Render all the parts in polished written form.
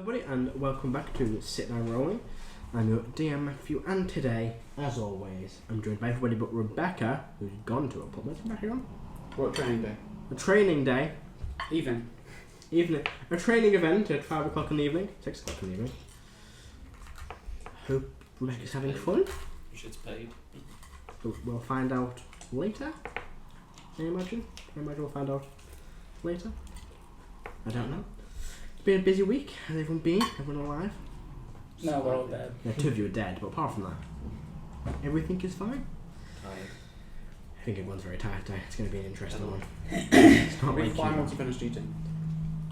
everybody, and welcome back to Sit Down Rolling. I'm your DM Matthew, and today, as always, I'm joined by everybody but Rebecca, who's gone to a pub. Where's Rebecca gone? What training day? A training day. Evening. A training event at 5 o'clock in the evening, 6 o'clock in the evening. Hope Rebecca's having fun. Shit's paid. We'll find out later, I imagine. We'll find out later. I don't know. It's been a busy week. Has everyone been? Everyone alive? No, we're all dead. Yeah, two of you are dead, but apart from that, everything is fine. I think everyone's very tired today. It's going to be an interesting one. It's not Week like 5 once you finished eating.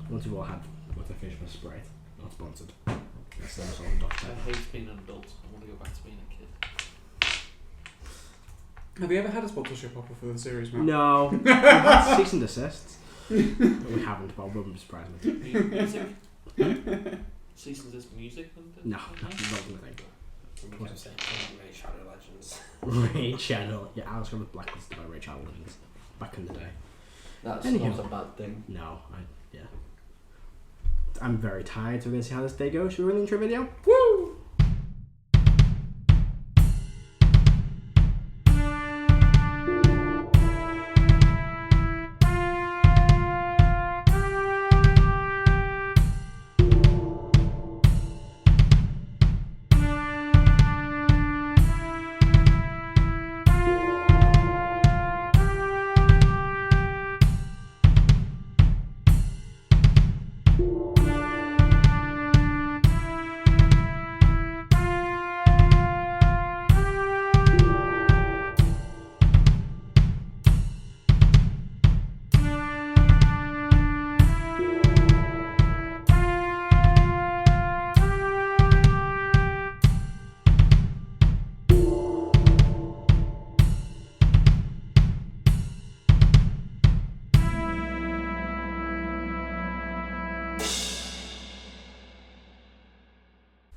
once you've all had what's the fish for Sprite. Not sponsored. That's the sort of doctor. I hate being an adult. I want to go back to being a kid. Have you ever had a sponsorship offer for the series, Matt? No. We've had cease and desists. We haven't, but I wouldn't be surprised. Music? Cease and desist music? No, not the thing. We kept saying Ray Shadow Legends. Ray Shadow. Yeah, Alex got was blacklisted by Ray Shadow Legends back in the day. That's Anyhow. not a bad thing. No, I'm very tired, so we're going to see how this day goes. Should we run the intro video? Woo!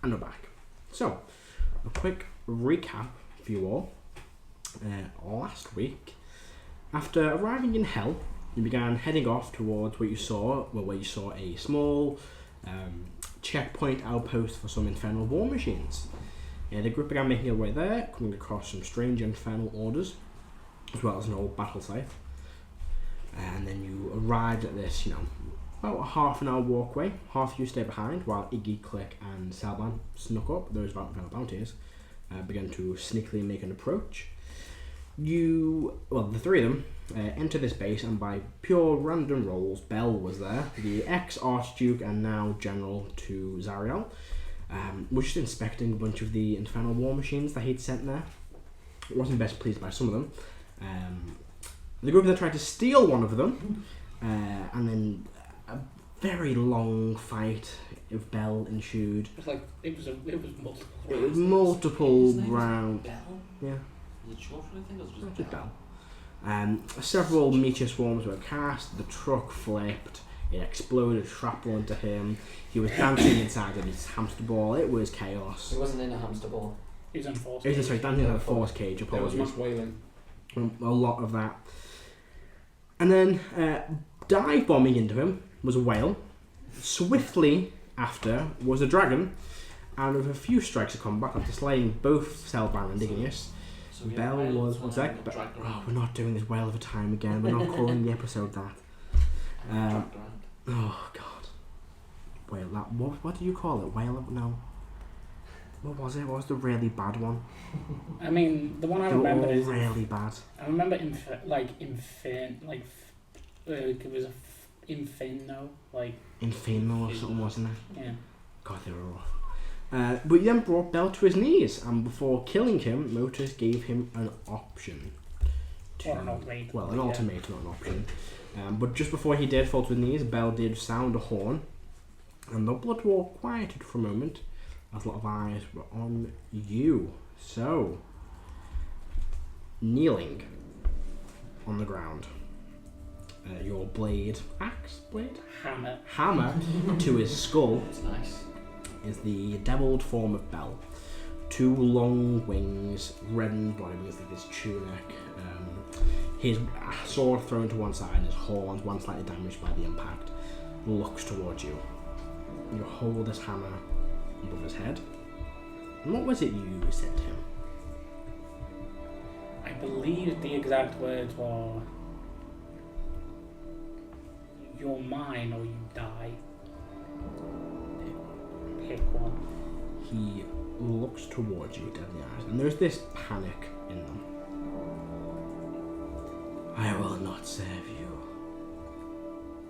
And we're back. So, a quick recap for you all. Last week, after arriving in Hell, you began heading off towards where you saw a small checkpoint outpost for some infernal war machines. The group began making their way there, coming across some strange infernal orders, as well as an old battle site. And then you arrived at this, about a half an hour walkway. Half of you stay behind while Iggy, Click and Salban snuck up. Those infernal bounties began to sneakily make an approach. The three of them enter this base, and by pure random rolls, Bell was there, the ex-Archduke and now General to Zariel, was just inspecting a bunch of the infernal war machines that he'd sent there. He wasn't best pleased by some of them. The group that tried to steal one of them, and then a very long fight of Bell ensued. It was multiple. It was multiple rounds. Bell? Yeah. Was it short for anything or was it Just just Bell? Bell. Several meteor swarms were cast. The truck flipped. It exploded, shrapnel into him. He was dancing inside of his hamster ball. It was chaos. He wasn't in a hamster ball. He was in force. Dancing inside a force cage. There was Apologies. much wailing. A lot of that. And then dive bombing into him was a whale. Swiftly after was a dragon, and with a few strikes of combat after slaying both Selban and Igneous, So we Bell had a was whale what's that? flying and dragged around. We're not doing this whale of a time again. We're not calling the episode that. Dragged around. Oh god. Whale. That what do you call it? Whale of no. What was it? What was the really bad one? I mean, the one I They were remember all is... really bad. I remember it was Inferno, Infernal or something, wasn't it? yeah. God, they were rough. But he then brought Bell to his knees, and before killing him, Motus gave him an option. Or an ultimatum. Well, an yeah. ultimatum, not an option. But just before he did fall to his knees, Bell did sound a horn, and the blood war quieted for a moment, as a lot of eyes were on you. So, kneeling on the ground, your hammer to his skull It's nice. is the deviled form of Bell. Two long wings, red and black wings like his tunic, his sword thrown to one side and his horns, one slightly damaged by the impact, looks towards you. You hold this hammer above his head. And what was it you said to him? I believe the exact words were, "You're mine or you die. Pick one." He looks towards you dead in the eyes, and there's this panic in them. I will not serve you,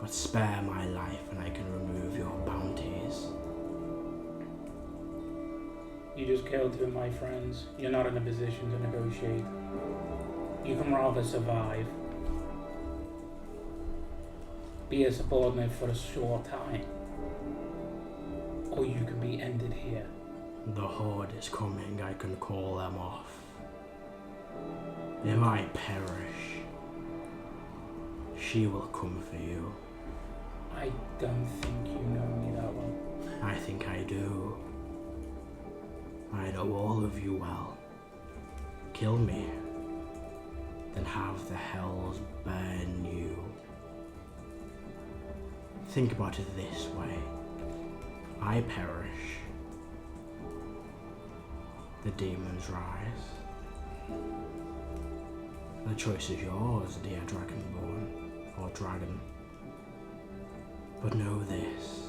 but spare my life and I can remove your bounties. You just killed two of my friends. You're not in a position to negotiate. You can rather survive. Be a subordinate for a short time. Or you can be ended here. The horde is coming, I can call them off. If I perish, she will come for you. I don't think you know me that well. I think I do. I know all of you well. Kill me, then have the hells burn you. Think about it this way. I perish. The demons rise. The choice is yours, dear Dragonborn, or dragon. But know this.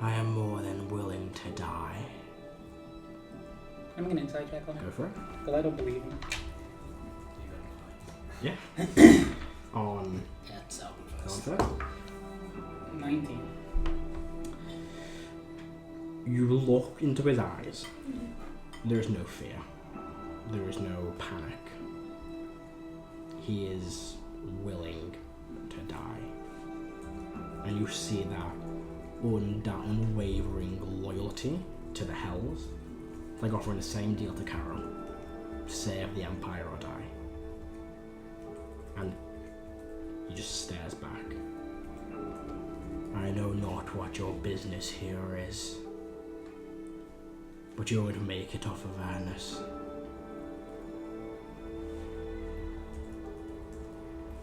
I am more than willing to die. I'm gonna inside check on Go it. for it. Because I don't believe him. Yeah. On Yeah, it's Alvin on first. first. 19. You look into his eyes. There is no fear. There is no panic. He is willing to die. And you see that unwavering loyalty to the Hells. It's like offering the same deal to Carol. Save the Empire or die. And he just stares back. I know not what your business here is, but you would make it off of Ernest.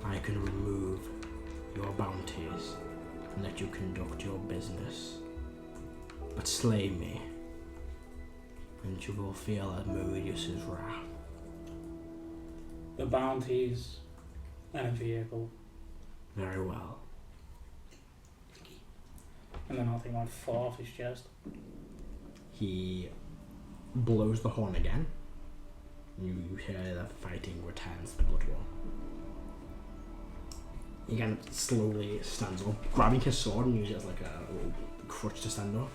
I can remove your bounties and let you conduct your business, but slay me, and you will feel Admodius's wrath. The bounties and a vehicle. Very well. And then I'll take one fall off his chest. He blows the horn again. You hear the fighting returns to the blood war. He kind of slowly stands up, grabbing his sword and uses it as like a little crutch to stand up.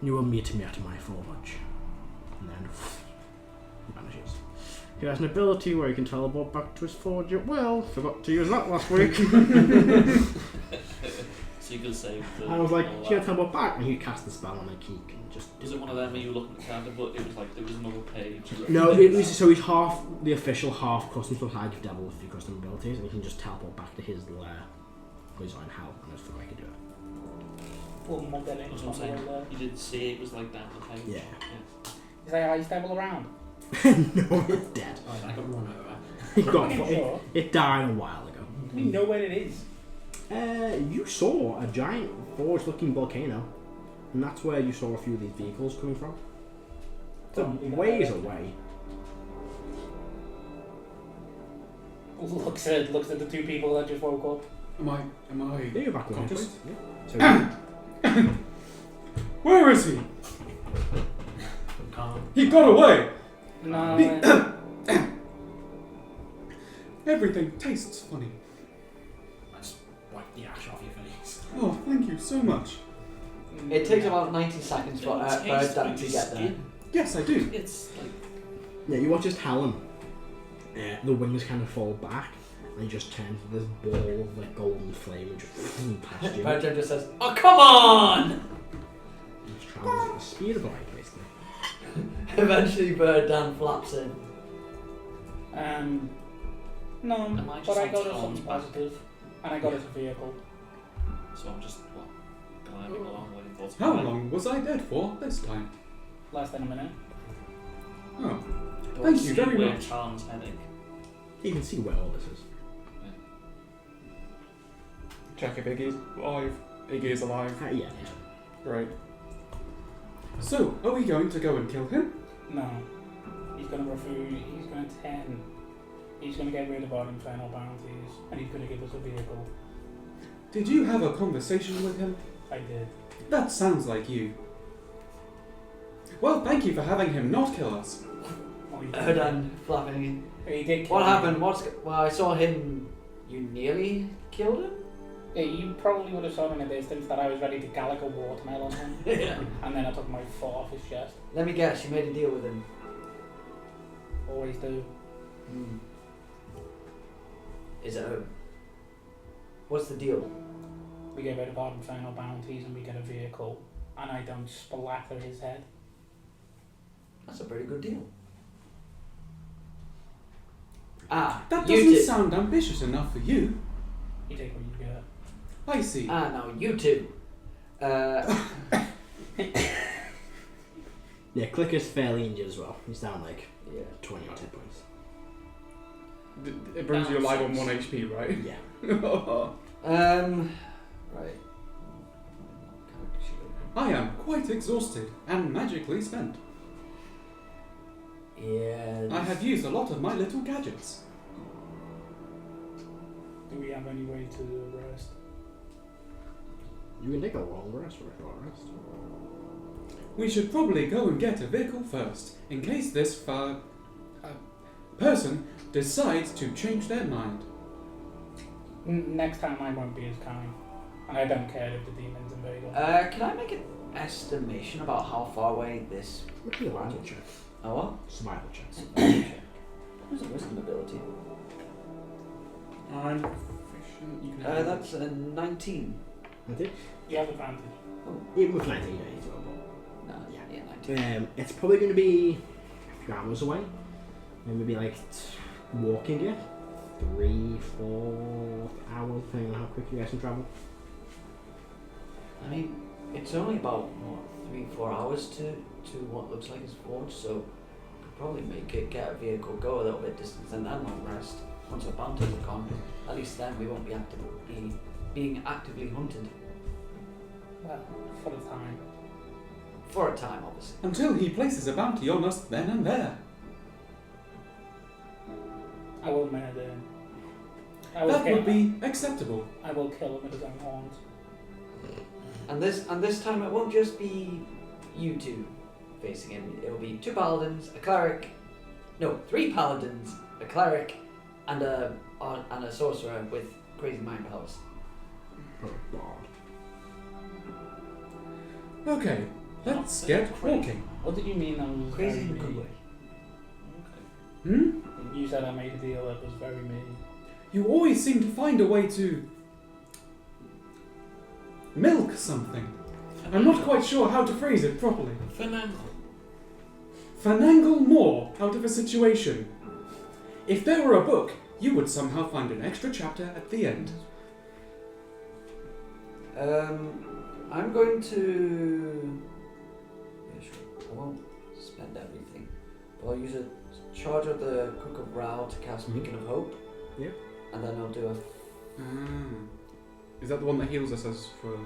You will meet me at my forge. And then he vanishes. He has an ability where he can teleport back to his forge at will. Forgot to use that last week. So you could save the. I was like, all you gotta that. teleport back, and he cast the spell and like he can just. Was it one of them where you were looking at the calendar, but it was like there was another page? No, it was, so he's half the official, half custom, so high devil with a few custom abilities, and he can just teleport back to his lair. He's on hell, and I just feel like he can do it. Well, more than it That's was what I'm on the saying. way there. You did see it was like down the page. Yeah. Is that ice devil around? No, it's dead. Oh, I got run over. It got Are you sure? it died a while ago. We know where it is. You saw a giant forge-looking volcano, and that's where you saw a few of these vehicles coming from. It's a ways away. Looks at the two people that just woke up. Am I Yeah, you're back on it. conscious? Yeah. So Where is he? Calm. He got away! No. Everything tastes funny. I just wipe the ash off your face. Oh, thank you so much. It takes about 90 seconds for Bird to get there. Yes, I do. It's like yeah, you watch as Talon. The wings kind of fall back, and he just turns to this ball of like golden flame and just past you. Bird just says, "Oh, come on!" He just travels at the speed of light, basically. Eventually, Bird Dan flaps in. No, Am I but just I on got us Tom's something back? positive, and I got us a vehicle. so I'm just climbing along waiting for it to How come in. long was I dead for this time? Less than a minute. Oh, Do I Thank you see very where much. Charles heading? You can see where all this is. Check if Iggy's alive. Iggy is alive. Yeah. Right. So, are we going to go and kill him? No. He's going to refuse. He's going to get rid of our infernal bounties, and he's going to give us a vehicle. Did you have a conversation with him? I did. That sounds like you. Well, thank you for having him not kill us. Oh, he did. Erdan flapping. He did kill What me. happened? Well, I saw him. You nearly killed him? Yeah, you probably would have saw in the distance that I was ready to gallop a watermelon him, Yeah. and then I took my foot off his chest. Let me guess, you made a deal with him. Always do. Is it what's the deal? We get rid of our infernal bounties and we get a vehicle, and I don't splatter his head. That's a pretty good deal. Ah, That you doesn't two. sound ambitious enough for you. You take what you get. I see. Ah, now you two. Yeah, Clicker's fairly injured as well. He's down like Yeah. 20 odd hit points. It brings you alive on 1 HP, right? Yeah. Right. I am quite exhausted and magically spent. Yeah. I have used a lot of my little gadgets. Do we have any way to rest? You can take a long rest or a short rest. We should probably go and get a vehicle first, in case this person decides to change their mind. Next time I won't be as kind. And I don't care if the demons invade us. Can I make an estimation about how far away this? What's your survival check? Oh what? Survival checks. What's the wisdom ability? I'm proficient. You can have That's a 19. I think. You have advantage. Even with 19, you don't need to roll. No, Yeah. yeah, 19. It's probably going to be a few hours away. Maybe like walking it. 3-4 hours, depending on how quick you guys can travel. I mean, it's only about what 3-4 hours to what looks like it's forge, so could probably make it, get a vehicle, go a little bit distance, and then long rest. Once our bounties are gone, at least then we won't be being actively hunted Well, for the time. for a time, obviously. Until he places a bounty on us then and there. I will murder him. I will That kill would be acceptable. I will kill him with his own horns. And this time it won't just be you two facing him. It'll be 2 paladins, a cleric, no, 3 paladins, a cleric, and a sorcerer with crazy mind powers. Oh, God. Okay, let's get walking. What did you mean that was Crazy very in a good me? way. Hmm? You said I made a deal that was very me. You always seem to find a way to milk something. I'm not quite sure how to phrase it properly. Finagle more out of a situation. If there were a book, you would somehow find an extra chapter at the end. I'm going to. Yeah, sure. I won't spend everything, but I'll use a charge of the Cook of Rao to cast Beacon of Hope. Yeah. And then I'll do a. Is that the one that heals us as for...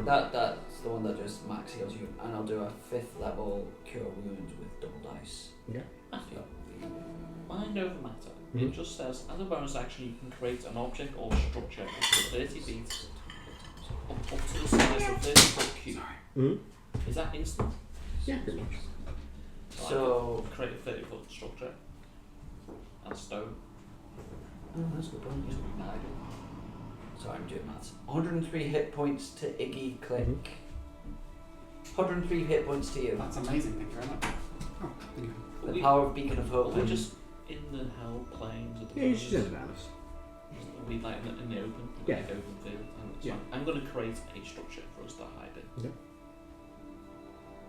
That's the one that just max heals you, and I'll do a 5th level Cure Wounds with double dice. Yeah. Matthew, mind over matter. Mhm. It just says, as a bonus action, you can create an object or structure up to 30 feet, up to the size of 30-foot cube. Mm-hmm. Is that instant? Yeah, pretty much. So- I could create a 30-foot structure and stone. Oh, that's a good point. Yeah. Sorry, I'm doing maths. 103 hit points to Iggy Click. 103 hit points to you. That's amazing, thank you very much. Oh, thank you. The power of Beacon of Hope. We're just in the hell plains at the Yeah, you moment. should do that. Are we like in the open? Yeah. Like open field. And it's Yeah. fine. I'm going to create a structure for us to hide in. Yeah.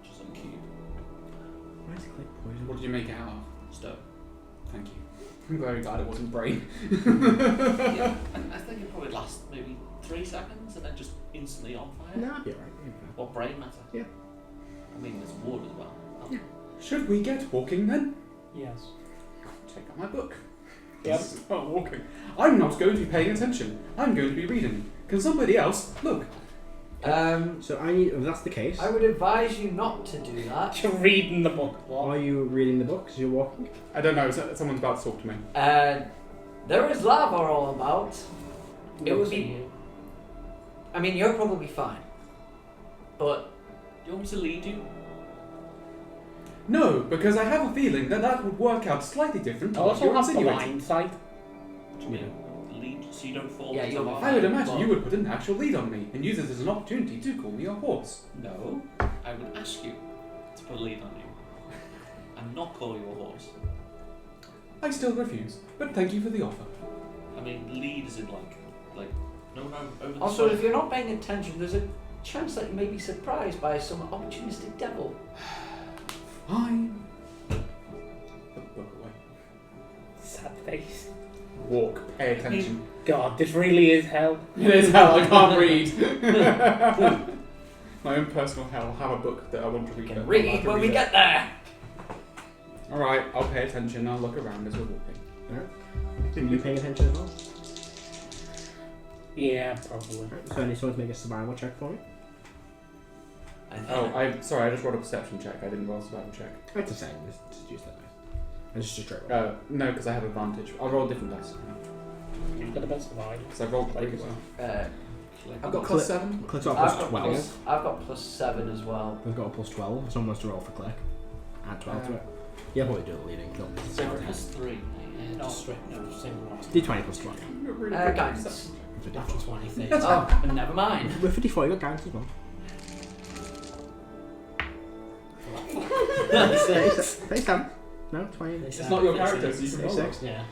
Just a cube. Why is it click poison? What did you make it out of? Stone. Thank you. I'm very glad it wasn't brain. Yeah, I think it probably lasts maybe 3 seconds and then just instantly on fire. No, I'll be alright. Or brain matter. Yeah. I mean, there's wood as well. Yeah. Should we get walking then? Yes. Check out my book. Yep. Start walking. I'm not going to be paying attention. I'm going to be reading. Can somebody else look? So I need. If that's the case, I would advise you not to do that. You're reading the book. What? are you reading the book as you're walking? I don't know. Someone's about to talk to me. There is lava all about. It would be. You. I mean, you're probably fine. But Do you want me to lead you? No, because I have a feeling that would work out slightly different to I what also you're have the insinuating. blind sight. Do you mean lead so you don't fall Yeah, into you'll be lava? I would imagine Well- you would put an actual lead on me and use it as an opportunity to call me a horse. No, I would ask you to put a lead on you and not call you a horse. I still refuse, but thank you for the offer. I mean, lead is in like no over the also, side. if you're not paying attention, there's a chance that you may be surprised by some opportunistic devil. Fine. Put the book away. Sad face. Walk. Pay attention. God, this really is hell. It is hell. I can't read. My own personal hell. Have a book that I want to We read. can but I'm read allowed to when we read get there. it. All right. I'll pay attention. I'll look around as we're walking. Alright. Are you paying attention as well? Yeah, probably. Alright, so I need someone to make a survival check for me. Oh, I'm sorry. I just rolled a perception check. I didn't roll a survival check. It's the same. Just use that dice. And it's just a straight roll. No, because I have advantage. I'll roll different dice. You've got the best survival. Because I've rolled pretty well. I've got Click- +7. Click's got I've plus got 12. I've got +7 as well. We've got a plus 12. Someone wants to roll for Click. Add 12 to it. Yeah, probably do the leading. Kill. Plus 3. Yeah, just straight. No, single one. D20 plus 12. You're really good at Guidance. perception. Natural 20 thing. Oh, never mind. With 54, you got guidance as well. 37. No, 20. It's not your character, so you can roll. 36. Yeah.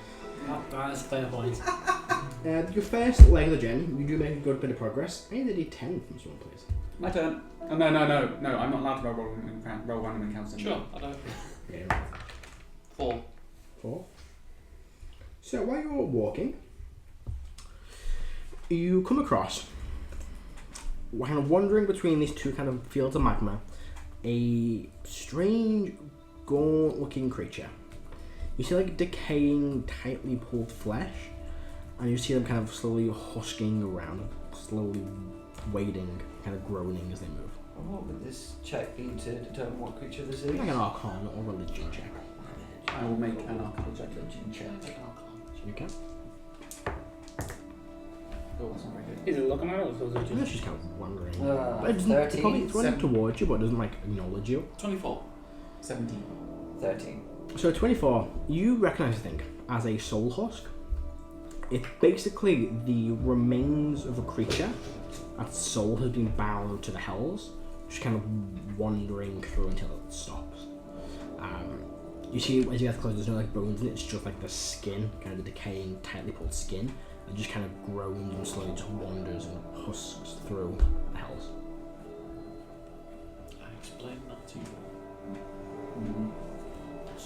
That's fair point. Your first leg of the journey, you do make a good bit of progress. I need a D10 from someone, please. My turn. Oh, no. I'm not allowed to roll random encounters. Sure, I don't. Yeah. 4. 4. So while you're walking, you come across, kind of wandering between these two kind of fields of magma, a strange, gaunt-looking creature. You see like decaying, tightly pulled flesh, and you see them kind of slowly husking around, slowly wading, kind of groaning as they move. And what would this check be to determine what creature this is? It's like an Arcana or Religion check. I will make an arcana check. You can. Oh, that's not very good. Is it looking at it or is it You know, just... she's kind of wandering. Uh, But it doesn't, it's 13, it's running towards you, but it doesn't like acknowledge you. 24. 17. 13. So 24, you recognise the thing as a soul husk. It's basically the remains of a creature. Its soul has been bound to the hells, just kind of wandering through until it stops. You see, as you get close, there's no like bones in it. It's just like the skin, kind of decaying, tightly pulled skin, and just kind of groans and slowly just wanders and husks through the hells. I explained that to you.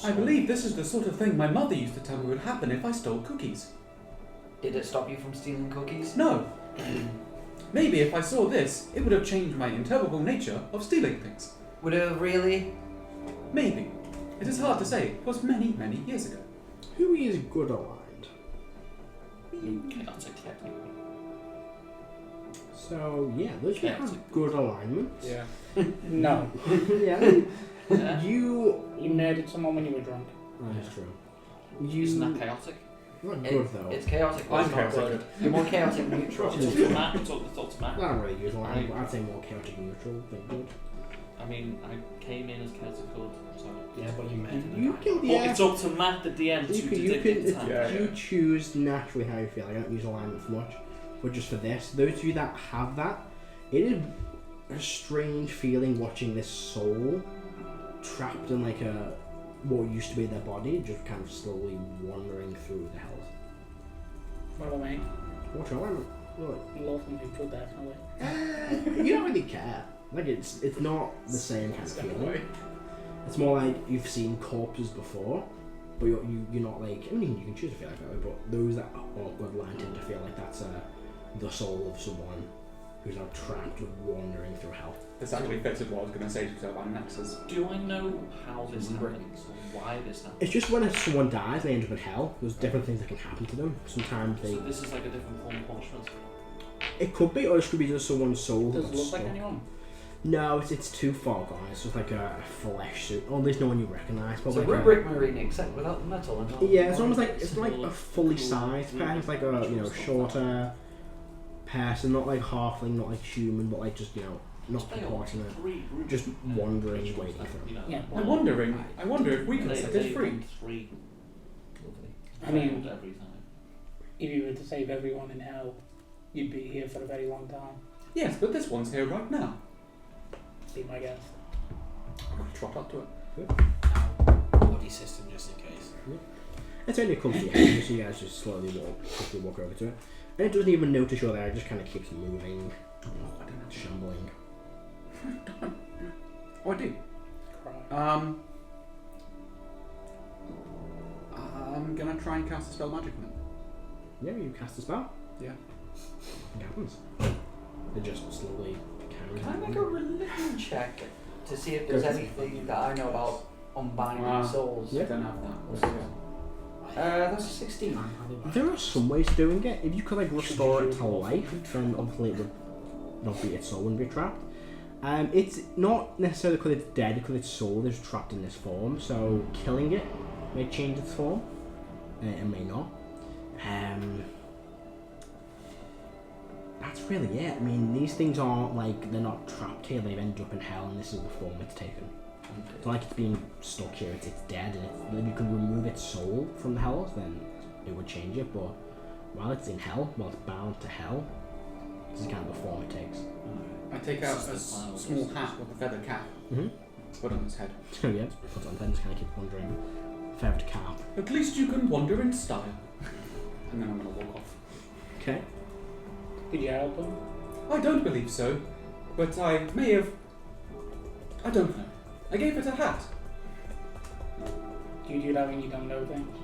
I believe this is the sort of thing my mother used to tell me would happen if I stole cookies. Did it stop you from stealing cookies? No. Maybe if I saw this, it would have changed my interminable nature of stealing things. Would it have really? Maybe. It is hard to say. It was many, many years ago. Who is good aligned? Chaotic technically. So yeah, those who have good alignment. Yeah. No. Yeah. Yeah. You. You murdered someone when you were drunk. That's true. You. Isn't that chaotic? Not good though. It's chaotic. but I'm it's not chaotic. good. You're more chaotic neutral. Talk to Matt. Talk to Matt. I don't really use alignment, but I'd say more chaotic and neutral than good. I mean, I came in as chaotic good, so. Yeah, but you murdered You can, But yeah. it's up to Matt, the DM, to You predict the can, time. Yeah, you choose naturally how you feel. I don't use alignment for much, but just for this, those of you that have that, it is a strange feeling watching this soul trapped in like a what used to be their body, just kind of slowly wandering through the hells. What about me? What's your alignment? What? Love and neutral, definitely. You don't really care. Like it's not the same kind of Step feeling. away. It's more like you've seen corpses before, but you're not like. I mean, you can choose to feel like that way, but those that are bloodline tend to feel like that's the soul of someone who's now trapped and wandering through hell. This actually fits with what I was going to say to you about nexus. Do I know how this happens or why this happens? It's just when someone dies, they end up in hell. There's different things that can happen to them. Sometimes they. So this is like a different form of punishment. It could be, or it could be just someone's soul. Does got it look like stuck. anyone? No, it's too far gone. It's just like a flesh suit. Oh, there's no one you recognise. It's a Like rubric marine except without the metal and all. yeah, it's almost like it's like a Cool. fully sized person. It's like a shorter person, not like halfling, not like human, but like just not proportionate. Just wandering, waiting for him. Yeah. I wonder if we can set it free. Three. I mean, Every time. if you were to save everyone in hell, you'd be here for a very long time. Yes, but this one's here right now. Be my guess. I'm going to trot up to it. Body system just in case. It's only a comfy area, so you guys just quickly walk over to it. And it doesn't even notice you're there, it just kind of keeps moving, shambling. Oh, I do. Cry. I'm going to try and cast a spell magic on it. Yeah, you cast a spell. Yeah. What happens? It just slowly carries Can I on. make a religion check to see if there's anything that I know about unbinding souls? I don't have that. That's a 16. There are some ways of doing it. If you could like restore it to life, then obviously it would not be its soul wouldn't be trapped. It's not necessarily because it's dead, because its soul is trapped in this form. So killing it may change its form. It may not. That's really it. I mean, these things aren't like they're not trapped here. They've ended up in hell, and this is the form it's taken. It's not like it's being stuck here. It's dead, and if you could remove its soul from the hells, then it would change it. But while it's in hell, while it's bound to hell, this is kind of the form it takes. I take out a small hat with a feather cap, put on its head. So yeah, puts on then just kind of keep wondering. Feathered cap. At least you can wander in style. And then I'm going to walk off. Okay. Did you help him? I don't believe so, but I may have. I don't know. I gave it a hat. Do you do that when you don't know things?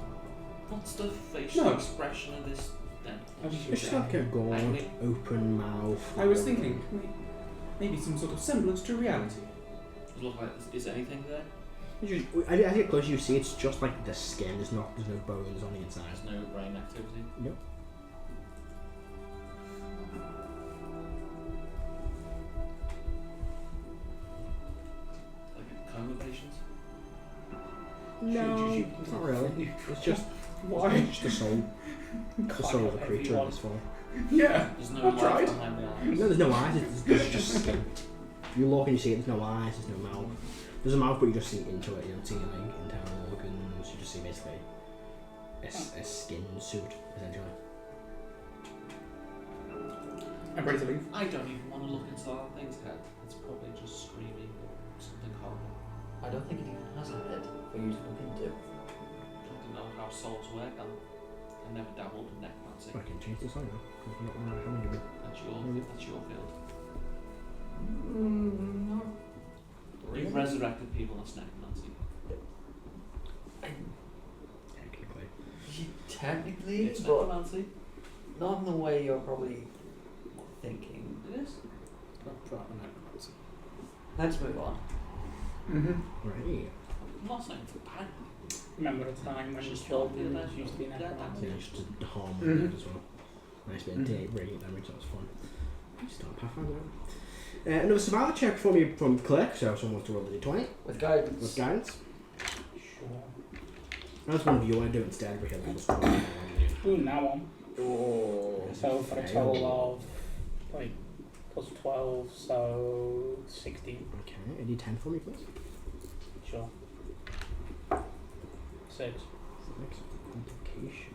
What's the facial expression of this then? It's just like a god, open mouth. I was thinking, maybe some sort of semblance to reality. Does it look like is anything there? As you get closer, you see it's just like the skin. There's no bones on the inside. There's no brain activity. Nope. Like a coma patient? No, not really. It's just It's just the soul. The soul of the creature in this form. Yeah. There's no That's light right. behind the eyes. No, there's no eyes. It's just skin. You look and you see it. There's no eyes. There's no mouth. There's a mouth, but you just see into it. You don't see like internal organs. You just see basically a skin suit essentially. I'm ready to leave. I don't even want to look into that thing's head. It's probably just screaming or something horrible. I don't think it even has a head for you to look into. I don't know how souls work. I never dabbled in necromancy. I can change this, I know. Because we're not having it. That's your field. No. You've resurrected people, that's necromancy. Technically. Technically, It's but necromancy. not in the way you're probably thinking. It is. Not proper necromancy. Let's move on. Mm-hmm. Right. I'm not saying it's bad. Remember a time when Just children thought the used to be other- necromancy? Yeah, just to harm Mhm. as well. Nice bit of D8 radiant damage, that was fun. Start Pathfinder. Another survival check for me from Clerk, so someone wants to roll the d20 With guidance. with guidance. Sure. That's one of you, I do instead, because it was 12. Ooh, now on. Oh, So for a total of like plus 12, so 16. Okay, a d10 for me, please. Sure. 6. Next complication.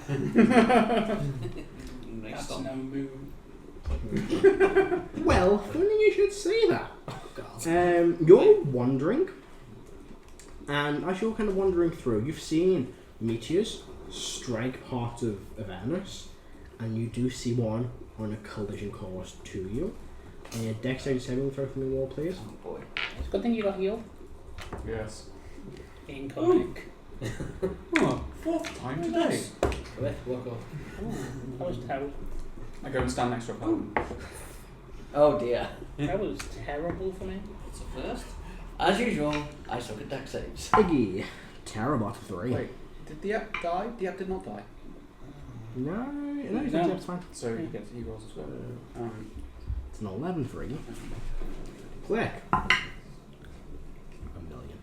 In the Empire. Next That's on. no moon. Well, funny you should say that. Oh god. You're wandering, and as you're kind of wandering through, you've seen meteors strike parts of Avernus, and you do see one on a collision course to you. A dexterity saving throw from the wall, please. Oh boy. It's a good thing you got healed. Yes. Incoming. Oh, fourth time today. Look up. That was terrible. I go and stand next to a phone. Oh dear. That was terrible for me. It's a first. As usual, I suck at dex saves. Iggy, Terrabot 3. Wait, did the app die? The app did not die. No, No. it's fine. So he rolls as well. It's an 11 for Iggy. Click. A million.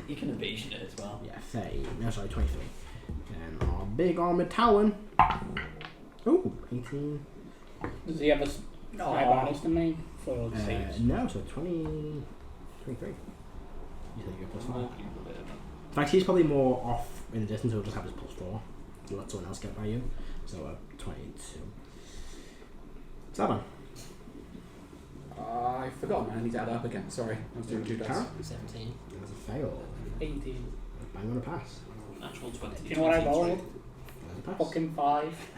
You can evasion it as well. Yeah, 30. No, sorry, 23. And our big armored talon. Oh, 18. Does he have a high bonus than me for saves? No, so 20. 23. You said you got plus 5. More people there, then. In fact, he's probably more off in the distance, so he'll just have his plus 4. You let someone else get by you. So 22. 7. I forgot, man. I need to add up again. Sorry, I was doing 2 dice. Carrot? 17. That's a fail. 18. Bang on a pass. Natural 20. Do you know what I 23. rolled? That's a pass. Fucking 5.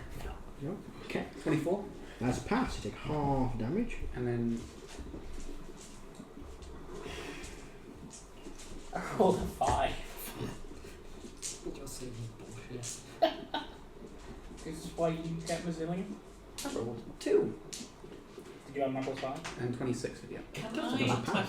Yep. Okay. 24, That's a pass. You take half damage. and then I rolled a 5. Just saying bullshit. This is why you get resilient. I rolled 2. Did you have my plus 5? and 26 for the Can That's a I pass.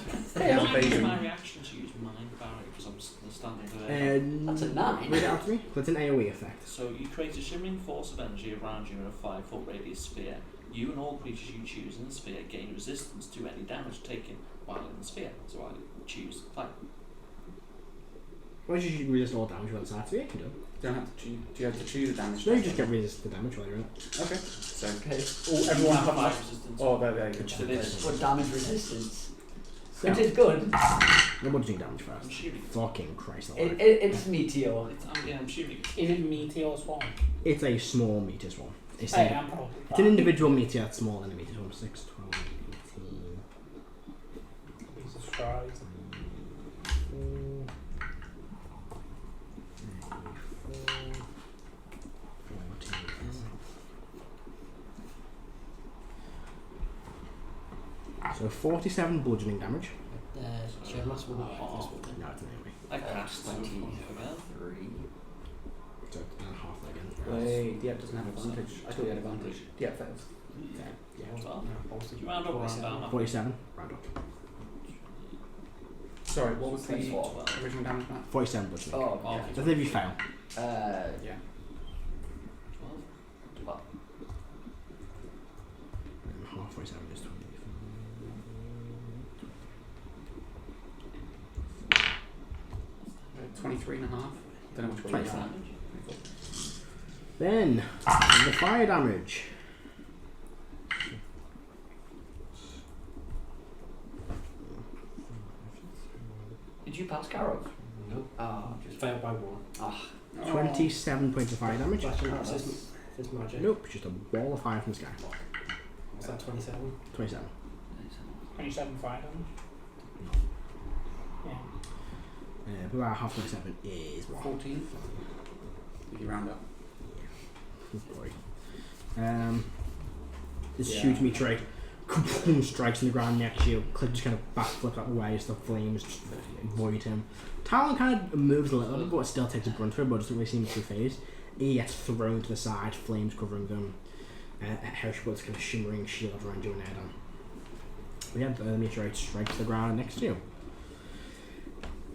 use my reaction to use mind barrier because I'm still standing there? That's a 9. Read it out to me. That's an AoE effect. So you create a shimmering force of energy around you in a 5-foot radius sphere. You and all creatures you choose in the sphere gain resistance to any damage taken while in the sphere. So I choose fire. Why don't you resist all damage while inside? So yeah, you can do it. don't have to choose. Do you have to choose the damage? No, you just get resist the damage while you're in it. Okay. So Okay. Oh, everyone have fire that. resistance. oh, there you go. To this. For damage resistance. So, Which is good. no more doing damage I'm first. shooting. Fucking Christ alive. It's meteor. I'm shooting. Is it meteor swarm? It's a small meteor swarm. It's, Hey, a, I'm probably it's an individual meteor that's smaller than a meteor swarm. 6, 12, 18, Jesus Christ. 4, 14. So 47 bludgeoning damage. Sure, must be not half. No, it's an AoE. I cast 23. So half again. Wait, Diep doesn't have advantage. I thought he had advantage. Diep fails. Yeah. Well, do you round up this down? 47. Round up. Sorry, what was the 24. original damage, Matt? 47 bludgeoning. Oh, Oh, Yeah. So if you fail. Yeah. 12. And half 47 is 20. 23 and a half. Don't know which way you 24. are. Then, the fire damage. Did you pass Carol? No. Ah, Just failed by 1. ah. 27 points of fire damage. Flashing Oh, resistance. It's magic. Nope, just a ball of fire from the sky. Is that 27? 27. 27 fire damage. Yeah. But about half 27 is what? 14. If you round up. Oh boy. This Yeah. huge meteorite strikes in the ground next to you. Cliff just kind of backflips out the way as the flames just void him. Talon kind of moves a little bit, but still takes a brunt for it, but doesn't really seem to phase. He gets thrown to the side, flames covering them. Hershwood's kind of shimmering shield around you and Adam. But yeah, the meteorite strikes the ground next to you.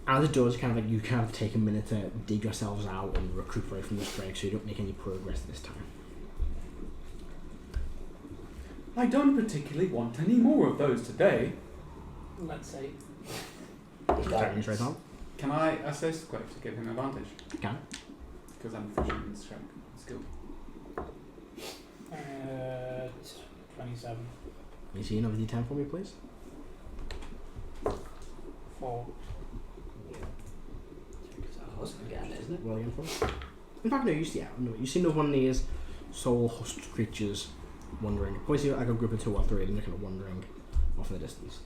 As it does, kind of like you kind of take a minute to dig yourselves out and recuperate from the strike, so you don't make any progress this time. I don't particularly want any more of those today. Let's say. Damage right on. Can I assist quick to give him advantage? You can. Because I'm proficient in strength skill. 27. Can you see another d10 for me, please? 4. It's a husk again, isn't it? Roll again for me. In fact, no, you see, you see another one of these soul-husked creatures wandering. Probably see like a group of 2 or 3 of them kind of wandering off in the distance.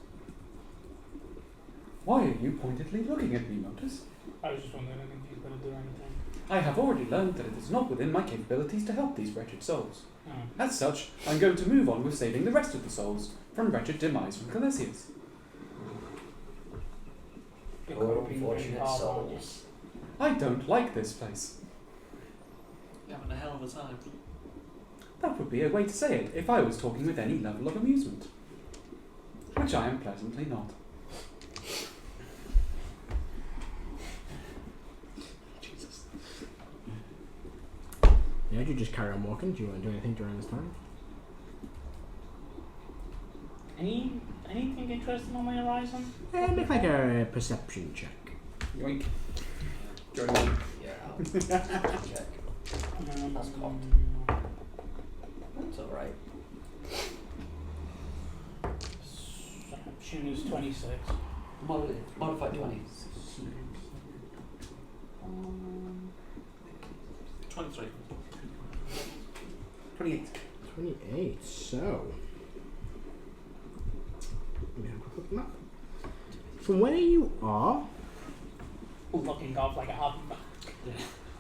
Why are you pointedly looking at me, Motus? I was just wondering if you were going to do anything. I have already learned that it is not within my capabilities to help these wretched souls. Oh. As such, I'm going to move on with saving the rest of the souls from wretched demise from Calesius. Poor unfortunate souls. I don't like this place. You're having a hell of a time. That would be a way to say it if I was talking with any level of amusement. Which I am pleasantly not. Yeah, ahead. You just carry on walking. Do you want to do anything during this time? Anything interesting on the horizon? Make like a perception check. Yoink. Join Yeah, I'll check. That's cocked. That's alright. Perception is 26. Modified 20. 23. 28. 28. So, let me have a quick map. From where you are, Looking off like a hop.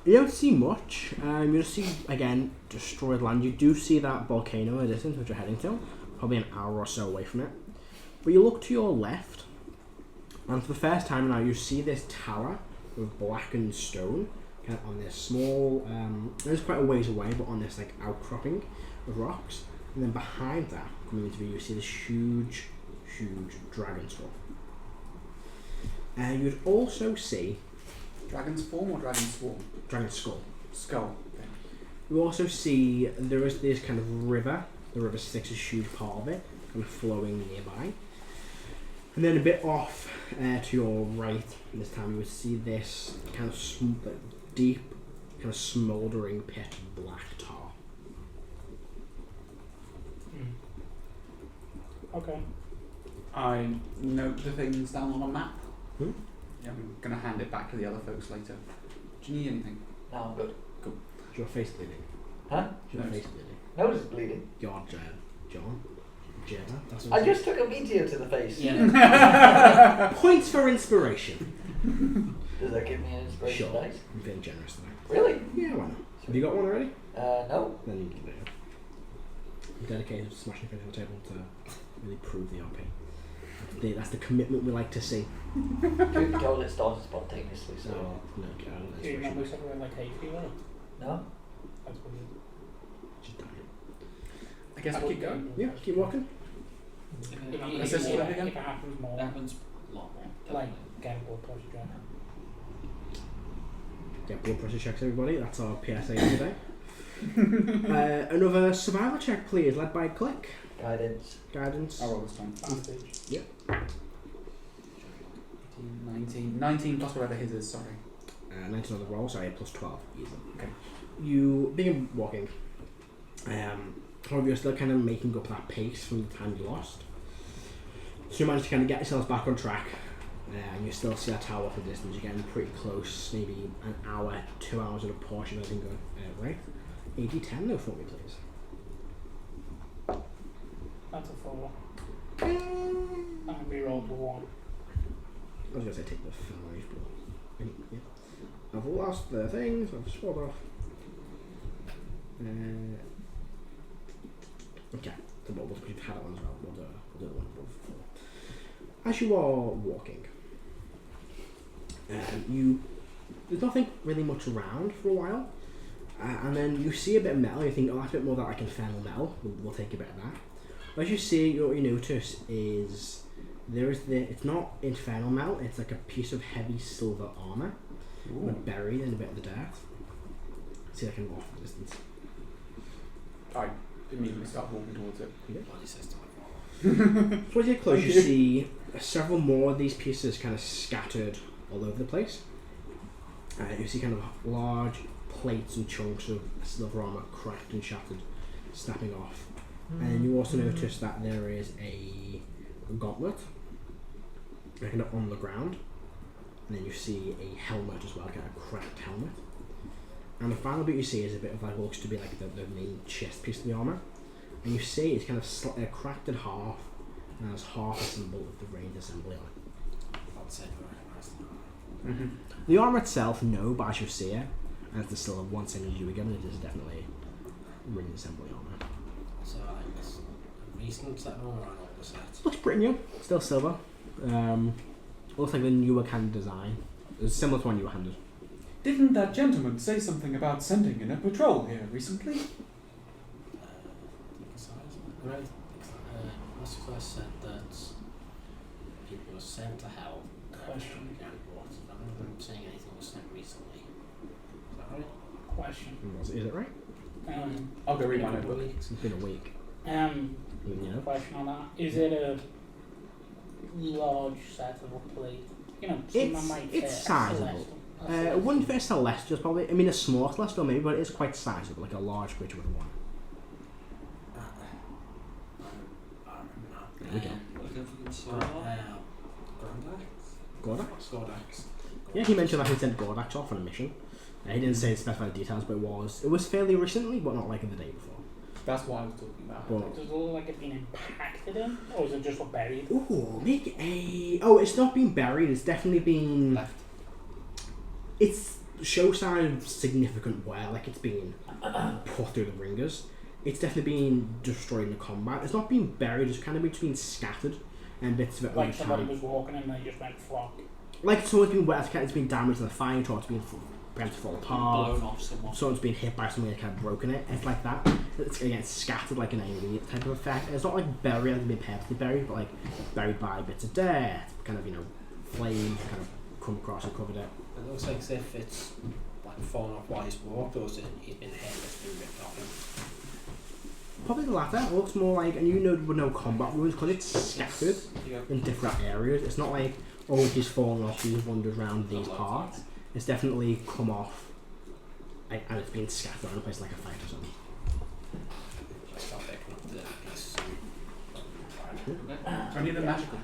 you don't see much. You just see, again, destroyed land. You do see that volcano in the distance, which you're heading to. Probably an hour or so away from it. But you look to your left, and for the first time now, you see this tower with blackened stone, kind of on this small, it's quite a ways away, but on this like outcropping of rocks. And then behind that, coming into view, you see this huge dragon skull. You'd also see Dragon's form or dragon swarm? dragon skull. Skull. Okay. You also see there is this kind of river. The river Styx is a huge part of it, kind of flowing nearby. And then a bit off to your right, this time you would see this kind of deep, kind of smouldering pit of black tar. Okay. I note the things down on a map. Hmm? Yeah, I'm going to hand it back to the other folks later. Do you need anything? No, I'm good. Is your face bleeding? Huh? Is your No. face bleeding? Nose is bleeding. God, John? Jetta? That's what I just took a meteor to the face. Yeah. Points for inspiration. Does that give me an inspiration Sure. dice? I'm being generous today. Really? Yeah, why not? Have you got one already? No. Then you can do it. I'm dedicated to smashing things on the table to really prove the RP. That's the commitment we like to see. Truth be told, it started spontaneously, so. No, okay, I don't know. Do you remember something with like hay fever? No? That's weird. Just die. I guess I'll keep going. Yeah, keep walking. Is this what again? If it happens more, It happens a lot more. like Definitely. get a blood pressure check. Get blood pressure checks, everybody. That's our PSA today. Another survival check, please, led by Click. Guidance. Guidance. I'll roll this time. Advantage. 19 plus whatever his is, sorry. 19 on the roll, sorry, plus 12. Easy. Okay. You begin walking. However, you're still kind of making up that pace from the time you lost. So you manage to kind of get yourselves back on track. And you still see a tower for distance. You're getting pretty close, maybe an hour, 2 hours at a portion, I think, right? AD10 though for me, please. That's a 4. And we rolled a 1. I was going to say take the 5, but yeah. I've lost the things, I've swallowed off. Okay, the bubbles, we've had it on as well. We'll do the one above 4. As you are walking, there's nothing really much around for a while. And then you see a bit of metal, you think, oh, that's a bit more that like infernal metal, we'll take a bit of that. But as you see, what you notice is it's not infernal metal, it's like a piece of heavy silver armour, but buried in a bit of the dirt. See, I can walk from a distance. I immediately start walking towards it. Bloody system. So as you get close, you see several more of these pieces kind of scattered all over the place. You see kind of large plates and chunks of silver armour cracked and shattered, snapping off. And you also notice that there is a gauntlet kind of on the ground. And then you see a helmet as well, kind of cracked helmet. And the final bit you see is a bit of like what looks to be like the main chest piece of the armour. And you see it's kind of cracked in half, and has half a symbol of the range assembly on it. I'd say I recognise that. The armour itself, no, but as you see it, and it's still one symbol you were given, it is definitely ring assembly armour. So it's a recent set or an older set? Looks pretty new, still silver. Looks like the newer kind of design. It's similar to one you were handed. Didn't that gentleman say something about sending in a patrol here recently? Right. Lucifer said that people were sent to hell. Question. I don't remember saying anything was sent recently. Is that right? Question. Is it right? I'll go read my a couple of notebook. weeks. It's been a week. You know. Question on that. Is it a large set of a plate? You know, someone might It's say sizable. Celestial. One for Celestials probably. I mean, a small Celestial maybe, but it is quite sizable, like a large creature with one. There we go. Looking for the sword. Gordax? Gordax. Yeah, he mentioned that he sent Gordax off on a mission. He didn't say specified details, but it was fairly recently, but not like the day before. That's what I was talking about. Well, Does it look like it's been impacted in? Or is it just buried? ooh, make a... Oh, it's not been buried, it's definitely been... Left. It's show sign of significant wear, like it's been put through the ringers. It's definitely been destroyed in the combat. It's not been buried, it's kind of been scattered, and bits of it Like over somebody time. was walking and they just went flock. Like someone's been wet, it's been damaged in the fight, or it's been began to fall apart. Blown off someone. Someone's been hit by something that kind of broken it. It's like that. It's again scattered like an AoE type of effect. It's not like buried, it hasn't been purposely buried, but like buried by bits of dirt, kind of flames kind of come across and covered it. It looks like as if it's like fallen off while he's walked, or is it he's been hit and it's been ripped off him? Probably the latter. It looks more like, and with no combat wounds because it's scattered Yeah. in different areas. It's not like, oh, he's fallen off, he's wandered around these parts. It's definitely come off, and it's been scattered around a place like a fight or something. I start picking up the pieces. Are any of them magical?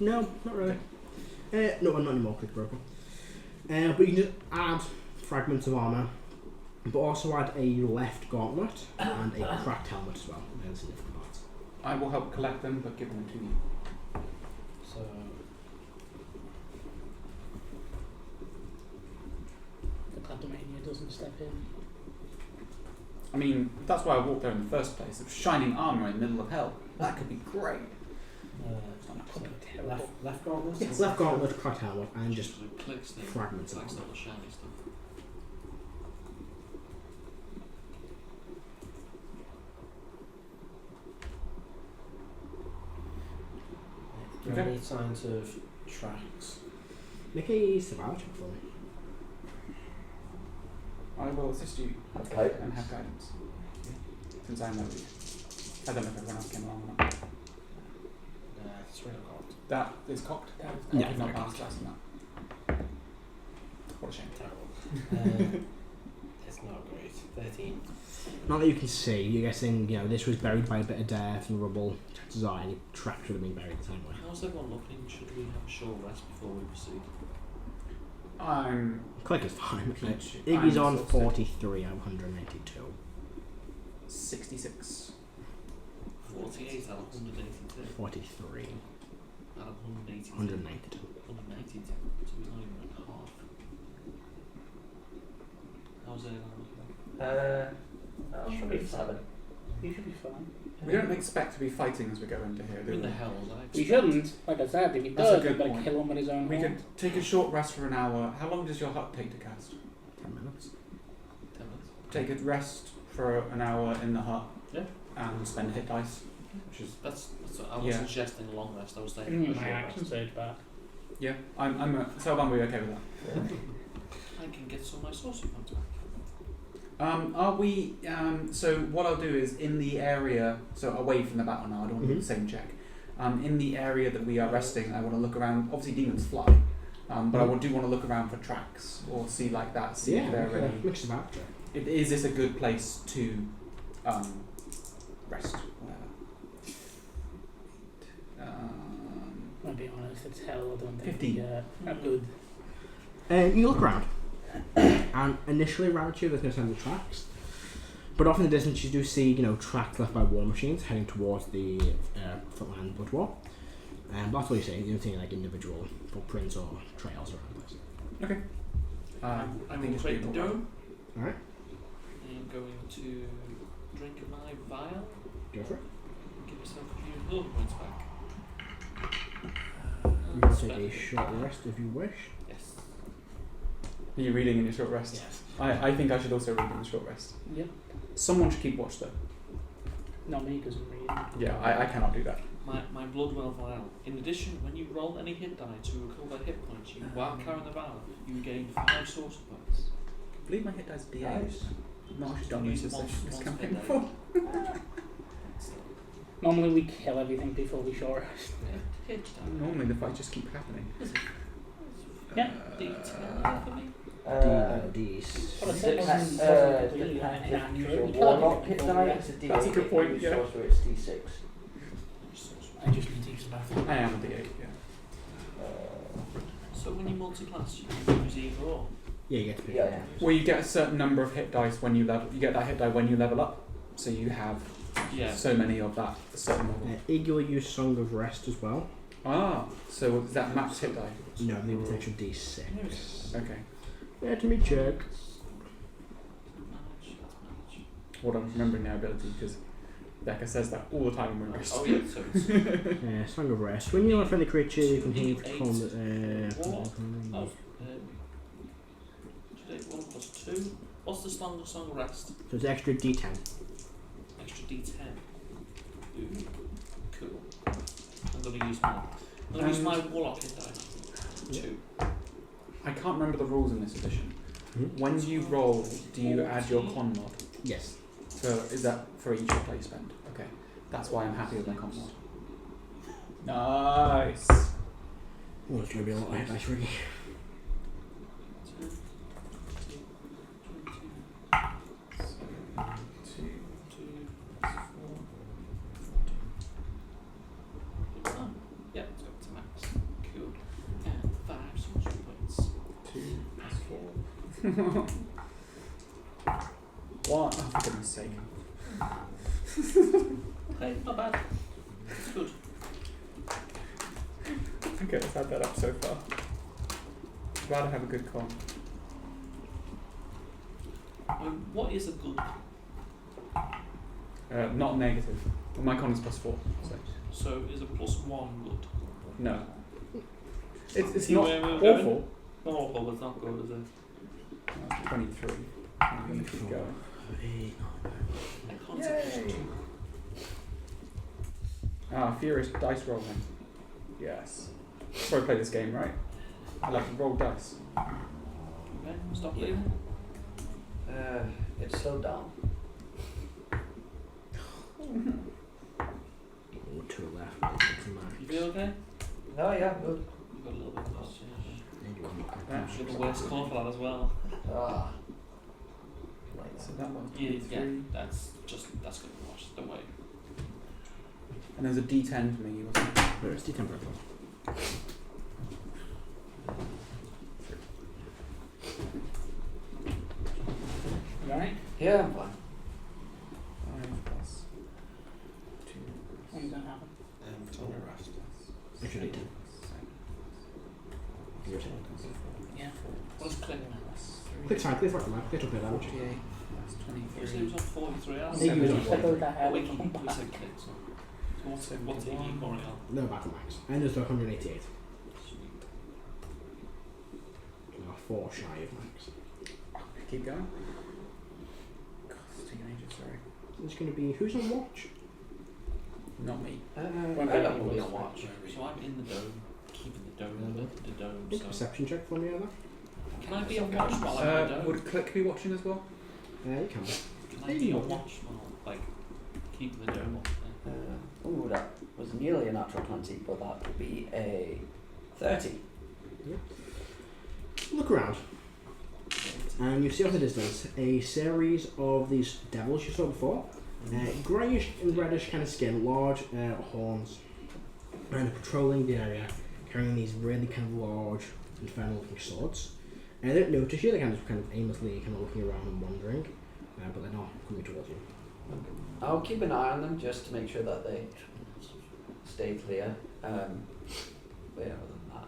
No, not really. No, not anymore, click broken. But you can just add fragments of armour, but also add a left gauntlet and a cracked helmet as well. They're the significant parts. I will help collect them, but give them to you. So The Kleptomania doesn't step in. I mean, that's why I walked there in the first place. It was shining armour in the middle of hell. That could be great. left gauntlet. Yes, left gauntlet, cracked helmet, and just clicks the fragments of clicks armour. all the shiny stuff. Do you Okay. have any signs of tracks? Make a survival check for me. I will assist you Have guidance. and have guidance. Since I know you. I don't know if everyone else came along or not. It's really cocked. That is cocked. Yeah, I did not very pass less than that. What a shame. Terrible. It's not great. 13. Not that you can see, you're guessing, this was buried by a bit of dirt and rubble. Chances are any tracks should have been buried the same way. How's everyone looking? Should we have a short rest before we proceed? I'm Click is fine. Peach. Iggy's I'm on exhausted. 43 out of 182. 66. 48 out of 182. 43. Out of 182. 192. 192. So we're not even at half. How's everyone looking? That should be 7. You should be fine. We don't expect to be fighting as we go into here, do Who the we? hell was I? We shouldn't. Like I said, if he That's a does, good we better point. kill him with his own We hand. could take a short rest for an hour. How long does your hut take to cast? 10 minutes. 10 minutes. Take a rest for an hour in the hut. Yeah. And spend hit dice. Which is That's I wasn't Yeah. suggesting a long rest. I was saying a My short action rest. surge back. yeah. I'm okay with that. I can get some of my sorcery points back. Are we? So what I'll do is in the area, so away from the battle now. I don't want to do the same check. In the area that we are resting, I want to look around. Obviously, demons fly, but I do want to look around for tracks or see like that. See if they're ready. Mix them up. Is this a good place to rest? Whatever. I'll be honest, it's hell. I don't think 15. Not good. You look around, and initially around you there's no signs of tracks, but off in the distance you do see tracks left by war machines heading towards the frontline blood war, and that's all you see. You don't see like individual footprints or trails around the place. Okay. I I'm think it's break the reasonable. dome. Alright, I'm going to drink my vial. go for it. Give myself a few health points back. You can take a short rest if you wish. Yes. Are you reading in your short rest? Yes. I think I should also read in the short rest. Yep. Someone should keep watch though. Not me, because I'm reading. Yeah, I cannot do that. My blood well vial. In addition, when you roll any hit die to recover hit points, while carrying the vial, you gain 5 source points. I believe my hit dice D8. Nice. Not actually done Use this it once campaign per day. before. Normally we kill everything before we short rest. Hit die. Normally the fights just keep happening. Yeah. D10 for me. Well, it said Depends. Use your warlock hit die. It's a D8. That's a good point, Use yeah. sorcerer, it's D6. I just need to use the bathroom. I am a D8, yeah. So when you multi-class, you can use either or. Yeah, you get to pick. Yeah. Well, you get a certain number of hit dice when you level. You get that hit die when you level up. So you have Yeah. so many of that at a certain level. Iggy will use Song of Rest as well. Ah, so is that max hit die? No, I believe it's an extra D6. Okay. Let me check. Manage. What I'm remembering now ability because Becca says that all the time in Moonrest. Oh yeah, so it's Song of Rest. When you're a friendly creature, you can heal D8. from What? Oh, 1 + 2. What's the Song of Rest? So it's extra D10. Extra D10. Ooh, cool. I'm gonna use my Warlock hit die. 2. I can't remember the rules in this edition. Hmm? When you roll, do you add your con mod? Yes. So is that for each hit die you spend? Okay. That's why I'm happy with my con mod. Nice. Oh, it's going to be a lot of hit dice, Ricky. 10, 20, 2, 4, 14. Oh, yeah, let's go to max. Cool. And 5 sorcery points. 2 + 4. 1. Oh, for goodness sake. Hey, not bad. It's good. Okay, let's add that up so far. I'd rather have a good con. What is a good? Not negative. Well, my con is +4. So is a +1 good? No. It's See not where we're going? awful. Not awful, but it's not good, is it? 23. I'm going to keep going. I can't say Furious dice rolling. Yes. That's why I play this game, right? I like to roll dice. Okay, stop Yeah. leaving. It's slowed down. Oh, 2 left. It's a max. You feel okay? Oh yeah, good. You've got a little bit of concentration. Yeah. You're the worst call for that as well. Ah. So that one's Yeah, 23. that's good to watch. Don't worry. And there's a D10 for me, wasn't there? No, it's D10 purple. You alright? Yeah, I'm fine. 5 plus 2. When's that happen? Extra D10. Your turn. Yeah. What's click? Click side, click right, man. Click up here, damage. 48 plus It was on 43 hours. Yeah, you was on I thought that Oh, had we come can back. say click, so. What's it currently on? No, battle max. And there's 188. Sweet. No, 4 shy of max. Keep going. God, it's taking ages, sorry. It's going to be who's on watch? Not me. I don't really on watch. So I'm in the dome, keeping the dome, the dome. Make a So perception check for me, Anna. can I be on watch while I'm in the dome? Would Click be watching as well? You can. Can I be on watch while like keeping the dome up? Ooh, that was nearly a natural 20, but that would be a 30. Look around. And you see off in the distance a series of these devils you saw before. Greyish and reddish kind of skin, large horns, and they're patrolling the area, carrying these really kind of large, infernal looking swords. And they don't notice you, they're kind of aimlessly kind of looking around and wandering, but they're not coming towards you. I'll keep an eye on them just to make sure that they stay clear. But yeah, other than that.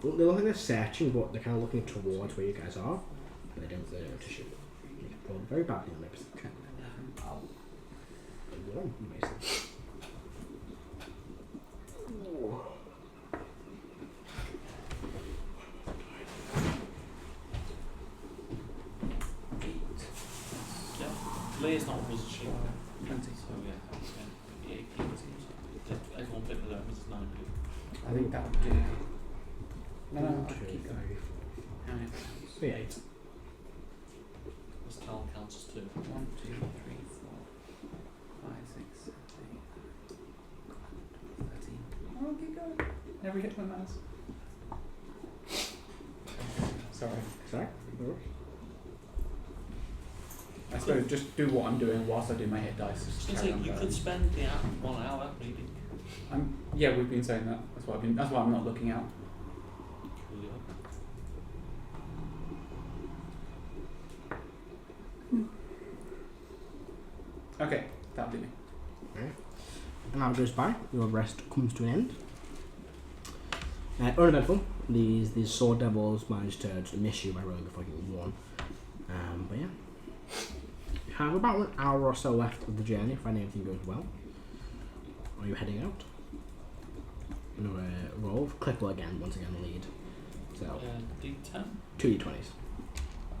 Well, they look like they're searching, but they're kind of looking towards where you guys are, but they don't notice you. You can roll very badly on this. Warm, amazing. Leia's not was she? 20. So yeah, that's the AP. Everyone picked the dome. It's 9 people. I think that would do. No, I keep going. Yeah. Let's tell counts as 2. 1, 2, 3, 4, 5, 6, 7, 8, 9, 10, 11, 12, 13. Oh, keep going. Every hit point matters. Sorry. Sorry? I suppose just do what I'm doing whilst I do my hit dice. Just carry on You going. could spend the 1 hour reading. Yeah, we've been saying that. That's why I'm not looking out. Okay, that'll do me. An hour goes by, your rest comes to an end. Uneventful, these sword devils managed to miss you by rolling a fucking 1. But yeah. You have about an hour or so left of the journey if anything goes well. Are you heading out? Another roll. Clipper again, once again the lead. So, D10? 2 d20s.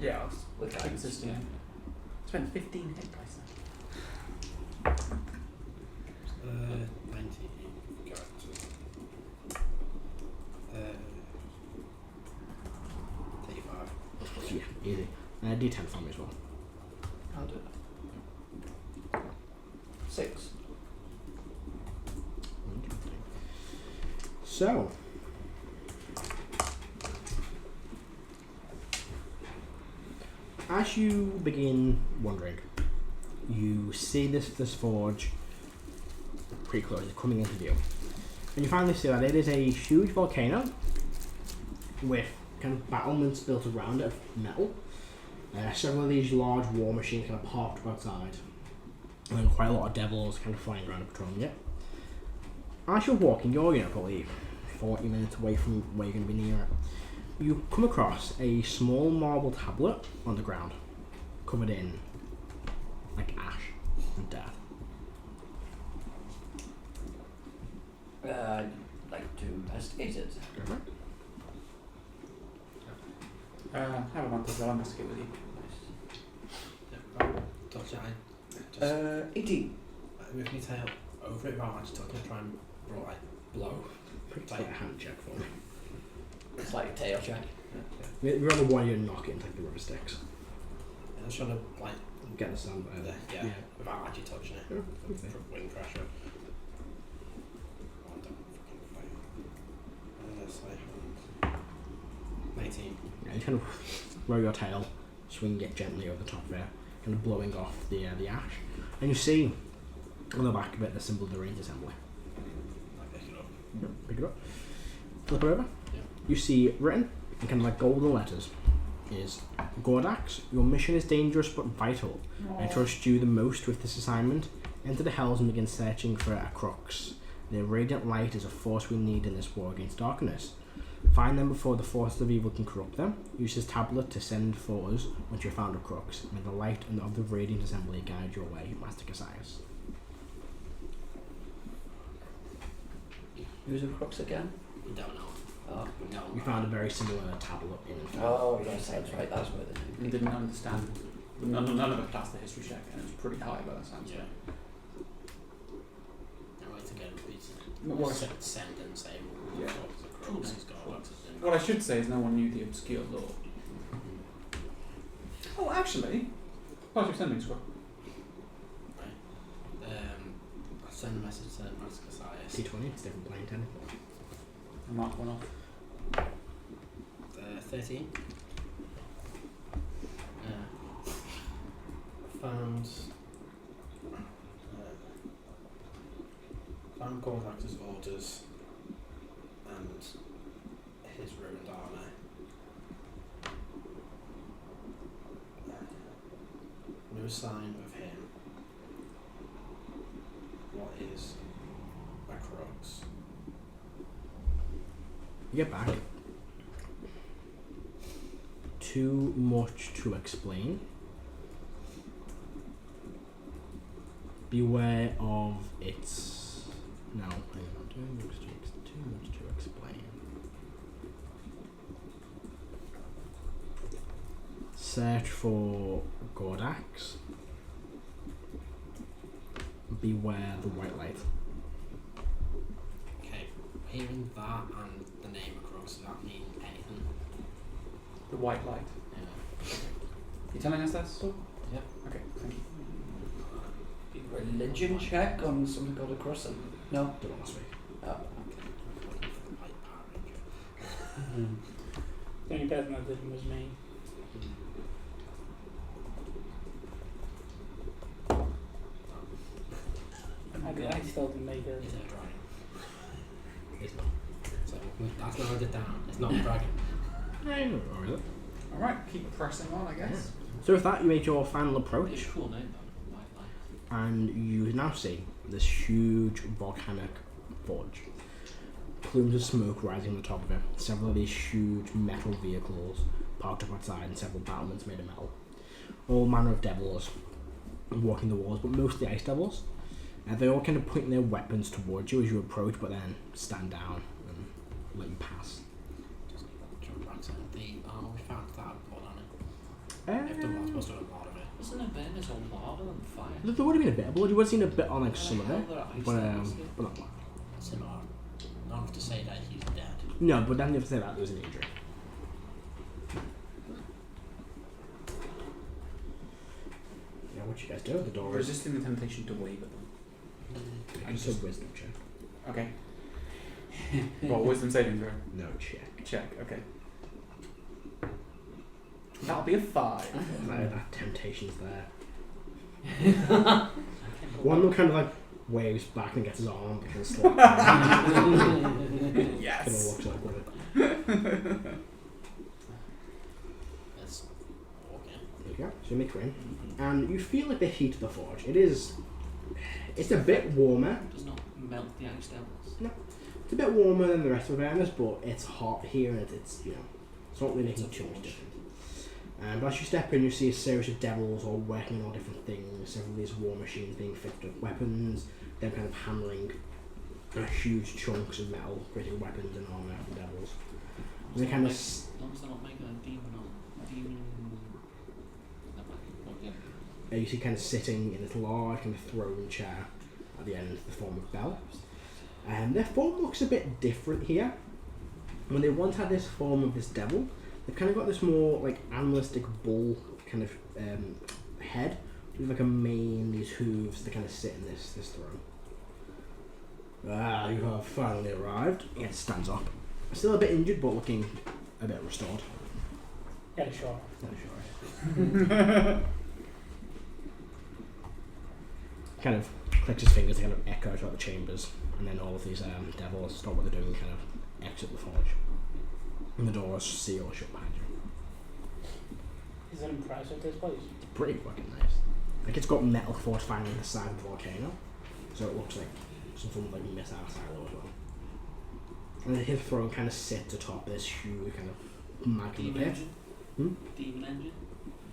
Yeah, I'll With keep guidance, consistent. yeah. Spent 15 hit dice now. 19 characters. 35. Yeah, easy. D10 for me as well. I'll do it. 6. So, as you begin wandering, you see this forge pretty close, it's coming into view. And you finally see that it is a huge volcano with kind of battlements built around it of metal. Several of these large war machines kind of parked outside. And then quite a lot of devils kind of flying around and patrolling it. As you're walking, you're probably 40 minutes away from where you're going to be near it. You come across a small marble tablet on the ground, covered in like ash and death. I'd like to investigate it. Have a month as well, I'll investigate with you. Touch it. Just 18. with me tail over it rather than just touching it, try and blow. Pretty tight hand check for me. It's like a tail check. We're on the one you knock it into like the rubber sticks. I was trying to Get the sound out of it. yeah, without actually touching it. Yeah, For wing pressure. Oh, don't fucking fail. 19. Yeah, you kind of roll your tail, swing it gently over the top there, kind of blowing off the ash. And you see on the back of it the symbol of the range assembly. I pick it up. Pick it up. Flip it over. Yeah. You see written in kind of like golden letters is Gordax, your mission is dangerous but vital. I trust you the most with this assignment. Enter the hells and begin searching for a crux. Their radiant light is a force we need in this war against darkness. Find them before the forces of evil can corrupt them. Use this tablet to send for us once you have found a crux. May the light and of the radiant assembly guide your way, Master Cassius. Who's a crux again? You don't know. Oh, No. You found a very similar tablet in oh yes, that's right. That's where the And didn't understand. None of it passed the history check, and it was pretty high by the sounds of Yeah. it. No way to get a piece. What- Send and say. Yeah. What What I should say is no one knew the obscure lore. Oh, actually, how's your sending score? I'll send a message to Master Cassius. T20, it's different playing 10. I'll mark one off. 13. Found Gordax's orders and his ruined armour. No sign of him. What is a crux? You get back. Too much to explain. Beware of its. No, hang on. Too much to explain. Search for Gordax. Beware the white light. Okay, hearing that and the name of crux, does that mean anything? The white light. Yeah. You telling us that? Okay, thank you. Religion check on something called a crossing. No. Did it last week. Oh. The only person that didn't was me. I still didn't make it. Is it a dragon? It's not. So that's narrowed it down. It's not a dragon. Or is it? Alright, keep pressing on, I guess. So with that, you make your final It's approach, a cool name though. White Light. and you now see this huge volcanic forge. Plumes of smoke rising on the top of it. Several of these huge metal vehicles parked up outside, and several battlements made of metal. All manner of devils walking the walls, but mostly ice devils. They all kind of point their weapons towards you as you approach, but then stand down and let you pass. Just jump back to the armor we found that had blood on it. If there was supposed to have a lot of it. Isn't it burn its own lava and fire? There would have been a bit of blood. You would have seen a bit on like some of it, There are ice but devils here. not much. Similar. Not enough to say that he's dead. No, but then you have to say that there was an injury. Yeah, what you guys do? The door is Resisting the temptation to wave at them. just a wisdom check. Okay. Well, wisdom saving throw. No check. Check, okay. That'll be a 5. That temptation's there. One of them kind of like waves back and gets his arm because it's like Yes! kind of walks up with it. Let's walk in. There you go. So you make your way in. And you feel like the heat of the forge. It's a bit warmer. It does not melt the ice devils. It's a bit warmer than the rest of Avernus, but it's hot here and it's it's not really making too much difference. But as you step in, you see a series of devils all working on all different things. Several of these war machines being fitted with weapons. Them kind of handling huge chunks of metal, creating weapons and armor for the devils. And they kind of As long as they're not making a demon or demon. Never mind. Okay. you see kind of sitting in this large kind of throne chair at the end, the form of Bell. And their form looks a bit different here. When they once had this form of this devil, they've kind of got this more like animalistic bull kind of head with like a mane, these hooves that kind of sit in this throne. Ah, you have finally arrived. It stands up. Still a bit injured, but looking a bit restored. Yeah, sure. Kind of clicks his fingers, they kind of echo throughout the chambers, and then all of these devils stop what they're doing and kind of exit the forge. And the doors seal shut behind you. Is it impressive, this place? Pretty fucking nice. Like it's got metal fortifying on the side of the volcano, so it looks like some sort of like missile silo as well. And then his throne kind of sits atop this huge kind of magma Demon pit. engine? Demon engine?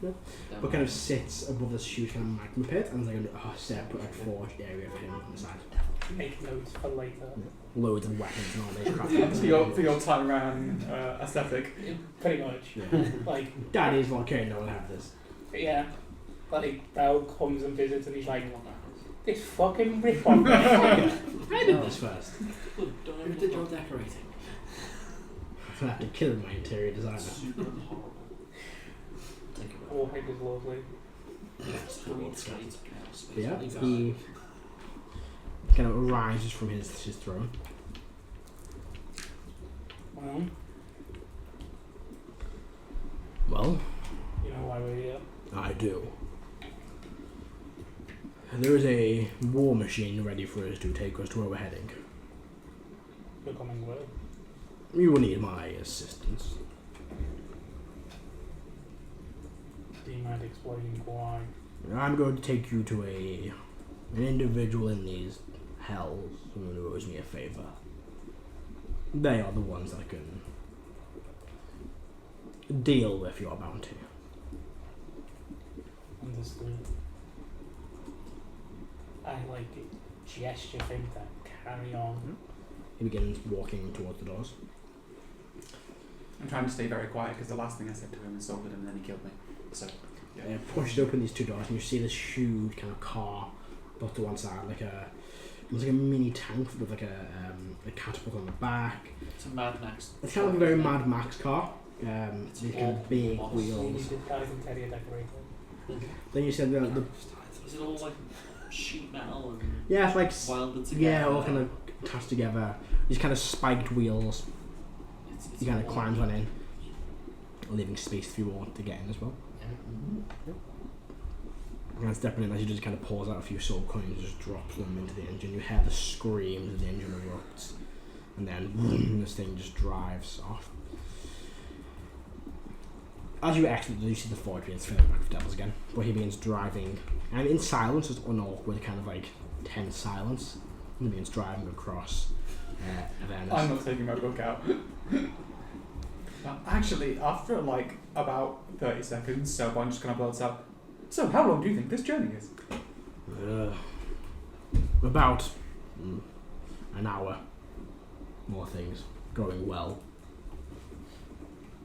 No. Don't But kind know. of sits above this huge kind of magma pit, and there's like a separate like, forged area for him on the side. Make notes for later. Loads of weapons and all this crap. for your Tyran aesthetic. Pretty much. Yeah. Like, Daddy's volcano will have this. yeah. Like, Bell comes and visits and he's like, this fucking rip-off. I did this first. Good, don't Who ever did look your up. decorating? I have to kill my interior designer. Super horrible. Take it All hype is lovely. It's how he creates chaos. But yeah, Exactly. he kind of rises from his throne. Well, Well, you know why we're here. I do. There is a war machine ready for us to take us to where we're heading. We're coming with. You will need my assistance. Do you mind explaining why? I'm going to take you to an individual in these hells who owes me a favor. They are the ones that can deal with your bounty. Understood. I like gesture him to carry on. He begins walking towards the doors. I'm trying to stay very quiet because the last thing I said to him insulted him and then he killed me. So, yeah. Pushes open these two doors and you see this huge kind of car built to one side, it's like a mini tank with like a catapult on the back. It's a Mad Max. It's kind of like a very Mad Max car. These kind of big We wheels. need this guy from Terrier decorator. Then you said the Is it all like sheet metal and yeah, it's like welded together? yeah, all kind of attached together. These kind of spiked wheels. It's You kind of all- climbs on in, leaving space for you all to get in as well. And stepping in as you just kind of pulls out a few soul coins, just drops them into the engine. You hear the screams as the engine erupts, and then this thing just drives off. As you exit, you see the forge begins filling back with devils again, but he begins driving, and in silence, just unawkward, kind of like tense silence, and he begins driving across Avernus. I'm not taking my book out. Actually, after like about 30 seconds, so I'm just gonna blurt out. So, how long do you think this journey is? About an hour. More things going well.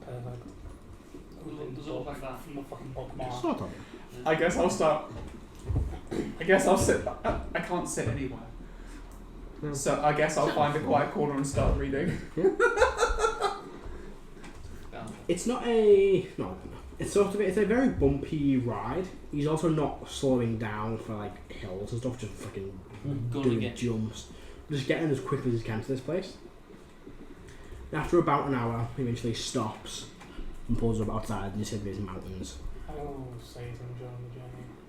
Perfect. Does it look like that? From the fucking It's bookmark. not on I guess I'll start. I guess I'll sit. I can't sit anywhere. No. So I guess I'll find a quiet corner and start reading. It's not a no. It's sort of it's a very bumpy ride. He's also not slowing down for like hills and stuff. Just fucking Gonna doing get- jumps. Just getting as quickly as he can to this place. After about an hour, he eventually stops and pulls up outside and you see these mountains. I will say to him during the journey.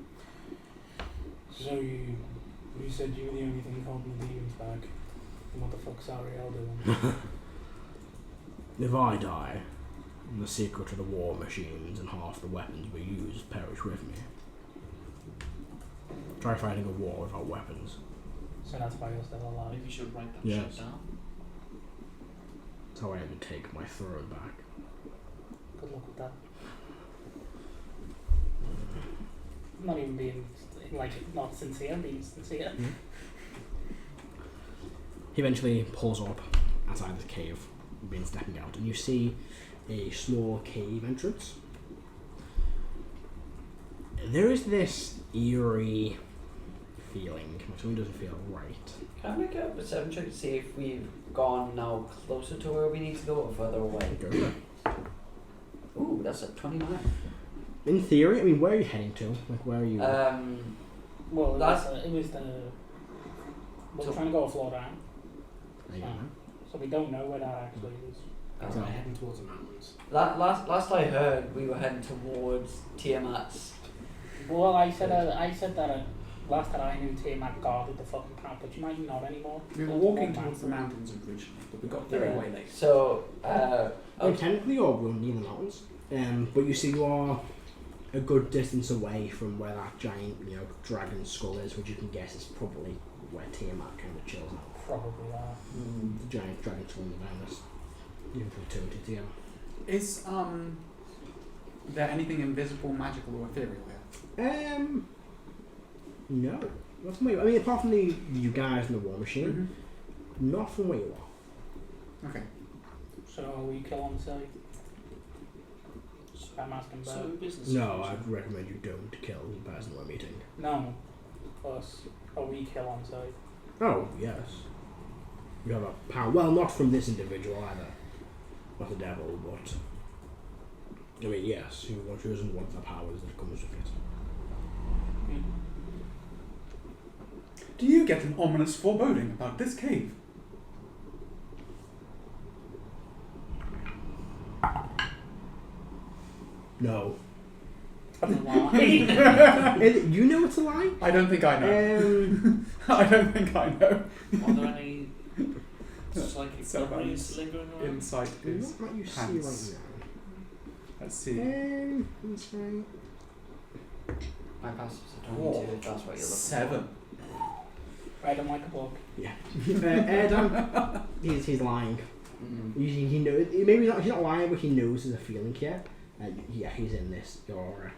So you said you were the only thing holding the demons back. And what the fuck's Ariel doing? If I die, the secret to the war machines and half the weapons we use perish with me. Try fighting a war without weapons. So that's why you're still alive. Maybe you should write that Yes. shit down. That's how I even take my throne back. Good luck with that. I'm not even being like not sincere, I'm being sincere. He eventually pulls up outside the cave, begins stepping out, and you see a small cave entrance. There is this eerie feeling, something doesn't feel right. Can I make a perception check to see if we've gone now closer to where we need to go or further away? Go for it. Ooh, that's at 29. In theory, I mean, where are you heading to? Like, where are you? Well, That's- it was the. We're So- trying to go a floor down, There you go. so we don't know where that actually is. That's why heading towards the mountains. Last I heard, we were heading towards Tiamat's. Well, I said that last that I knew Tiamat guarded the fucking camp, but you might not anymore. We were walking towards the mountains originally, but we got there way late. So, Well, technically, you're running in the mountains, but you see you are a good distance away from where that giant, dragon skull is, which you can guess is probably where Tiamat kind of chills out. Probably are. The giant dragon skull in the Avernus. You can put two and two together. Is there anything invisible, magical, or ethereal here? No. Not from where you, I mean, apart from you guys in the war machine, Mm-hmm. not from where you are. Okay. So we kill on site. I'm asking So about. business. No, I'd recommend you don't kill the person we're meeting. No. Us. Or we kill on site. Oh, yes. You have a power. Well, not from this individual either. Not the devil, but. I mean, yes, he doesn't want the powers that comes with it. Do you get an ominous foreboding about this cave? No. Why? You know it's a lie? I don't think I know. I don't think I know. Are there any psychic So memories lingering around? Insight is. Not what you see pants. right Let's see. now. Insight. my passive's at 22, if that's what you're looking 7. Read him like a book. Yeah. Adam, he's lying. for. Mm. He knows. Maybe not. He's not lying, but he knows there's a feeling here. Yeah, he's in this aura.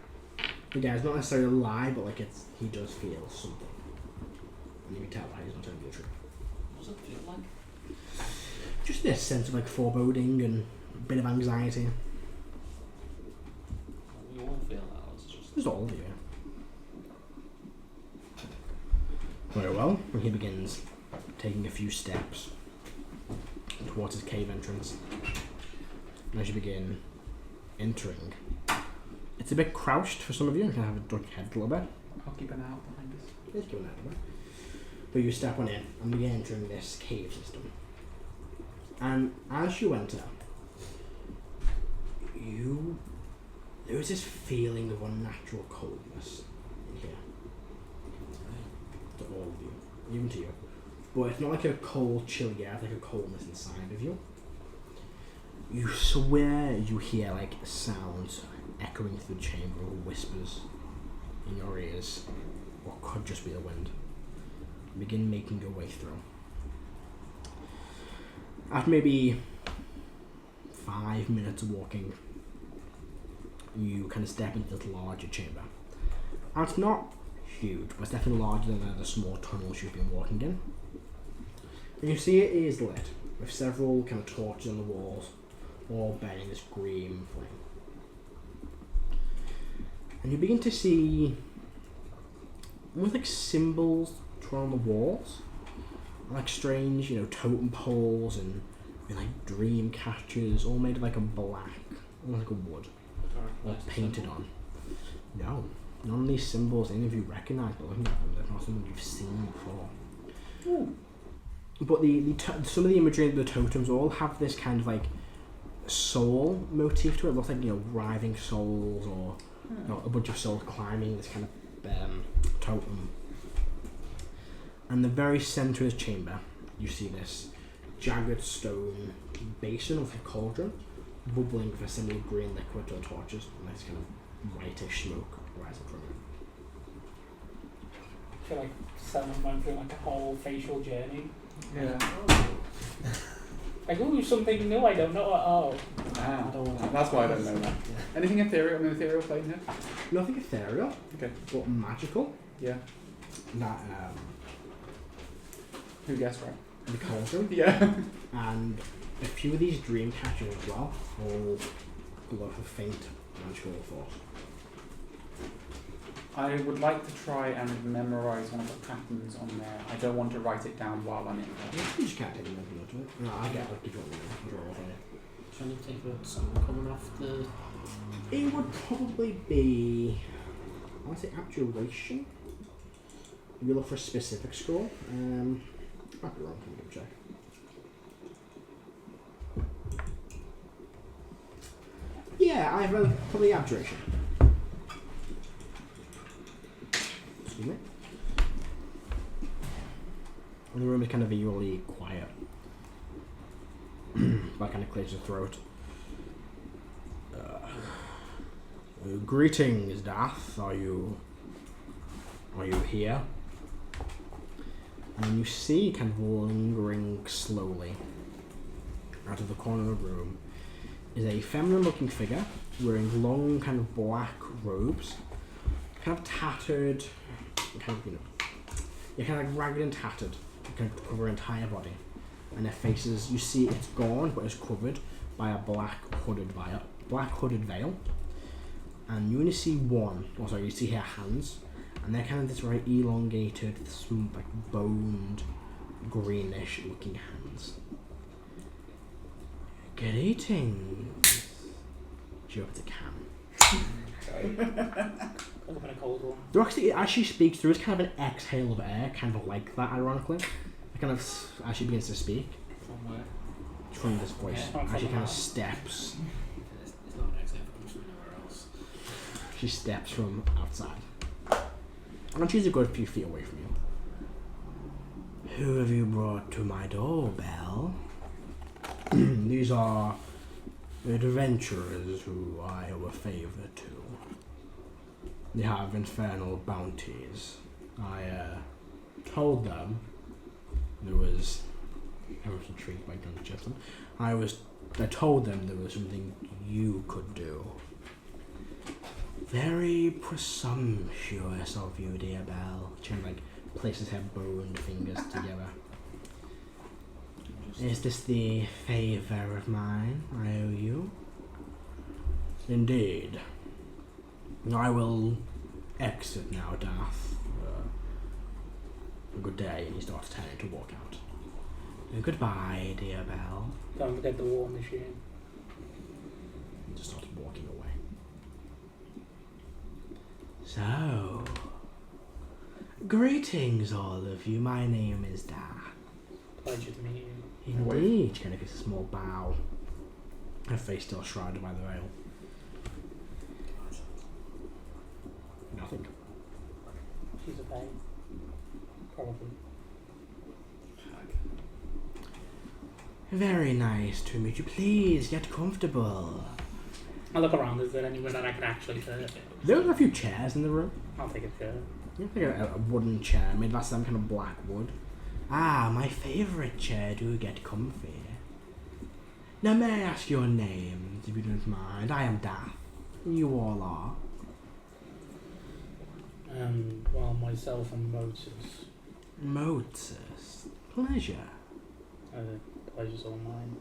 Again, it's not necessarily a lie, but like he does feel something. And you can tell that he's not telling you the truth. What does it feel like? Just this sense of like foreboding and a bit of anxiety. We all feel that. It's just Just all of you. Very well. And he begins taking a few steps towards his cave entrance. And as you begin entering, It's a bit crouched for some of you. You can have a duck head a little bit. I'll keep an eye out behind us. Let's give it that a bit. But you step on in and begin entering this cave system. And as you enter, there is this feeling of unnatural coldness in here. To all of you, even to you. But it's not like a cold, chilly air, it's like a coldness inside of you. You swear you hear like sounds echoing through the chamber, or whispers in your ears, or could just be the wind. Begin making your way through. After maybe 5 minutes of walking, you kind of step into this larger chamber. And it's not huge, but it's definitely larger than the small tunnels you've been walking in. And you see it is lit, with several kind of torches on the walls, all bearing this green flame. And you begin to see almost like symbols drawn on the walls, like strange, totem poles and like dream catchers, all made of like a black, almost like a wood, all painted on. No, none of these symbols any of you recognise, but looking at them, they're not something you've seen before. Ooh. But some of the imagery of the totems all have this kind of like soul motif to it. It looks like writhing souls or a bunch of souls climbing this kind of totem. And the very centre of this chamber, you see this jagged stone basin with a cauldron, bubbling with a similar green liquid to the torches, and this kind of whitish smoke rising from it. I feel like someone went through like a whole facial journey. Yeah. Like, ooh, something new I don't know at all. That's why I don't know that. Yeah. Anything ethereal on the ethereal plane here? Nothing ethereal, okay, but magical. Yeah. That who guessed right? The cauldron. Yeah. And a few of these dream catchers as well, all glow with faint magical force. I would like to try and memorise one of the patterns on there. I don't want to write it down while I'm in there. You just can't take a mental to it. No, I'll get it. Give it a draw for you. Trying to think of something coming off the... It would probably be... I want to say abjuration. If you look for a specific scroll. Might be wrong, can you check? Yeah, I have probably abjuration. Excuse me. And the room is kind of eerily quiet. That kind of clears your throat. Greetings, Dath. Are you here? And you see, kind of lingering slowly out of the corner of the room, is a feminine-looking figure wearing long, kind of black robes, kind of tattered, kind of like ragged and tattered, kind of cover her entire body. And her face is, you see, it's gone, but it's covered by a black hooded veil. And you only see you see her hands. And they're kind of this very elongated, like boned, greenish looking hands. Greetings. She opens a can. Open a cold one. There actually, as she speaks, there is kind of an exhale of air, kind of like that, ironically. It kind of, as she begins to speak. From where? From this voice. Yeah, as she kind of steps. It's not an exhale from anywhere else. She steps from outside. And she's a good few feet away from you. Who have you brought to my doorbell? These are adventurers who I owe a favour to. They have infernal bounties. I told them there was... I was intrigued by Guncheston. I told them there was something you could do. Very presumptuous of you, dear Belle. She like places her boned fingers together. Is this the favour of mine I owe you? Indeed. I will exit now, Dath. A good day, and he starts turning to walk out. Goodbye, dear Belle. Don't forget the war machine. He just starts walking away. So, greetings all of you. My name is Da. Pleasure to meet you. Indeed. She kind of gives a small bow. Her face still shrouded by the veil. Nothing. She's a pain. Probably. Very nice to meet you. Please get comfortable. I'll look around. Is there anywhere that I can actually sit? There are a few chairs in the room. I'll take a chair. You think a wooden chair made of some kind of black wood. Ah, my favourite chair. Do get comfy. Now may I ask your names, if you don't mind? I am Dath. You all are. Well, myself and Moses. Moses. Pleasure. Pleasure's all mine.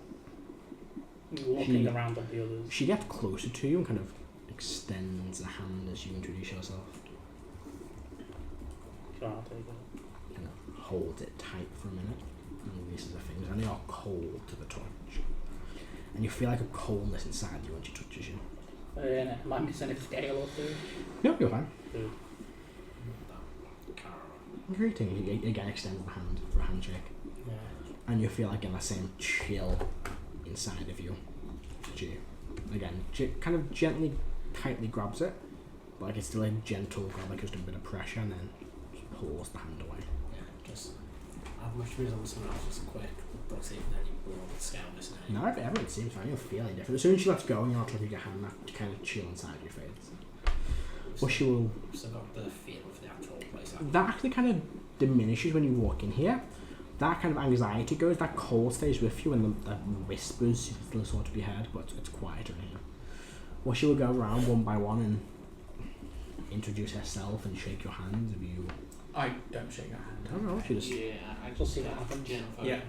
Looking around at the others. She gets closer to you and kind of extends a hand as you introduce yourself. Sure, I'll take it. Kind of holds it tight for a minute and releases her fingers, and they are cold to the touch. And you feel like a coldness inside you when she touches you. Am I missing a scale or two? No, you're fine. Good. Greetings. He again extends the hand for a handshake. Yeah. And you feel like in that same chill inside of you. She, again, kind of gently, tightly grabs it, but like it's still a gentle grab, like just a bit of pressure, and then just pulls the hand away. Yeah, just I've much reason on someone else just quick. Don't see any broad scoundness in No, everyone seems fine. You're feeling different. As soon as she lets go and you're not trying to get your hand, that kind of chill inside your face. Well, she will. So got the feel of the actual place. That actually kind of diminishes when you walk in here. That kind of anxiety goes, that cold stays with you, and the whispers still sort of be heard, but it's quieter in here. Well, she will go around one by one and introduce herself and shake your hands if you... I don't shake her hand. I don't know, she just... Yeah, I We'll just see what happens. Yeah.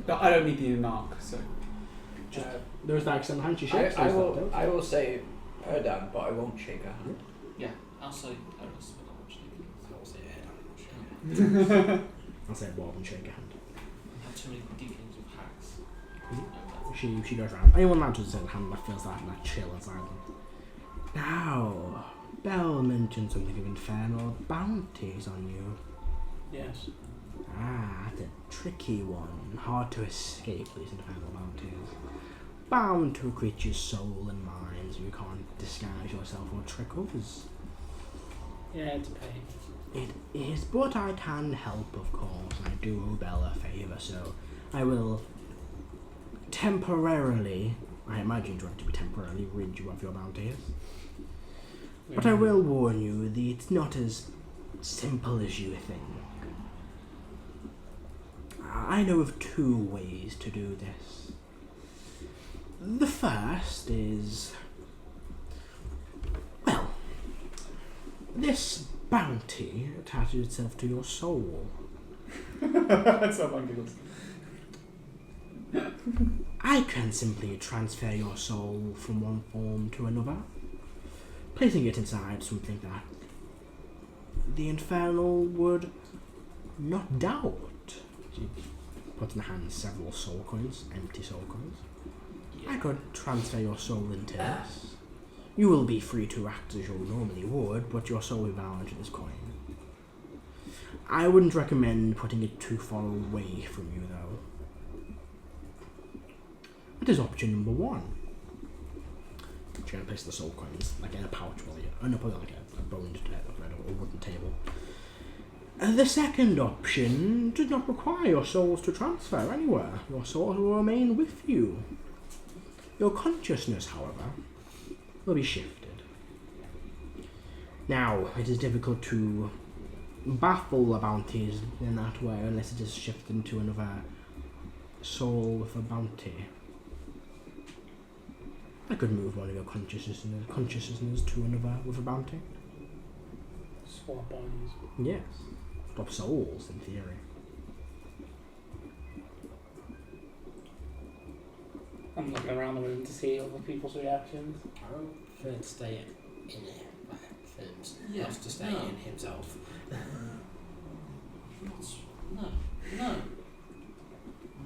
No, I don't need the narc, so. Just, there was that extended hand she shakes. I will say her dad, but I won't shake her hand. Yeah, I'll say Eris, but I won't shake it. I will say head. I'll say Bob and shake her hand. We have too many dealings with hacks. She goes around. Anyone allowed to say the hand that feels that chill inside them. Now, Belle mentioned something of infernal bounties on you. Yes. Ah, that's a tricky one. Hard to escape these infernal bounties. Bound to a creature's soul and mind, so you can't disguise yourself or trick others. Yeah, it's a pain. It is, but I can help, of course. I do owe Belle a favour, so I will temporarily, I imagine trying to be temporarily, rid you of your bounties. But I will warn you that it's not as simple as you think. I know of two ways to do this. The first is... well, this bounty attaches itself to your soul. That's not ridiculous. I can simply transfer your soul from one form to another, placing it inside something that the Infernal would not doubt. She puts in her hand several soul coins, empty soul coins. I could transfer your soul into this. You will be free to act as you normally would, but your soul will be bound to this coin. I wouldn't recommend putting it too far away from you, though. That is option number one. She's going to place the soul coins like in a pouch, probably like a boned or a wooden table. The second option does not require your souls to transfer anywhere. Your souls will remain with you. Your consciousness, however, will be shifted. Now, it is difficult to baffle the bounties in that way unless it is shifted into another soul with a bounty. I could move one of your consciousness to another with a bounty. Swap bodies. Yes. Swap souls, in theory. I'm looking around the room to see other people's reactions. I would prefer to stay in here, like Fiends. Yeah, Has to stay no. in himself.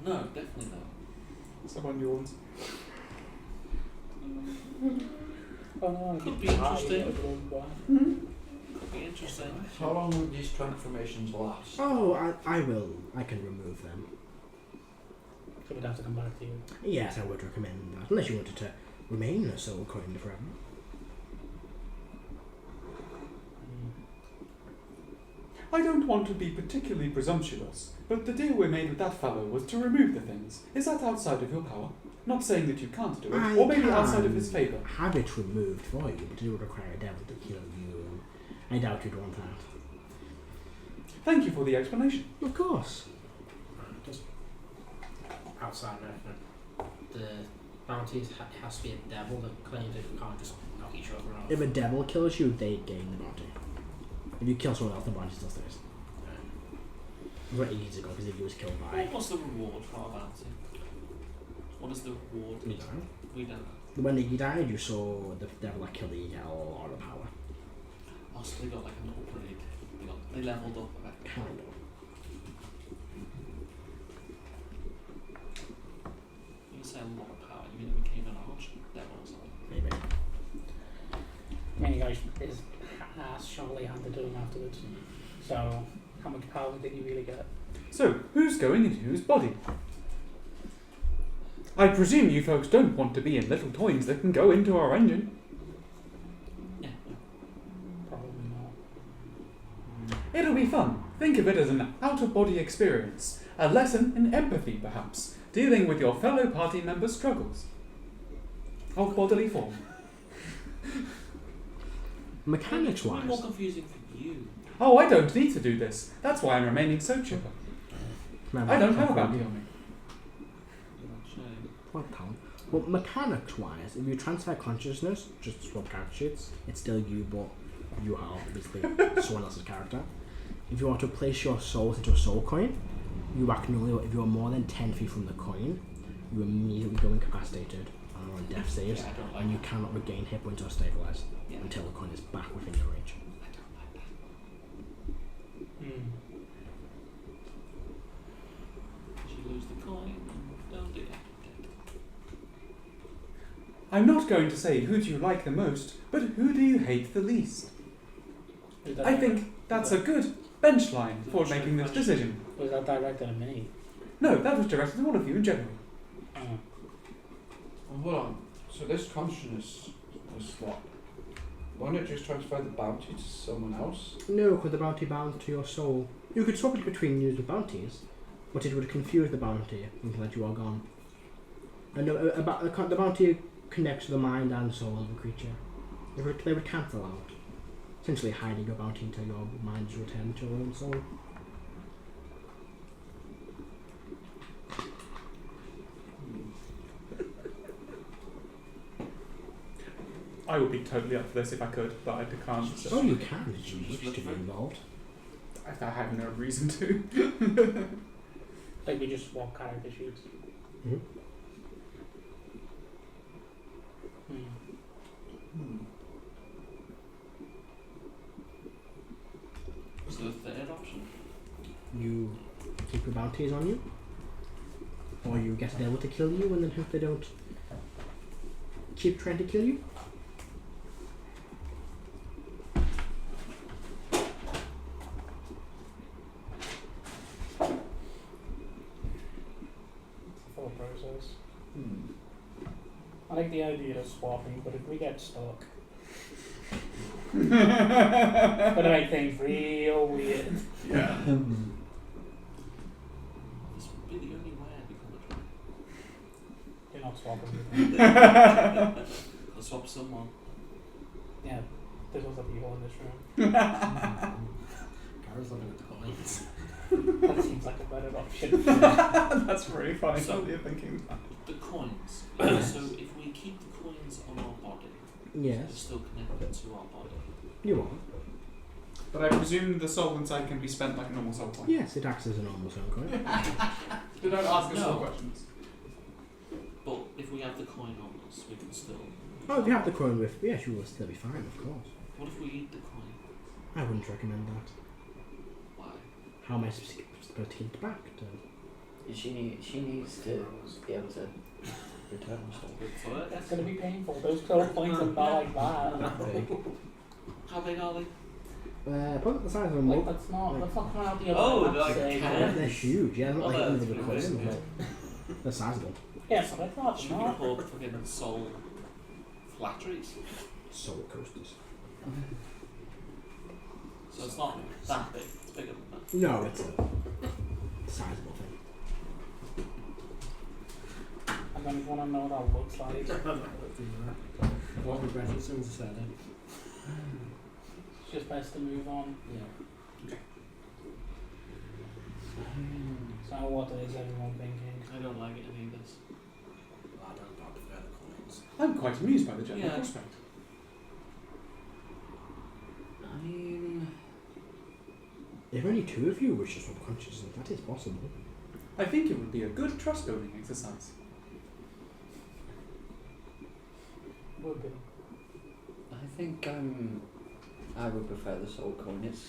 No, definitely no. Someone yawns. Oh no, Could be interesting. interesting. How long will these transformations last? Oh, I will. I can remove them. So we'd have to come back to you. Yes, I would recommend that. Unless you wanted to remain a soul coin forever. I don't want to be particularly presumptuous, but the deal we made with that fellow was to remove the things. Is that outside of your power? Not saying that you can't do it, I or maybe can outside of his favour. Have it removed for you, but it would require a devil to kill you. I doubt you'd want that. Thank you for the explanation. Of course. Just outside of everything, the bounties has to be a devil that claims it. We can't just knock each other off. If a devil kills you, they gain the bounty. If you kill someone else, the bounty still stays. It was ages ago because if he was killed by... What was the reward for our bounty? What is the reward? We don't know. We don't know. When he died, you saw the devil that killed him get a lot of power. Oh, so they got like an upgrade. They leveled up a bit. Kind of. You say a lot of power, you mean it became an arch devil or something? Maybe. I mean, you guys, his ass surely handed to him afterwards. So, how much power did you really get? So, who's going into whose body? I presume you folks don't want to be in little toys that can go into our engine. Yeah. Probably not. It'll be fun. Think of it as an out-of-body experience. A lesson in empathy, perhaps. Dealing with your fellow party members' struggles. Of bodily form. Mechanics It's way more wise, confusing for you. Oh, I don't need to do this. That's why I'm remaining so chipper. I don't have a bounty on me. What town? Well, mechanics wise, if you transfer consciousness, just swap character sheets, it's still you, but you are basically someone else's character. If you want to place your souls into a soul coin, you acknowledge if you are more than 10 feet from the coin, you immediately go incapacitated and are on death saves, Yeah, I don't like and you that. cannot regain hit points or stabilize Yeah. until the coin is back within your range. I don't like that. You lose the coin, don't do it. I'm not going to say who do you like the most, but who do you hate the least? Was that I think that's a good bench line for making this decision. Was that directed at me? No, that was directed at all of you in general. Oh. Oh, hold on. So this consciousness was what? Why not just transfer the bounty to someone else? No, because the bounty bound to your soul. You could swap it between used bounties, but it would confuse the bounty until that you are gone. And the bounty connects to the mind and soul of a creature. They would cancel out, essentially hiding your bounty until your mind is returned to your own soul. I would be totally up for this if I could, but I can't. So Oh, you can if you wish to be involved. I have no reason to. Like we just swap character sheets. Mm-hmm. Was there a third option? You keep your bounties on you, or you get a devil to kill you, and then hope they don't keep trying to kill you. Full process. I like the idea of swapping, but if we get stuck, gonna make things real weird. Yeah. This would be the only way I become a druid. You're not swapping with them. I'll swap someone. Yeah, there's also people in this room. Gareth's looking at the coins. That seems like a better option. That's very funny. So- So, you're thinking that. The coins. So if we keep the coins on our body, they're Yes, still connected to our body. you are. But I presume the soul inside can be spent like a normal soul coin. Yes, it acts as a normal soul coin. So don't ask us No. all questions. But if we have the coin on us, we can still. Oh, if you have the coin with, yes, you will still be fine, of course. What if we eat the coin? I wouldn't recommend that. Why? How am I supposed to get it back? She needs to be able to return her soul. Good for it. That's gonna be painful. Those 12 points are not like that. That big. How big are they? Probably the size of a Like mug. that's not coming out the Oh, other they're half, like say, cans. They're huge, yeah, not Oh, like they're individual pretty coins, nice. but they're sizable. Yeah, so I thought Should we not. call fucking soul flatteries? Solar coasters. So it's not that big. It's bigger than that. No, it's a sizable thing. I don't even want to know what that looks like. What regret as soon as I said it. It's just best to move on. Yeah. So what is everyone thinking? I don't like any of this. I don't prefer the coins. I'm quite amused by the general Yeah. prospect. I mean, If only two of you wish to swap consciousness, that is possible. I think it would be a good trust building exercise. Would be. I think I would prefer the soul coin. It's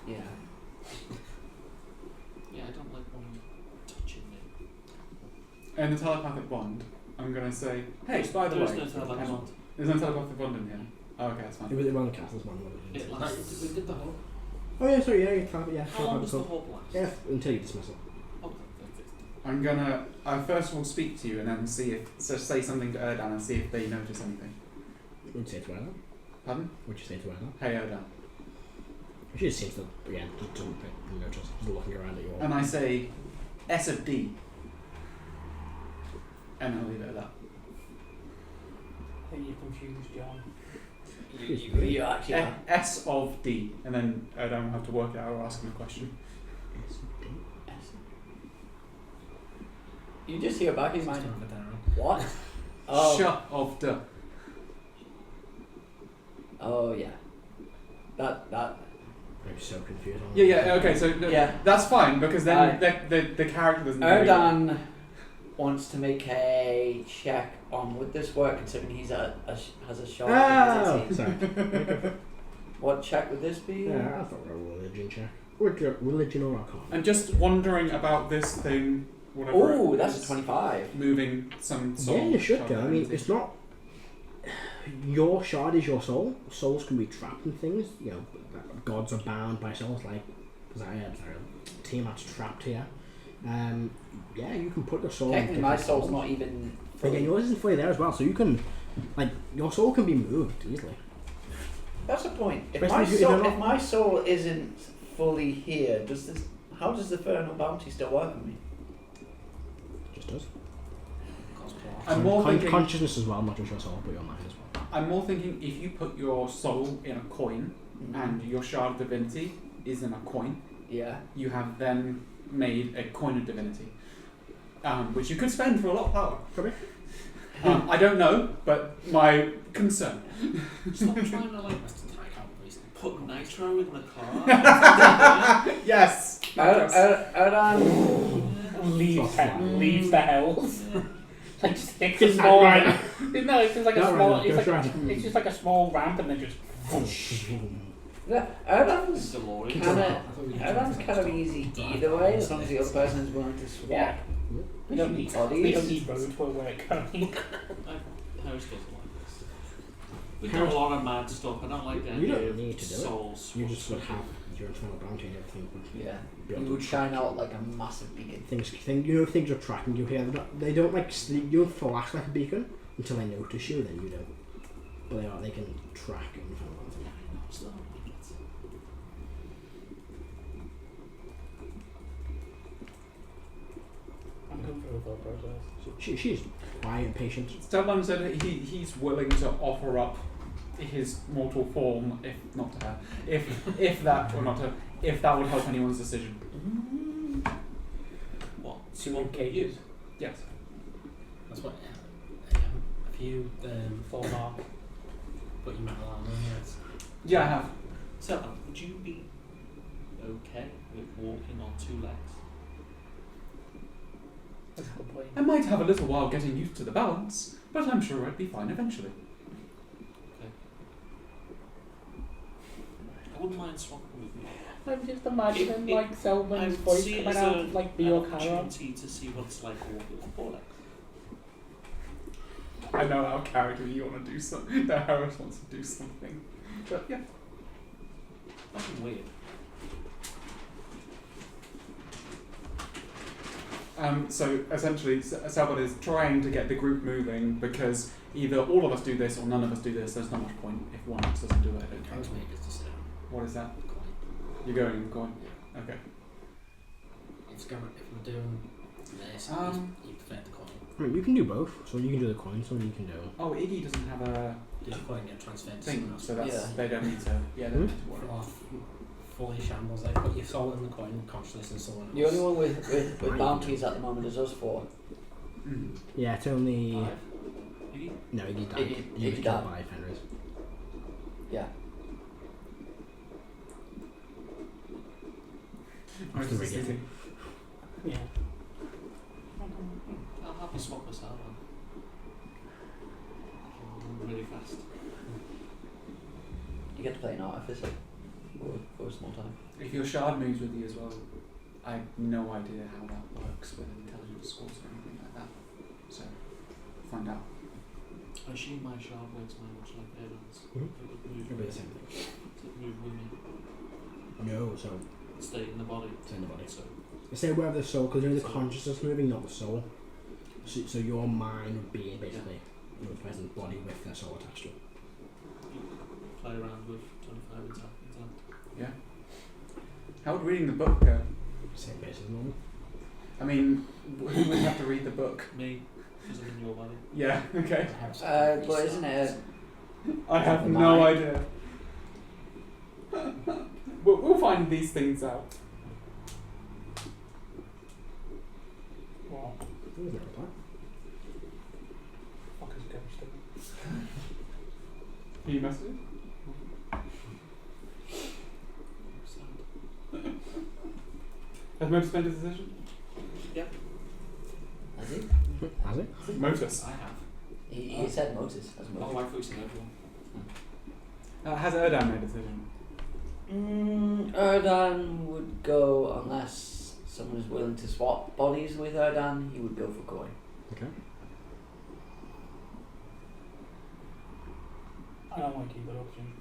yeah. Yeah, I don't like one touching me. And the telepathic bond, I'm gonna say, hey, by the There way, is no telepathic hang on. bond. There's no telepathic bond in here. Oh, okay, that's It fine. was one of the castles, one of It them. lasts. We did the whole. Oh yeah, sorry, yeah, you can, yeah. How long does the hub last? Yeah, until you dismiss it. Oh, I'm gonna, I first will speak to you and then see if, so say something to Erdan and see if they notice anything. Would you say to Erdan? Pardon? Would you say to Erdan? Hey Erdan. She just seems to, again, just doesn't notice. She's looking around at you all. And I say, S of D. And I'll leave it at that. I think you've confused John. You actually are. S of D. And then Erdan will have to work it out or ask him a question. You just hear back in mind. Turn it down. What? Oh. Shut of D. Oh yeah. That. I'm so confused. Yeah, okay, so Yeah. that's fine because then the character doesn't know. Erdan wants to make a check on would this work considering he's has a short Oh, ability. sorry. What check would this be? Yeah, I thought we were a religion check. Religion or arcana. I'm just wondering about this thing. Whatever. Oh, it that's is, a 25. Moving some soul. Yeah, you should do. I mean, ability. it's not. Your shard is your soul. Souls can be trapped in things. You know, gods are bound by souls. Like, Tiamat's trapped here. Yeah, you can put your soul. Technically, in my different soul's souls. not even. Again, yours isn't fully there as well, so you can, like, your soul can be moved easily. That's the point. If Especially my if soul, you're not- if my soul isn't fully here, does this? How does the Infernal Bounty still work on me? Just does. I'm more thinking. Consciousness as well, not just your soul, but your mind as well. I'm more thinking if you put your soul in a coin and your shard of divinity is in a coin, Yeah. you have then made a coin of divinity, which you could spend for a lot of power. Could I don't know, but my concern. Stop trying to like put nitro in the car. Yes. Erdan. Leaves the house. Yeah. Like sticks Good a small. night, No, it's just like a Not small. right, It's go like right. it's just like a small ramp and then just. Yeah, Erdan's DeLorean. Erdan's kind of easy either way, as long as the other person is willing to swap. Yeah. We don't need. We don't need roads where we're going. Harris doesn't like this. We've done a lot of mad stuff. I don't like the You idea don't of need to do it. souls. You just would have your internal bounty and everything. Would Yeah. be You able to would shine track out like a massive beacon. things are tracking you here. They don't like sleep. You don't flash like a beacon until they notice you. Then you don't. But they can track it. So, I'm going through the thought process. She's quiet and patient. Stellan said he's willing to offer up his mortal form, if not to her, if that or not to, if that would help anyone's decision. what? Two in cages. Yes. That's what. If you fall off, put your metal armor on it. Yeah, I have. So, would you be okay with walking on two legs? That's a good point. I might have a little while getting used to the balance, but I'm sure I'd be fine eventually. I wouldn't mind swapping with you. I'm just imagining It- like I Selman's would voice see it coming as out a- of like an Bio Kara. opportunity to see what it's like walking on four legs. I know our character, you want to do something. No, Harris wants to do something. But yeah. Fucking weird. So essentially, Salbot is trying to get the group moving because either all of us do this or none of us do this. There's not much point if one of us doesn't do it. I don't I was think. making to sit down. What is that? Coin. You're going. Okay. If we're doing this, you prefer the coin. I mean, you can do both. So you can do the coin, so you can do. Oh, Iggy doesn't have a Does the coin get transferred to thing, someone else? so that's Yeah. they don't need to. Yeah, they don't need to worry. For fully shambles, like put your soul in the coin, consciousness in someone else. The only one with bounties at the moment is us four. Mm. Yeah, it's only. Five. Iggy? No, Iggy died. Iggy He was died. killed by Fenris. Yeah. I was That's just the thinking. Yeah. I'll have you swap this out then. Really fast. You get to play an artificer for a small time. If your shard moves with you as well, I have no idea how that works with intelligence scores or anything like that. So, find out. I assume my shard works very much like Aeron's. Mhm. It would move It'll be the same thing. to move with me. No, so Stay in the body. it's in the body. So Say wherever the soul, because only the consciousness moving, not the soul. So your mind would be basically the person's body with their soul attached to it. you play around with 25 intact. Yeah. How would reading the book go? Same pace as normal. I mean, who would have to read the book? Me, because I'm in your body. Yeah, okay. But isn't it? I have Never no mind. idea. We'll find these things out. Well, There's no reply. fuck is ghosting. Are you messaging? Has Motus made a decision? Has he? Has it? Motus. I have. He said Moses as Oh, Moses. I thought you said everyone. Has Erdan made a decision? Erdan would go unless someone is willing to swap bodies with Erdan. He would go for Koi. Okay. I don't like either option.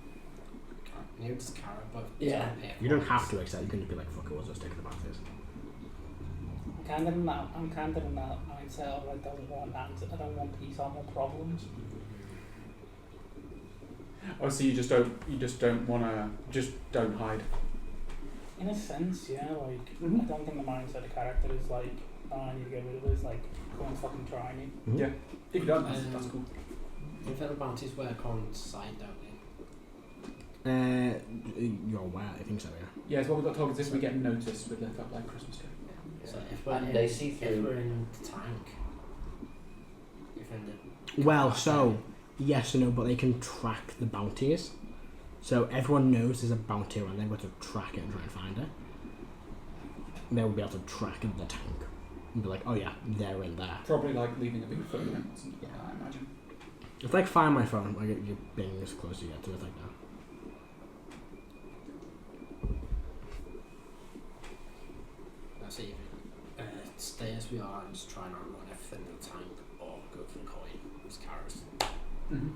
Maybe it's the carrot, but Yeah. You don't have to accept. You can just be like, fuck it, we'll just take the bath. I'm kind of in that mindset of I don't want answer, I don't want peace, I want problems. Oh, so you just don't wanna, just don't hide. In a sense, yeah, like Mhm. I don't think the mindset of the character is like, oh, I need to get rid of this, like go and fucking try me. Mm-hmm. Yeah. If you don't, that's cool. Infinite bounties work on side, don't they? You're aware, I think so, yeah. Yeah, so what we've got told is this we get noticed with the like Christmas tree. So if we're And in, they see if through. we're in the tank, if we're in the Well, so, yes and no, but they can track the bounties. So everyone knows there's a bounty around, they've got to track it and try and find it. They will be able to track the tank. And be like, oh yeah, they're in there. Probably like leaving a big footprint or something like that, I imagine. It's like Find My Phone, like you're being as close as you get to it like that. let's see, stay as we are and just try not to run everything in the tank or go for the coin as carrots. Mm-hmm.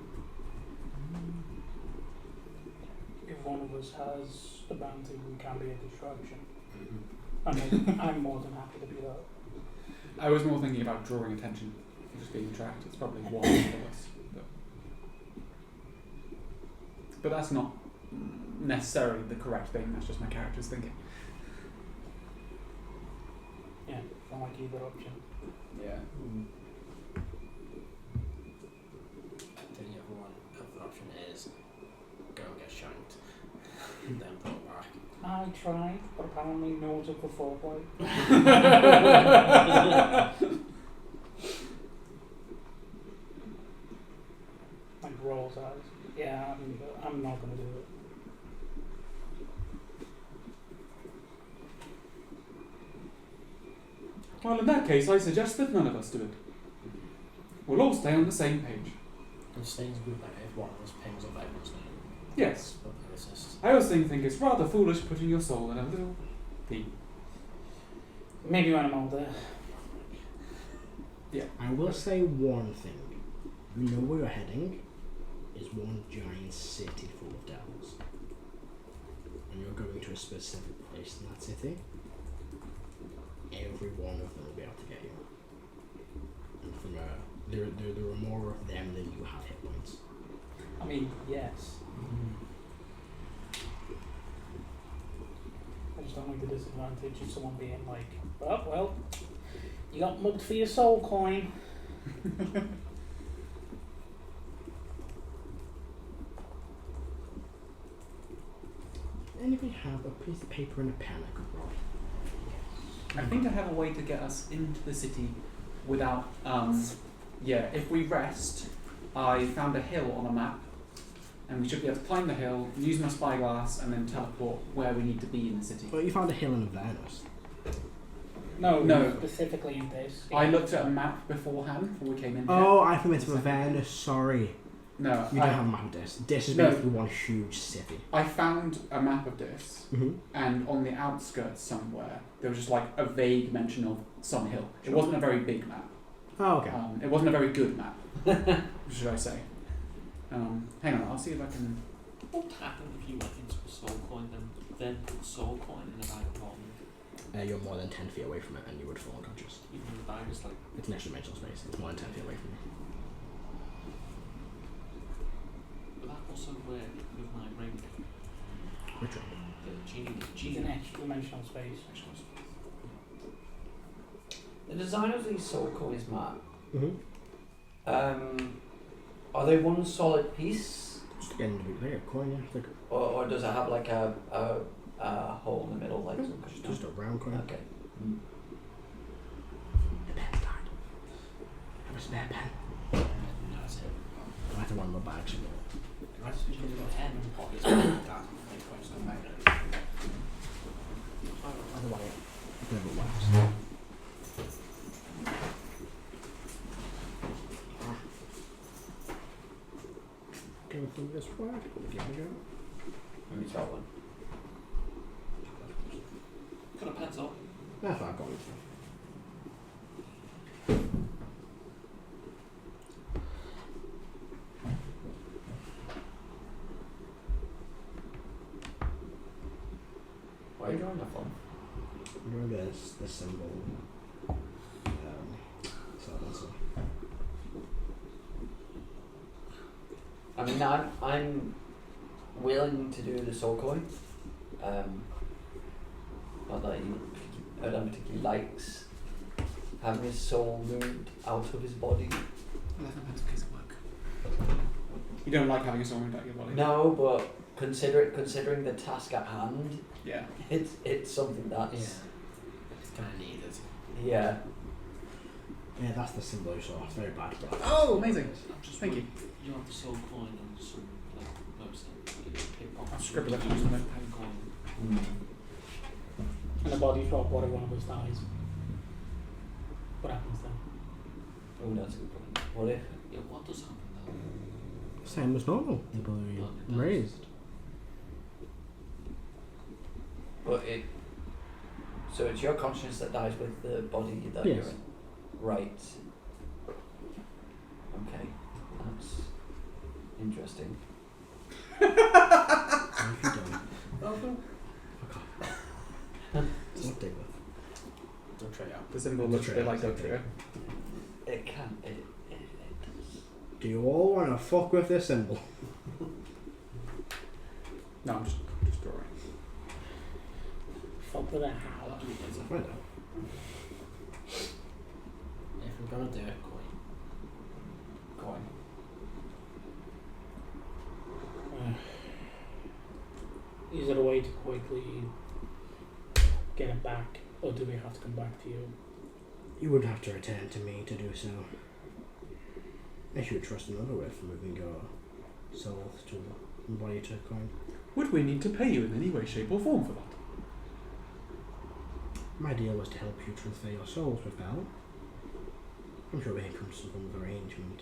If one of us has the bounty, we can be a distraction. Mm-hmm. I'm more than happy to be that. I was more thinking about drawing attention, just being tracked. It's probably one of us. But that's not necessarily the correct thing, that's just my character's thinking. Yeah, I don't like either option. Yeah. Then the other option is go and get shanked and then put it back. I tried, but apparently no one took the foreplay. Like rolls eyes. Yeah, I'm not gonna do it. Well, in that case, I suggest that none of us do it. We'll all stay on the same page. And staying good then if one of us pings up everyone's name. Yes. But the resist. I also think it's rather foolish putting your soul in a little thing. Maybe when I'm older. I will say one thing. You know where you're heading is one giant city full of devils. And you're going to a specific place in that city. Every one of them will be able to get you. And from there are more of them than you have hit points. I mean, yes. I just don't like the disadvantage of someone being like, oh, well, you got mugged for your soul coin. Anybody have a piece of paper and a pen I could roll? I think I have a way to get us into the city without. If we rest, I found a hill on a map, and we should be able to climb the hill, use my spyglass, and then teleport where we need to be in the city. Well, you found a hill in Avernus. No. Specifically in this. I looked at a map beforehand before we came in. Oh, I think it's Avernus, sorry. No, You don't have a map of this. This is No. basically one huge city. I found a map of this, and on the outskirts somewhere, there was just like a vague mention of some hill. It wasn't a very big map. Oh, okay. It wasn't a very good map, should I say. Hang on, I'll see if I can... What would happen if you went into a soul coin then put the soul coin in a bag of holding? You're more than 10 feet away from it and you would fall unconscious. Even though the bag is like... It's an extra dimensional space. It's more than 10 feet away from you. But that also work with my ring. Which one? The genie. It's an extra dimensional space. The design of these soul coins, Matt, Mm-hmm. are they one solid piece? Just again, to be clear, coin, yeah. Like Or does it have like a hole in the middle, like some just a round coin. Okay. The pen's died. Have a spare pen. That's it. I have to run my bags. Right, so you've got 10 pockets. That makes quite some magnet. Either way, it never works. Go through this way. Give it a go. Let me try one. Got a pencil. That's what I've got. Why are you drawing that from? Remember the symbol. So that's all. I mean, I'm willing to do the soul coin. Not that Adam particularly likes having his soul moved out of his body. 11 pence a piece of work. You don't like having a soul moved out of your body? No, but considering the task at hand, Yeah. it's something that's It's kind of needed. yeah. Yeah, that's the symbol you saw. It's very bad, but Oh, amazing. Just Thank you. You have the soul coin and some like most pickpockets. I'll scribble it Use down the somewhere. pen coin. And the body drop, what if one of us dies? What happens then? Oh, that's a good point. What if? Yeah, what does happen then? same as normal. The ability Well, it does. raised. But it. So it's your conscience that dies with the body that Yes. you're in. Right. Okay. That's interesting. What have you done? It's not David. Don't try it out. The symbol looks a bit like Doug Trigger. It can. It does. Do you all want to fuck with this symbol? No, I'm just drawing. Fuck with a I'll how. do it later. Find out. If I'm gonna do it, Coin. Is there a way to quickly get it back, or do we have to come back to you? You would have to return to me to do so. If you would trust another way for moving your soul to body to coin. Would we need to pay you in any way, shape, or form for that? My deal was to help you transfer your souls with Bell. I'm sure we came from some form of arrangement.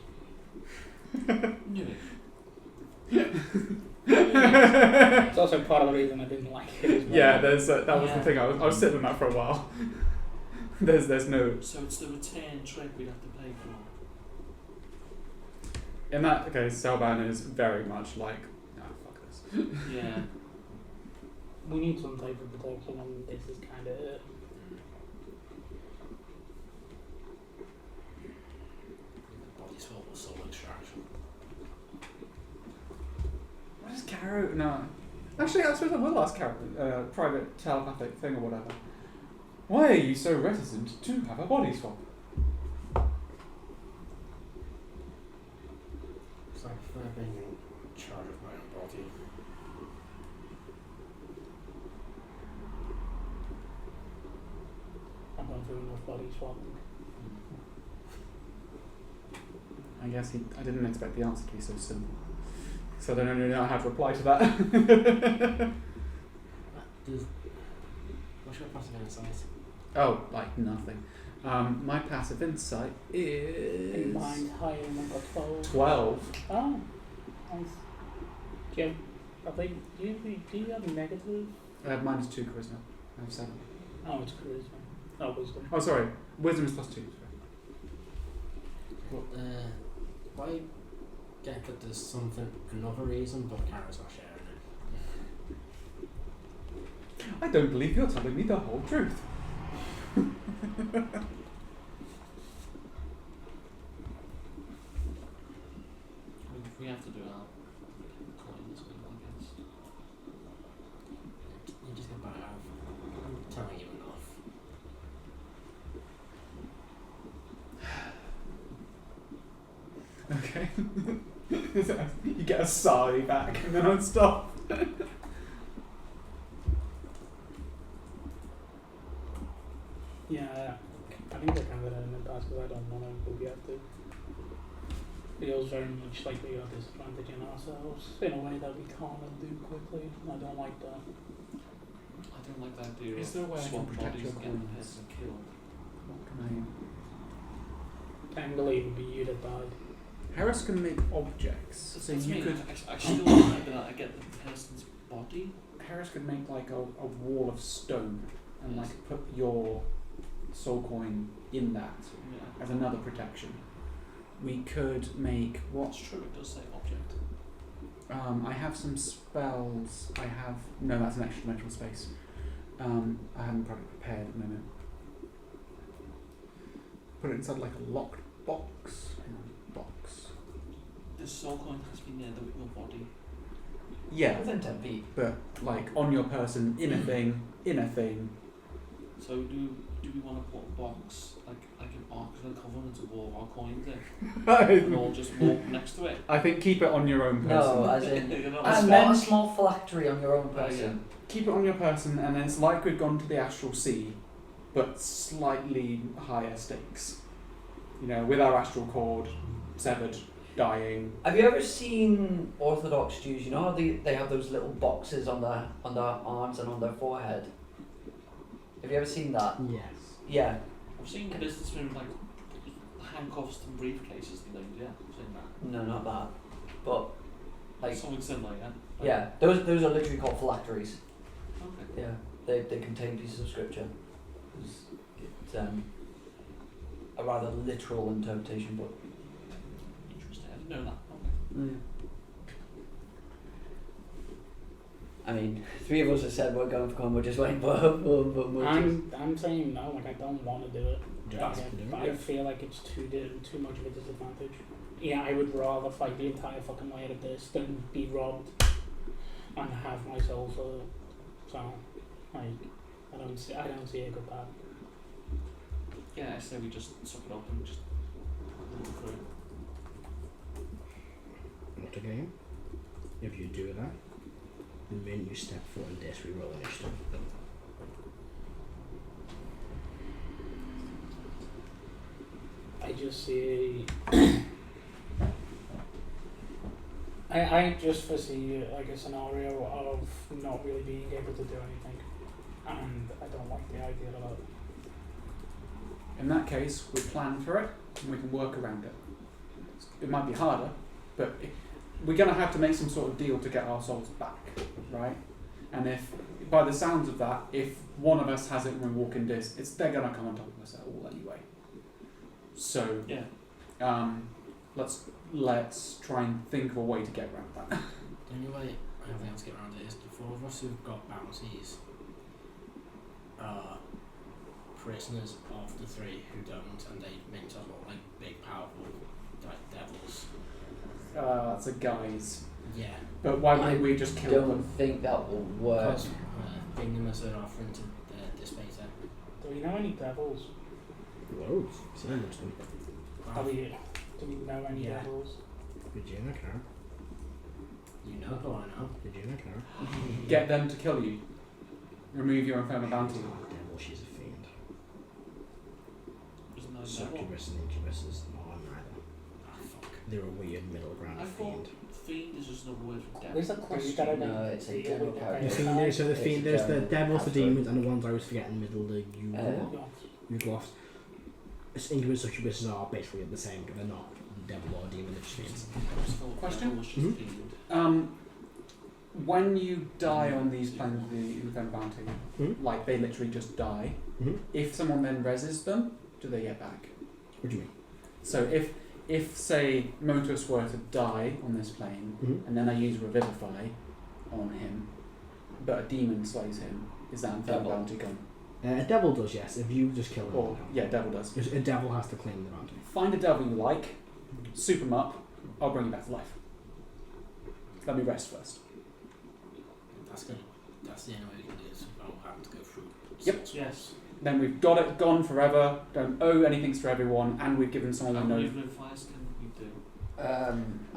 Knew it. It's also part of the reason I didn't like it as well. Yeah, there's that was the Yeah. thing. I was sitting on that for a while. there's no. So it's the return trip we'd have to pay for. In that case, Selban is very much like, nah, fuck this. Yeah. We need some type of protection, and this is kind of it. Body swap or soul extraction. What is Caro? No. Actually, I suppose I will ask Caro, private telepathic thing or whatever. Why are you so reticent to have a body swap? It's like if I'm being in charge of my own body. I'm going through enough body swapping. I guess I didn't expect the answer to be so simple. So I don't really know how to reply to that. What's your passive insight? Oh, like nothing. My passive insight is Mine's higher than I've got 12. 12. Oh, nice. Do you have negative? I have -2 charisma. I have 7. Oh, it's charisma. Oh, wisdom. Oh, sorry. Wisdom is +2. Sorry. Well, why get that there's something, another reason, but Kara's not sharing it. I don't believe you're telling me the whole truth. If we have to do our coins, I guess. You just get back out. I'm telling you enough. Okay. You get a sigh back and then I'd stop. Yeah, I think they're kind of an impasse because I don't want to be at the. Feels very much like we are disadvantaging ourselves in a way that we can't do quickly. I don't like that. I don't like the idea Is there a way I of can swap protect bodies your and getting coins? hit and killed. What can Technically, it would be you that died. Harris can make objects. So That's you me, could. I still like that I get the person's body. Harris could make like a wall of stone and like put your soul coin in that Yeah. as another protection. We could make what? That's true, it does say object. I have some spells. No, that's an extra dimensional space. I haven't probably prepared at the moment. Put it inside like a locked box. Hang on, box. The soul coin has to be near your body. Yeah, Within 10 feet. but like on your person, in a thing. So do we want to put a box like an Ark of the Covenant of all our coins in, and all just walk next to it? I think keep it on your own person. No, as in You know, a small phylactery on your own person. Keep it on your person, and then it's like we've gone to the astral sea, but slightly higher stakes. You know, with our astral cord severed, dying. Have you ever seen Orthodox Jews? You know how they have those little boxes on their arms and on their forehead? Have you ever seen that? Yes. Yeah. I've seen businessmen with like handcuffs and briefcases and things. Yeah, I've seen that. No, not that. But like Something similar, yeah. yeah, those are literally called phylacteries. Okay. Yeah, they contain pieces of scripture. It's a rather literal interpretation, but Interesting. I didn't know that. Okay. I mean, 3 of us have said we're going for con, we're just waiting for I'm saying no, like I don't want to do it. Just do I feel like it's too much of a disadvantage. Yeah, I would rather fight the entire fucking way out of this than be robbed and have my soul for. So, like, I don't see a good path. Yeah, I say we just suck it up and just move through. Not a game. If you do that, the minute you step foot on this, we roll initiative. I just see. I just foresee like a scenario of not really being able to do anything, and I don't like the idea of that. In that case, we plan for it and we can work around it. It might be harder, but we're going to have to make some sort of deal to get our souls back, right? And if, by the sounds of that, if one of us has it when we walk in they're going to come on top of us all anyway. So, Yeah. let's try and think of a way to get around that. The only way I don't think able to get around it is the four of us who've got bounties are prisoners of the three who don't, and they make themselves look like big, powerful, like devils. That's a guise. Yeah. But why wouldn't we just I kill don't them? think that will work. Because bring them as an offering to the Dispater. Do we know any devils? Loads. Seen them. Do we know any Yeah. devils? Regina, Cara. You know who I know. Regina, Cara. Get them to kill you. Remove your infernal bounty. Devil, she's a fiend. Isn't that devil? Succubus and incubus is not neither. Ah, fuck. They're a weird middle ground I fiend. thought fiend is just another word for devil. There's a cluster of No, it's a deal general with the character. The very fiend, high- so the It's fiend, a there's the general devils, the category. demons, and the ones I was forgetting in the middle, the Yeah. Ugloths. Incubus and succubuses are basically the same, they're not devil or demon, they're just fiends. Question? Devil was just Mhm. fiend. When you die on these planes of the infernal bounty, Mhm. like they literally just die. Mm-hmm. If someone then reses them, do they get back? What do you mean? So if say Motus were to die on this plane, Mm-hmm. and then I use Revivify on him, but a demon slays him, is that infernal Devil. bounty gone? A devil does, yes, if you just kill him. Or yeah, devil does. A devil has to claim the bounty. Find a devil you like, soup him up, I'll bring you back to life. Let me rest first. That's the only way we can do this without having to go through. Yep. Yes. Then we've got it gone forever, don't owe anything to everyone, and we've given someone How we many know advice can we do?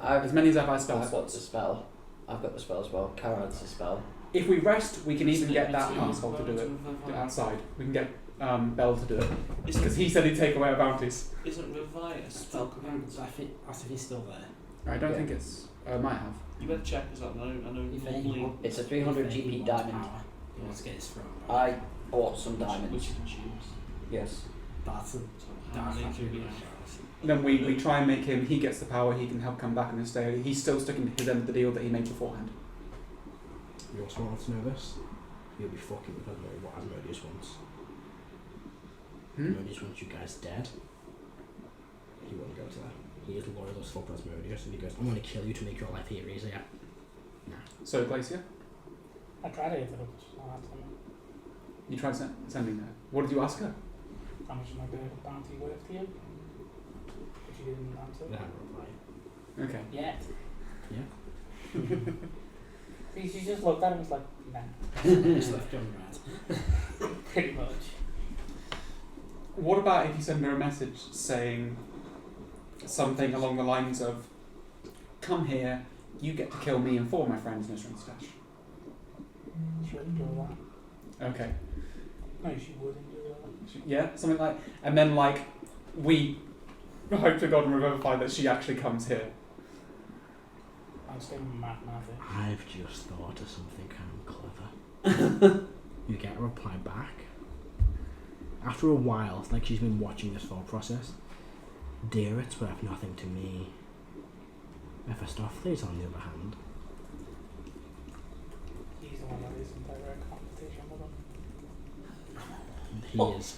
as many as I've had spell I've got the slots. spell. I've got the spell as well. Kara has the spell. If we rest, we can even Isn't get it that to- asshole to do it Revivify? outside. We can get Bell to do it because Isn't, he said he'd take away our bounties. isn't Revive a spell command? I think he's still there. I don't Yeah. think it's. Might have. You better check as well. I know If normally It's a 300 if he GP wants diamond. power, he wants to get his throne. I bought some which diamonds. you can choose. Yes. That's a So how many that's can we Then we try and make him. He gets the power. He can help come back and stay. He's still sticking to his end of the deal that he made beforehand. You also want to know this? You'll be fucking with what Asmodeus wants. Asmodeus wants you guys dead. He won't go to that. He is loyal as fuck to Asmodeus, and he goes, I'm going to kill you to make your life here easier. Nah. So Glacier, I tried it, but it was not answering. you tried sending her. What did you ask her? How much is my bounty worth to you? If you didn't answer. They haven't replied. Okay. Yet. Yeah. She just looked at him and was like, nah. Just left on red. Pretty much. What about if you send her a message saying something along the lines of, "Come here, you get to kill me and four of my friends in this ring stash." She wouldn't do that. Okay. No, she wouldn't do that. Yeah, something like, and then like we hope to God and revivify that she actually comes here. I'm still mathematics. I've just thought of something kind of clever. You get a reply back. After a while, it's like she's been watching this thought process. Dear, it's worth nothing to me. Mephistopheles, on the other hand. He's the one that is in direct competition with him. He is,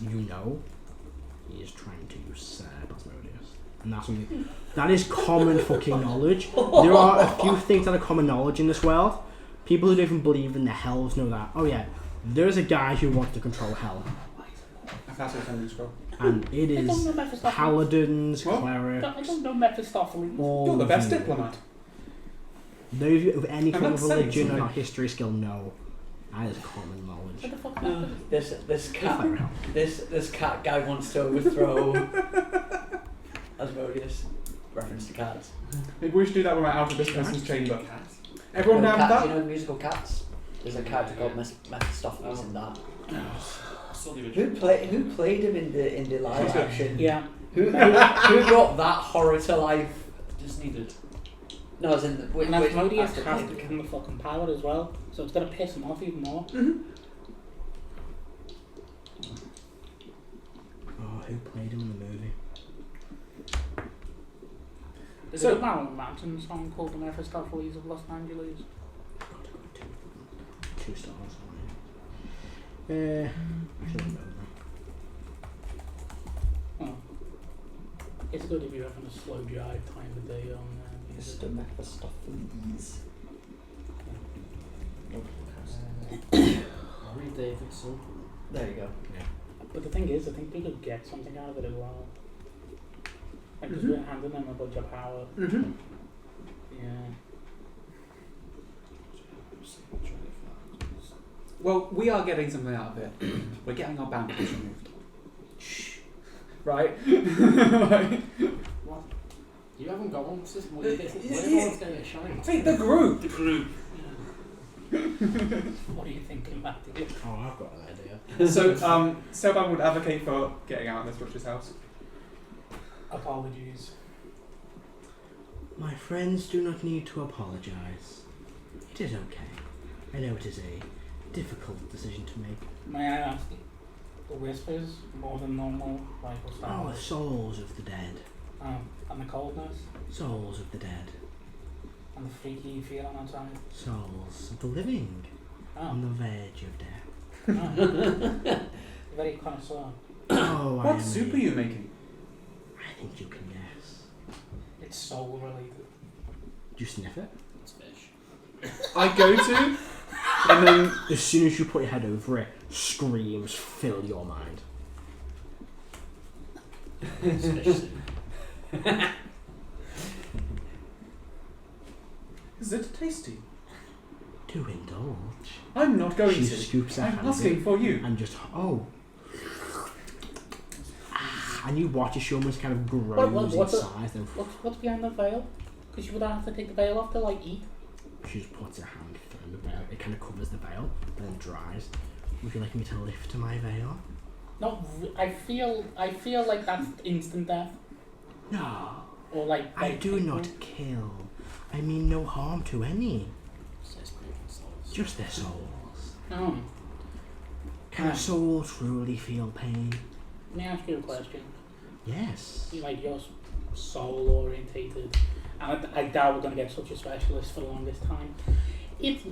he is trying to usurp Asmodeus. And that's something that is common fucking knowledge. There are a few things that are common knowledge in this world. People who don't even believe in the hells know that. Oh yeah, there's a guy who wants to control hell. That's what sending scroll. And it I don't is know Mephistopheles. paladins, What? clerics, I don't know Mephistopheles. all You're the of best you. diplomat. Those of you with any I'm kind not of saying religion or something. history skill know that is common What knowledge. the fuck happened? This It's cat like hell. this cat guy wants to overthrow Asmodeus. Reference to cats. Maybe we should do that when we're out of this person's chamber. Everyone No, down with cats, that? you know the musical Cats? There's a character called Mephistopheles in that. I saw the original. Who played him in the live Who's that? action? Yeah. Who brought that horror to life? Disney did. No, as in the And Asmodeus actor has to played give him the fucking power as well, so it's gonna piss him off even more. Oh, who played him in the movie? There's So- a Marilyn Manson song called The Mephistopheles of Los Angeles. Two stars. I should know that. Oh. It's good if you're having a slow drive time of day on music. Mr. Mephistopheles. Harry Davidson. There you go. But the thing is, I think people get something out of it as well. Like, because we're handing them a bunch of power. Mm-hmm. Yeah. Well, we are getting something out of it. We're getting our boundaries removed. Shh. Right? Right. What? You haven't got one. What's this weird? Everyone's getting a shine. Hey, the group! The group. What are you thinking, Matthew? Oh, I've got an idea. So, Selban would advocate for getting out of this witch's house. Apologies. My friends do not need to apologise. It is okay. I know it is a difficult decision to make. May I ask, the whispers more than normal, like what's that? Oh, the souls of the dead. And the coldness, Souls of the dead. and the freaky you feel outside. Souls of the living. On the verge of death. Very connoisseur. Oh, I What am soup a- are you making? I think you can guess. It's soul related. Do you sniff it? It's fish. I go to, and then As soon as you put your head over it, screams fill your mind. It's fish soup. is it tasty? To indulge. I'm not going She to. scoops her I'm hand asking in for you. and just and you watch as she almost kind of grows in what's it? size and What's behind the veil? Because you would have to take the veil off to like eat. she just puts her hand through the veil. It kind of covers the veil and then dries. Would you like me to lift my veil? I feel like that's instant death. No, Or like I like do people. not kill. I mean no harm to any. Says broken souls. Just their souls. Oh. Can a soul truly feel pain? Let me ask you a question. Yes. Like you're soul orientated, and I doubt we're gonna get such a specialist for the longest time. If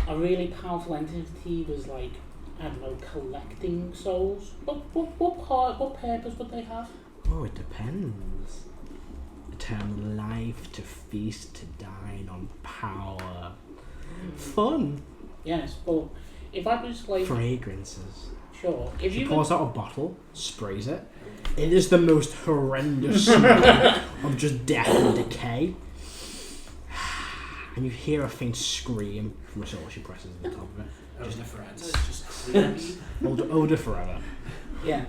a really powerful entity was like, I don't know, collecting souls, what purpose would they have? Oh, it depends. Eternal life, to feast, to dine on power. Fun. Yes, but if I was like, Fragrances. sure, if She you pours out a bottle, sprays it. It is the most horrendous smell of just death and decay. And you hear a faint scream from a soul she presses on the top of it. Just a friend. It's just creepy. Odor forever. yeah,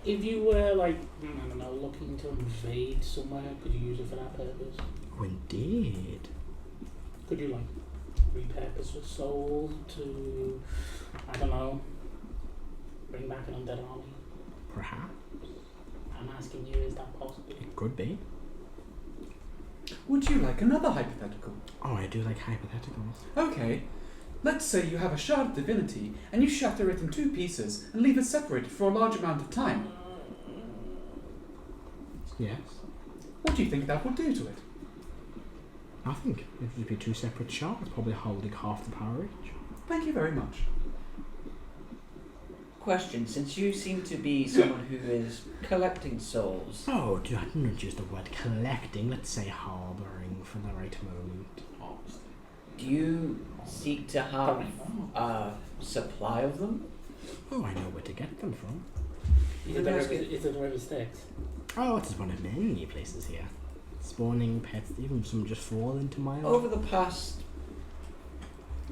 if you were like, I don't know, looking to invade somewhere, could you use it for that purpose? Oh, indeed. Could you like repurpose a soul to, I don't know, bring back an undead army? Perhaps. I'm asking you, is that possible? It could be. Would you like another hypothetical? Oh, I do like hypotheticals. Okay. Let's say you have a shard of divinity and you shatter it in 2 pieces and leave it separated for a large amount of time. Yes. What do you think that would do to it? I think it would be 2 separate shards, probably holding half the power each. Thank you very much. Question, since you seem to be someone who is collecting souls, Oh, do I not use the word collecting, let's say harbouring for the right moment. do you seek to have a supply of them? Oh, I know where to get them from. Is it the River Styx? Oh, it is one of many places here. Spawning pets, even some just fall into my Over the past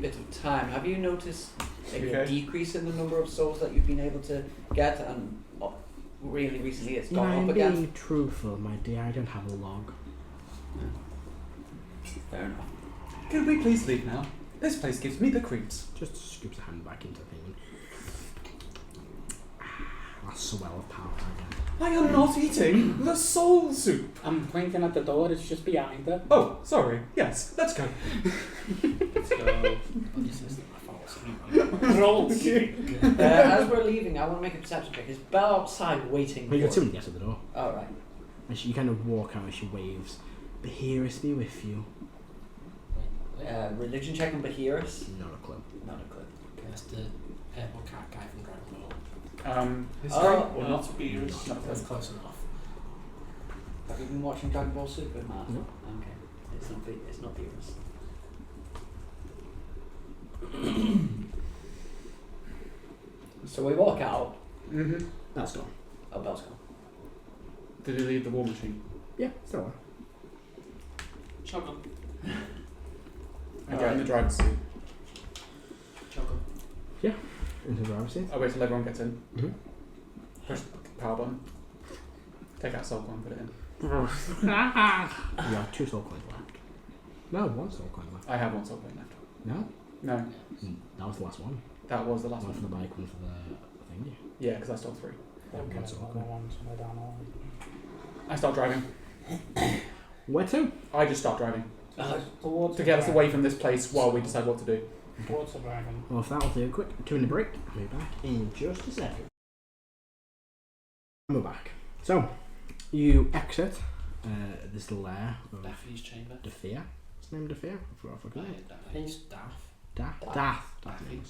bit of time, have you noticed maybe a Okay. decrease in the number of souls that you've been able to get, and really recently it's You know, gone I'm up again? being truthful, my dear, I don't have a log. Fair enough. Can we please leave now? This place gives me the creeps. Just scoops a hand back into the thing. A swell of power again. I am not eating the soul soup. I'm pointing at the door, it's just behind her. Oh, sorry. Yes, let's go. Let's go. On your system, I fall asleep. Roll. As we're leaving, I want to make a perception check. Is Belle outside waiting Well, you got for someone yes at the door. Alright. And you kind of walk out and she waves. Behirus be with you. Religion check on Bahirus? Not a clue. Not a clue. That's the purple cat guy from Dragon Ball. History or no. not? Beers. That's close enough. Have you been watching Dragon Ball Super, Matt? No. Okay. It's not viewers. So we walk out. Mm-hmm. That's gone. Oh, Bell's gone. Did he leave the war machine? Yeah, still there. Chug 'em. I get in the driver's seat. Chug 'em. Into the driver's seat. I wait till everyone gets in. Mm-hmm. Push the power button. Take out Soul Coin, put it in. You have 2 soul coins left. No, 1 soul coin left. I have 1 Soul Coin left. No? No, That was the last one. that was the last One for one. the bike, one for the thingy. Yeah, because I stole 3. Okay, That's all good. one somewhere down the line. I start driving. Where to? I just start driving. Towards To the get us dragon. away from this place while we decide what to do. Towards the dragon. Well, if that will do a quick 2-minute break, I'll be back in just a second. And we're back. So, you exit this lair of Daffy's chamber. Defear. What's the name of Defear? I forgot if I I could. hate I Daffy. think it's Daft. Daft. Daffy.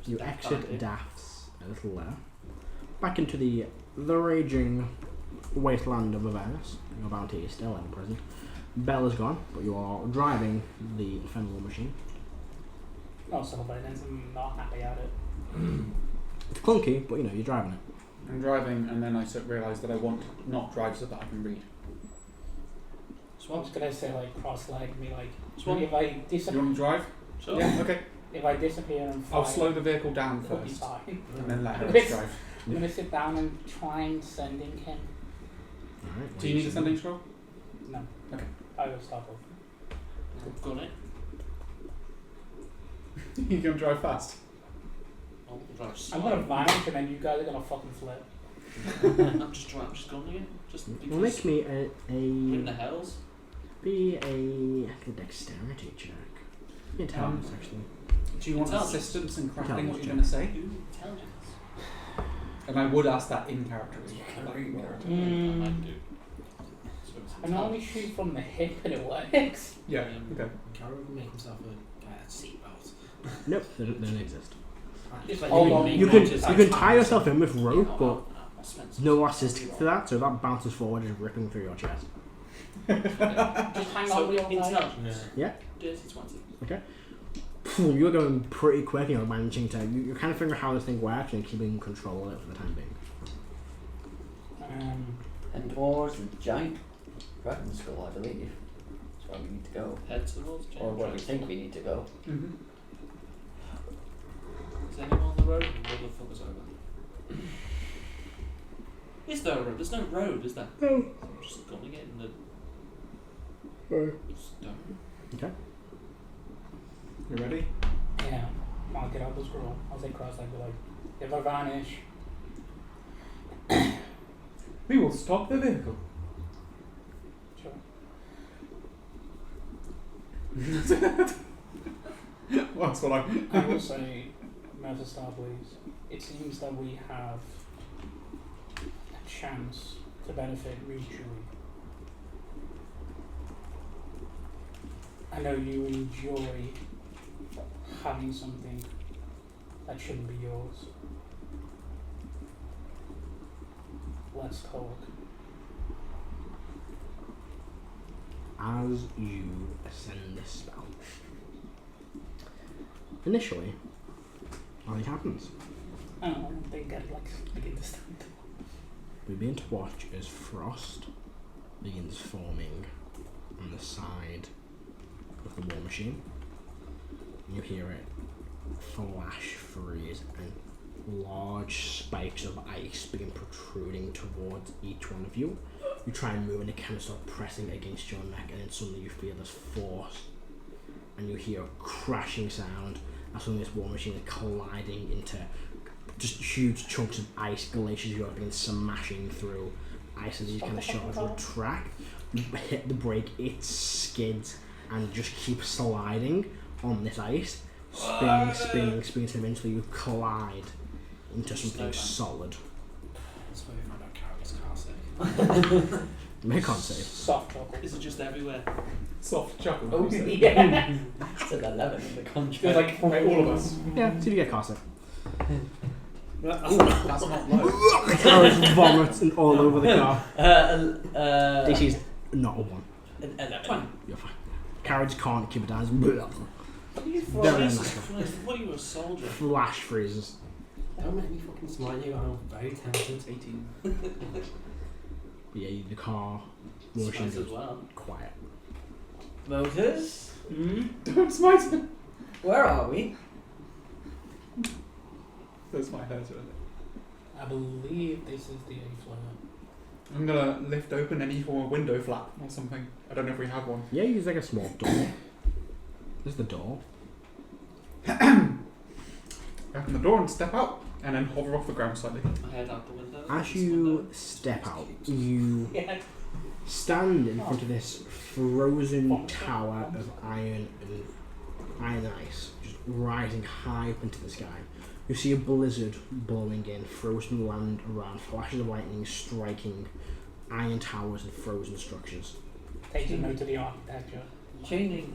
You Daft exit Daffy. Daft's little lair. Back into the raging wasteland of Avernus. Your bounty is still in prison. Bell is gone, but you are driving the Fenwell machine. Oh, Sylvanus, I'm not happy at it. It's clunky, but you're driving it. I'm driving, and then I realise that I want not drive so that I can read. So I was gonna say like cross-leg me like Swan. if I Do you disappear want to drive? Sure. Yeah, okay. if I disappear and I'll fly, slow the vehicle down it'll be first, fine. and then let her It's- drive. I'm gonna sit down and try and sending him. Alright. Do you need a sending scroll? No. Okay. I will stop off. Gun it. You can drive fast. Oh, drive I'm slow. gonna vanish and then you guys are gonna fucking flip. I'm just gunning it. Just because. Well, make me In the hells. be a dexterity check. Be intelligence, actually. Do you want Intelligence. assistance in crafting what Intelligence you're going to say? Intelligence. And I would ask that in character. as You well. can read character. I Mm. might do. So it's I normally intelligence. shoot from the hip and it works. Yeah, okay. Carol would make himself a seatbelt. Nope, they don't exist. Just Like, hold you on. make You can notice you that can time tie yourself in with rope, Oh, but I spent some no time assist on to that, so that bounces forward, just ripping through your chest. Just hang So on with your guys. intelligence. Yeah. Dirty 20. You're going pretty quick, managing to. You're kind of figuring out how this thing works and keeping control of it for the time being. And towards the giant dragon skull, I believe. That's where we need to go. Head towards Or where we think we need to go. Mm-hmm. Is anyone on the road? Or the fuck is over? Is there a road? There's no road, is there? No. I'm just gunning it in the stone. Okay. You ready? Yeah. I'll get out the scroll. I'll say cross leg, be like, if I vanish, We will stop the vehicle. sure. Well, that's what I... I will say, Mercer Star, please. It seems that we have a chance to benefit mutually. I know you enjoy having something that shouldn't be yours. Let's talk. As you ascend this spell, initially, nothing happens. I don't think I'd like to begin to stand. We begin to watch as frost begins forming on the side of the war machine. You hear it flash freeze and large spikes of ice begin protruding towards each one of you. You try and move and it kind of start pressing against your neck, and then suddenly you feel this force and you hear a crashing sound as suddenly this war machine is colliding into just huge chunks of ice. Glaciers you are begin smashing through ice, and these kind of shards retract. You hit the brake, it skids and just keeps sliding on this ice, spinning, so eventually you collide into something solid. That's where we find out Carol's car sick. Make a con save. Soft chocolate. Is it just everywhere? Soft chuckle. Oh, you said. yeah. It's an 11 in the contract. Feels like Right, all of us. Yeah, see if you get car save. That's not low. Carriage vomits and all over the car. DC's not a 1. 11. You're fine. Carriage can't keep it down. It's What are you Very freezing? unnatural. What are you, a soldier? flash freezes. Don't make me fucking smite you, I'm very tempted. 18. But yeah, the car motion Spice as goes well. quiet. Motors? Don't smite him. Where are we? That's my hair, isn't it? I believe this is the A-flat. I'm gonna lift open any form of window flap or something. I don't know if we have one. Yeah, use like a small door. There's the door. Open the door and step out, and then hover off the ground slightly. I head out the window. As this you window. step out, you Yeah. stand in front of this frozen tower of iron and ice, just rising high up into the sky. You see a blizzard blowing in, frozen land around, flashes of lightning striking iron towers and frozen structures. Takes a note of the architecture. Chaining.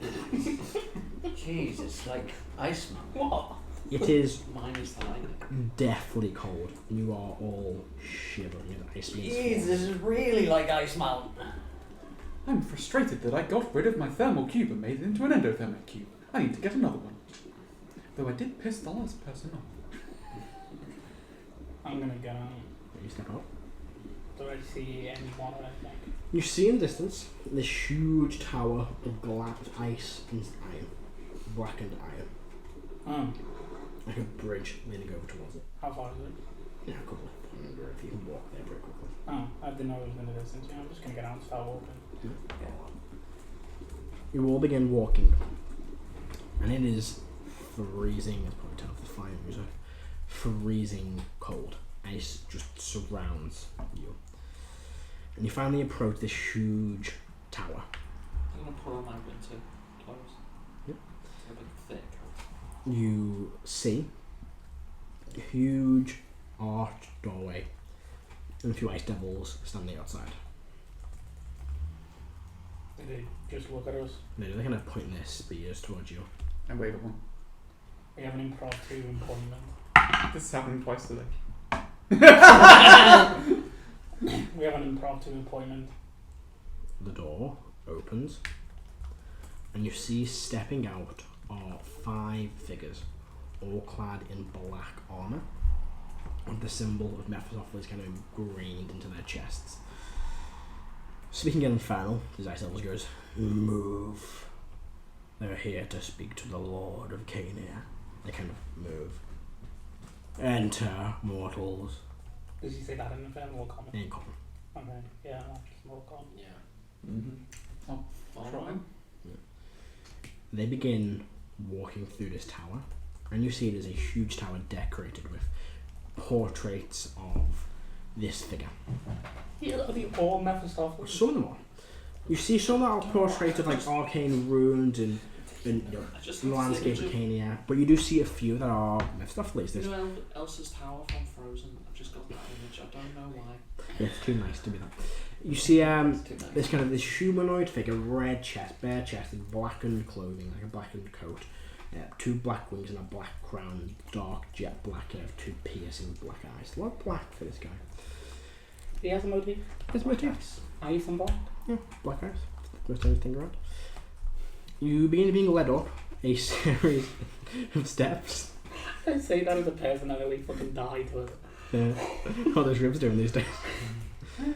Jeez, it's like Iceman. What? It is Mine is the lightning. deathly cold, and you are all shivering as ice beams Jeez, fall. this is really like Iceman. I'm frustrated that I got rid of my thermal cube and made it into an endothermic cube. I need to get another one. Though I did piss the last person off. I'm gonna get out. You step out. Do I see any water, I think? You see in the distance this huge tower of glass, ice and iron, blackened iron, Oh, like a bridge leaning over towards it. how far is it? Yeah, a couple of hundred if you can walk there very quickly. Oh, I didn't know it was in the distance. Yeah, I'm just gonna get out and start walking. You all begin walking, and it is freezing. As probably tell the fire music. Freezing cold. Ice just surrounds you, and you finally approach this huge tower. I'm gonna put on my winter clothes. Yep. They're a bit thick. You see a huge arched doorway and a few ice devils standing outside. Did they just look at us? They're kind of pointing their spears towards you. And wave at one. We have an improv 2 employment. This is happening twice today. We have an improv 2 employment. The door opens, and you see stepping out are 5 figures, all clad in black armour, with the symbol of Mephistopheles kind of ingrained into their chests. Speaking in Infernal, his ice elves goes, "Move. They're here to speak to the Lord of Cania." They kind of move. "Enter, mortals." Does he say that in Infernal or common? In common. Okay, yeah, I'll just more common. Yeah. Mm-hmm. Follow. They begin walking through this tower, and you see it is a huge tower decorated with portraits of this figure. Yeah, are they all Mephistopheles? Some of them are. You see some that are portraits of like arcane runes and you know, I just landscape of Cania, but you do see a few that are Mephistopheles. You This know Elsa's tower from Frozen? I've just got that image. I don't know why. yeah, it's too nice to be that. You see this kind of this humanoid figure, red chest, bare chested, blackened clothing, like a blackened coat, 2 black wings and a black crown, dark jet black hair, 2 piercing black eyes. A lot of black for this guy. He has a motif. His motifs. Ice and black. Yeah, black eyes. Most times thing around. You begin being led up a series of steps. I say that as a person that really fucking died to it. What those ribs doing these days.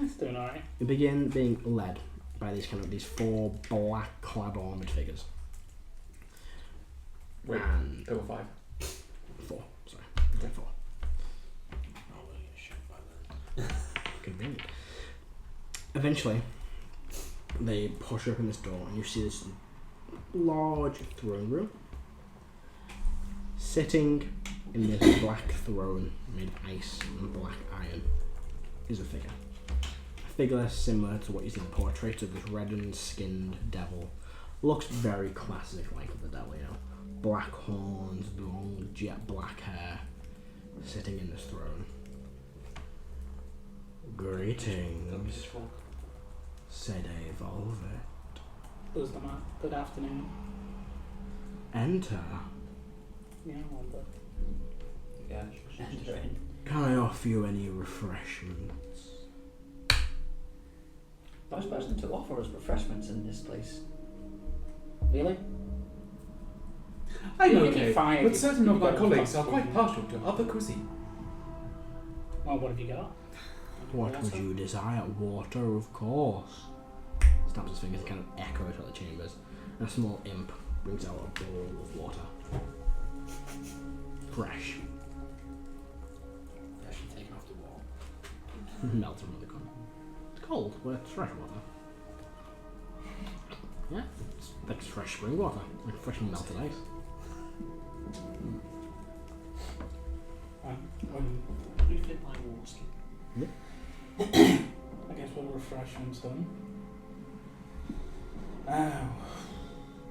It's doing alright. You begin being led by these 4 black clad armoured figures. Wait, And there were 5. 4, sorry. 4. Oh, we're gonna get shot by then. Convenient. Eventually, they push open this door and you see this large throne room. Sitting in this black throne made of ice and black iron is a figure. A figure similar to what you see in the portrait of this reddened skinned devil. Looks very classic like the devil, you know. Black horns, long jet black hair, sitting in this throne. "Greetings," said a velvet. Does the man? Good afternoon. "Enter." Yeah, I wonder. Yeah, enter in. Can I offer you any refreshments? Nice person to offer us refreshments in this place. Really? I'm You'd be okay, fine if but you- certain you of my got colleagues are fucked quite with partial to other cuisine. Well, what have you got? What would you desire? Water, of course. Snaps his fingers and kind of echo throughout the chambers. And a small imp brings out a bowl of water. Fresh. Freshly taken off the wall. Melts from the corner. It's cold, but it's fresh water. Yeah, it's like fresh spring water. Like freshly melted ice. Refit my water skin. I guess we'll refreshments done. Oh,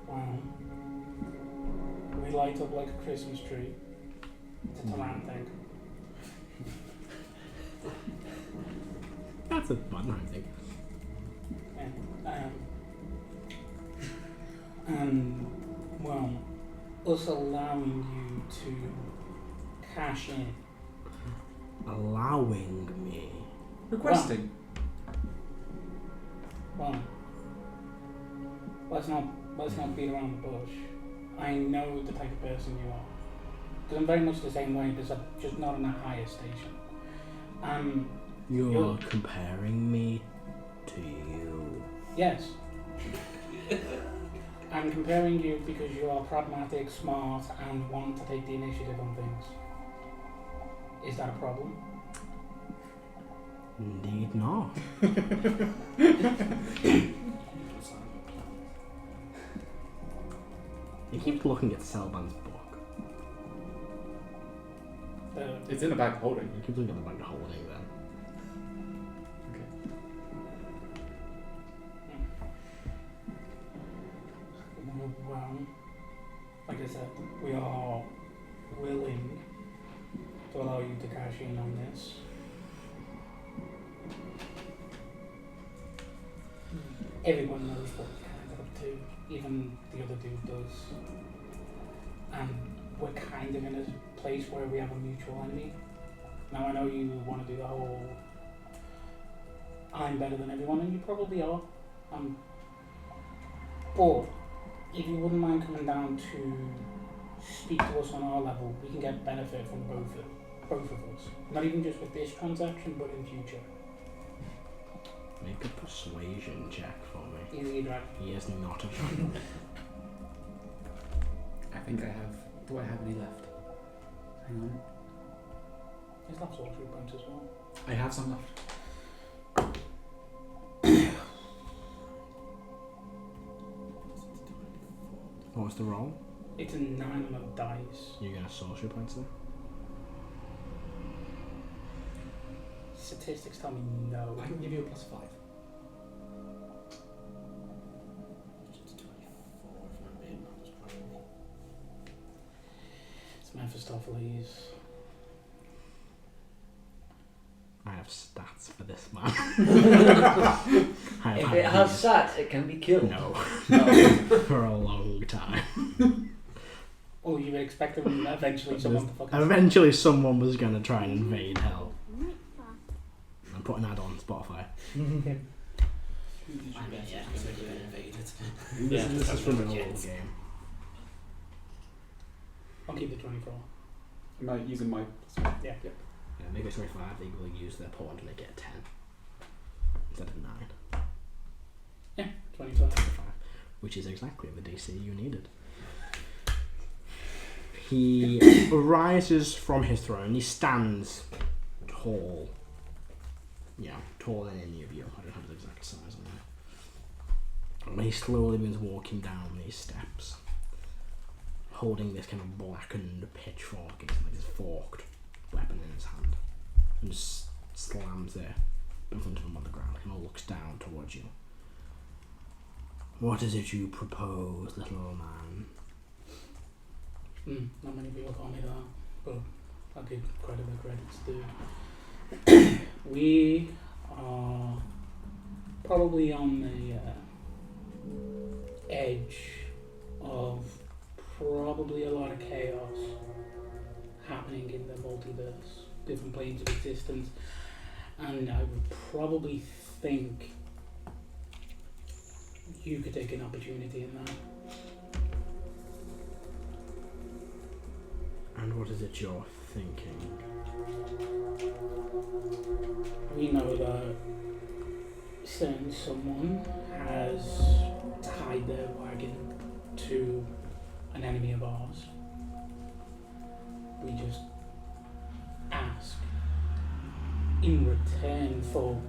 wow. We light up like a Christmas tree. It's a Taran thing. That's a fun, I think. Yeah. And, well, us allowing you to cash in. Allowing me. Requesting. Well, let's not beat around the bush. I know the type of person you are. Because I'm very much the same way, just not in a higher station. You're comparing me to you. Yes. I'm comparing you because you are pragmatic, smart, and want to take the initiative on things. Is that a problem? Indeed not. You keep looking at Selban's book. It's in a bag of holding. You keep looking at the bag of holding then. Well, like I said, we are willing to allow you to cash in on this. Everyone knows what you're kind of up to, even the other dude does. And we're kind of in a place where we have a mutual enemy. Now I know you want to do the whole I'm better than everyone, and you probably are. But if you wouldn't mind coming down to speak to us on our level, we can get benefit from both of us. Not even just with this transaction, but in future. Make a persuasion check for me. Easy drag. He is not a friend. I think I have. Do I have any left? Hang on. Is that sorcery points as well? I have some left. What was the roll? It's a 9 on a dice. You get a sorcery points there? Statistics tell me no. I can give you a +5. It's 24 if I'm being honest, probably. It's Mephistopheles. I have stats for this man. I have If had it has these- sats, it can be killed. No. No. For a long time. Oh, you would expect them eventually someone to fucking... Eventually someone was going to try and invade hell. I'm putting that on Spotify. I mean, yeah, it's going to get invaded. This is from an old Yes. game. I'll keep the 24. Am I using my? Yeah. Yeah, make it 25, they will use their pawn to make it a 10. Instead of 9. 25. 25. Which is exactly the DC you needed. He rises from his throne. He stands tall. Yeah, taller than any of you. I don't have his exact size on there. And he slowly begins walking down these steps, holding this kind of blackened pitchfork, it's like this forked weapon in his hand, and just slams it in front of him on the ground and looks down towards you. What is it you propose, little man? Not many people call me that, but I'll give credit where credit's due. We are probably on the edge of probably a lot of chaos happening in the multiverse. different planes of existence, and I would probably think you could take an opportunity in that. And what is it you're thinking? We know that certain someone has tied their wagon to an enemy of ours. We just ask in return for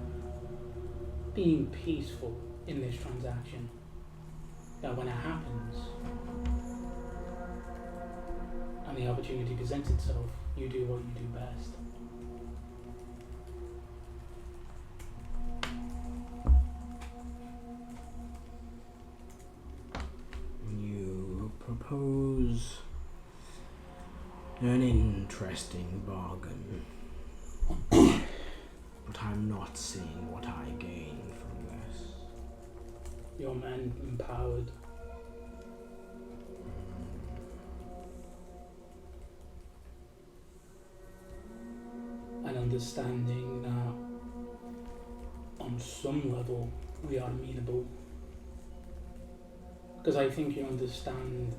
being peaceful in this transaction that when it happens and the opportunity presents itself, you do what you do best. You propose an interesting bargain, but I'm not seeing what I gain from this. Your men empowered. And understanding that on some level we are amenable. Because I think you understand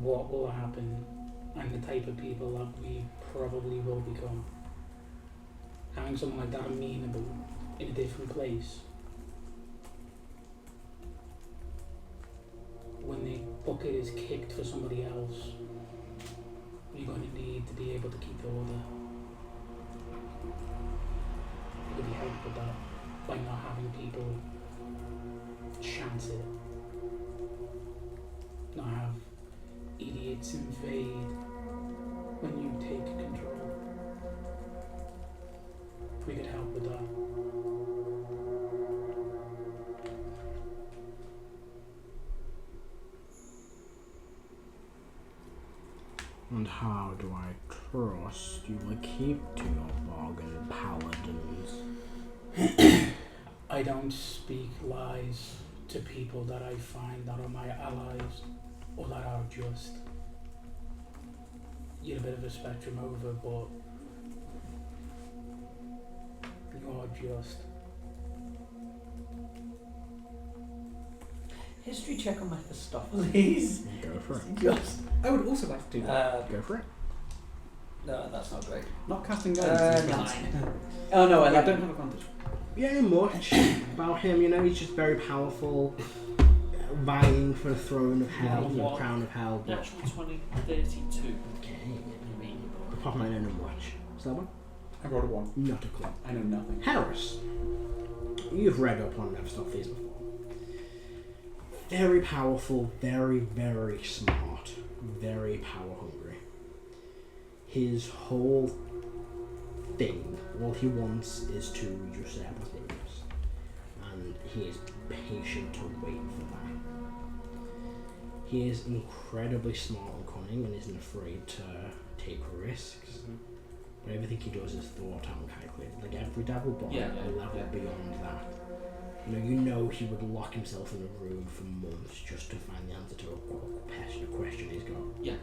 what will happen and the type of people that we probably will become. Having someone like that amenable in a different place, when the bucket is kicked for somebody else, you're going to need to be able to keep the order. It would help with that by not having people chance it. Not have idiots invade when you take control. We could help with that. And how do I trust you will keep to your bargain, paladins? I don't speak lies to people that I find that are my allies or that are just. You're a bit of a spectrum over, but you're just. History check on Mephistopheles. Go for it. Just. I would also like to do that. Go for it. No, that's not great. Not casting guidance. 9. Oh no, I 11. don't have advantage. Yeah, much about him, you know, he's just very powerful, vying for the throne of hell, the crown of hell. But Natural 20, 32. okay, pop mine in and watch. Is that one? I rolled a 1. Not a clue. I know nothing. Harris, you've read up on Mephistopheles before. Very powerful, very, very smart, very power hungry. His whole thing, all he wants is to usurp things, and he is patient to wait for that. He is incredibly smart and cunning and isn't afraid to take risks. But everything he does is thought out and calculated. Like every devil boy, a level beyond that. You know he would lock himself in a room for months just to find the answer to a question he's got. Yeah.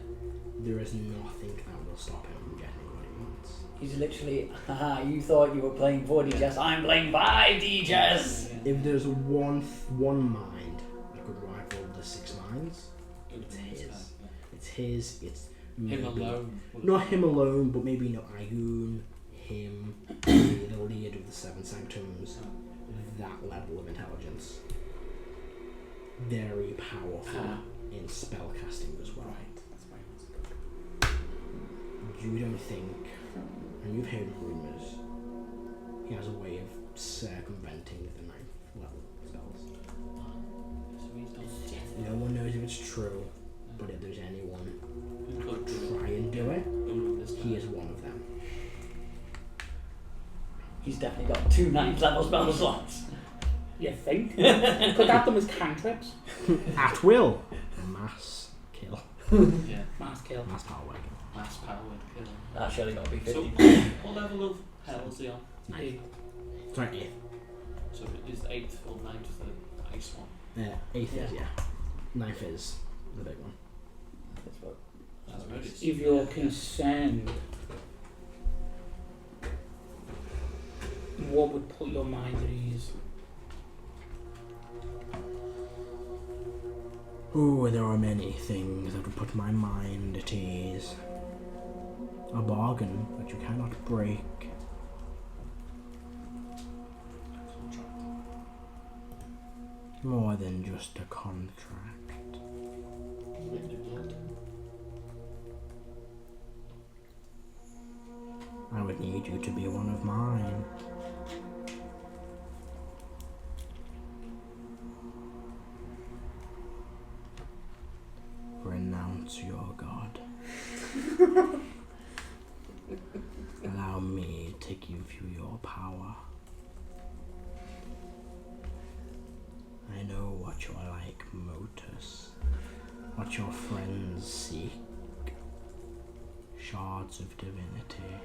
There is nothing that will stop him from getting what he wants. He's literally, haha, you thought you were playing 4D I'm playing 5D chess! If there's one mind that could rival the 6 minds, it's his. It's his, it's Him alone. Not him alone, but maybe Ayun, him, the leader of the 7 Sanctums, that level of intelligence. Very powerful in spellcasting as well. You don't think, and you've heard rumours, he has a way of circumventing the 9th level spells. No one knows if it's true, but if there's anyone who could try and do it, he is one of them. He's definitely got 2 9th level spell slots. You think? Could have them as cantrips. At will. Mass kill. Yeah. Mass kill. Mass power wagon. Mass powered kill. That's surely got to be 50. So, what level of hell is he on? 9th. Sorry, 8th. So it is 8th or 9th the ice one? 8th is, yeah. 9th is the big one. That's what it is. If you're concerned What would put your mind at ease? Oh, there are many things that would put my mind at ease. A bargain that you cannot break. More than just a contract. I would need you to be one of mine. Renounce your god. Allow me to give you your power. I know what you're like, Motus. What your friends seek. Shards of divinity.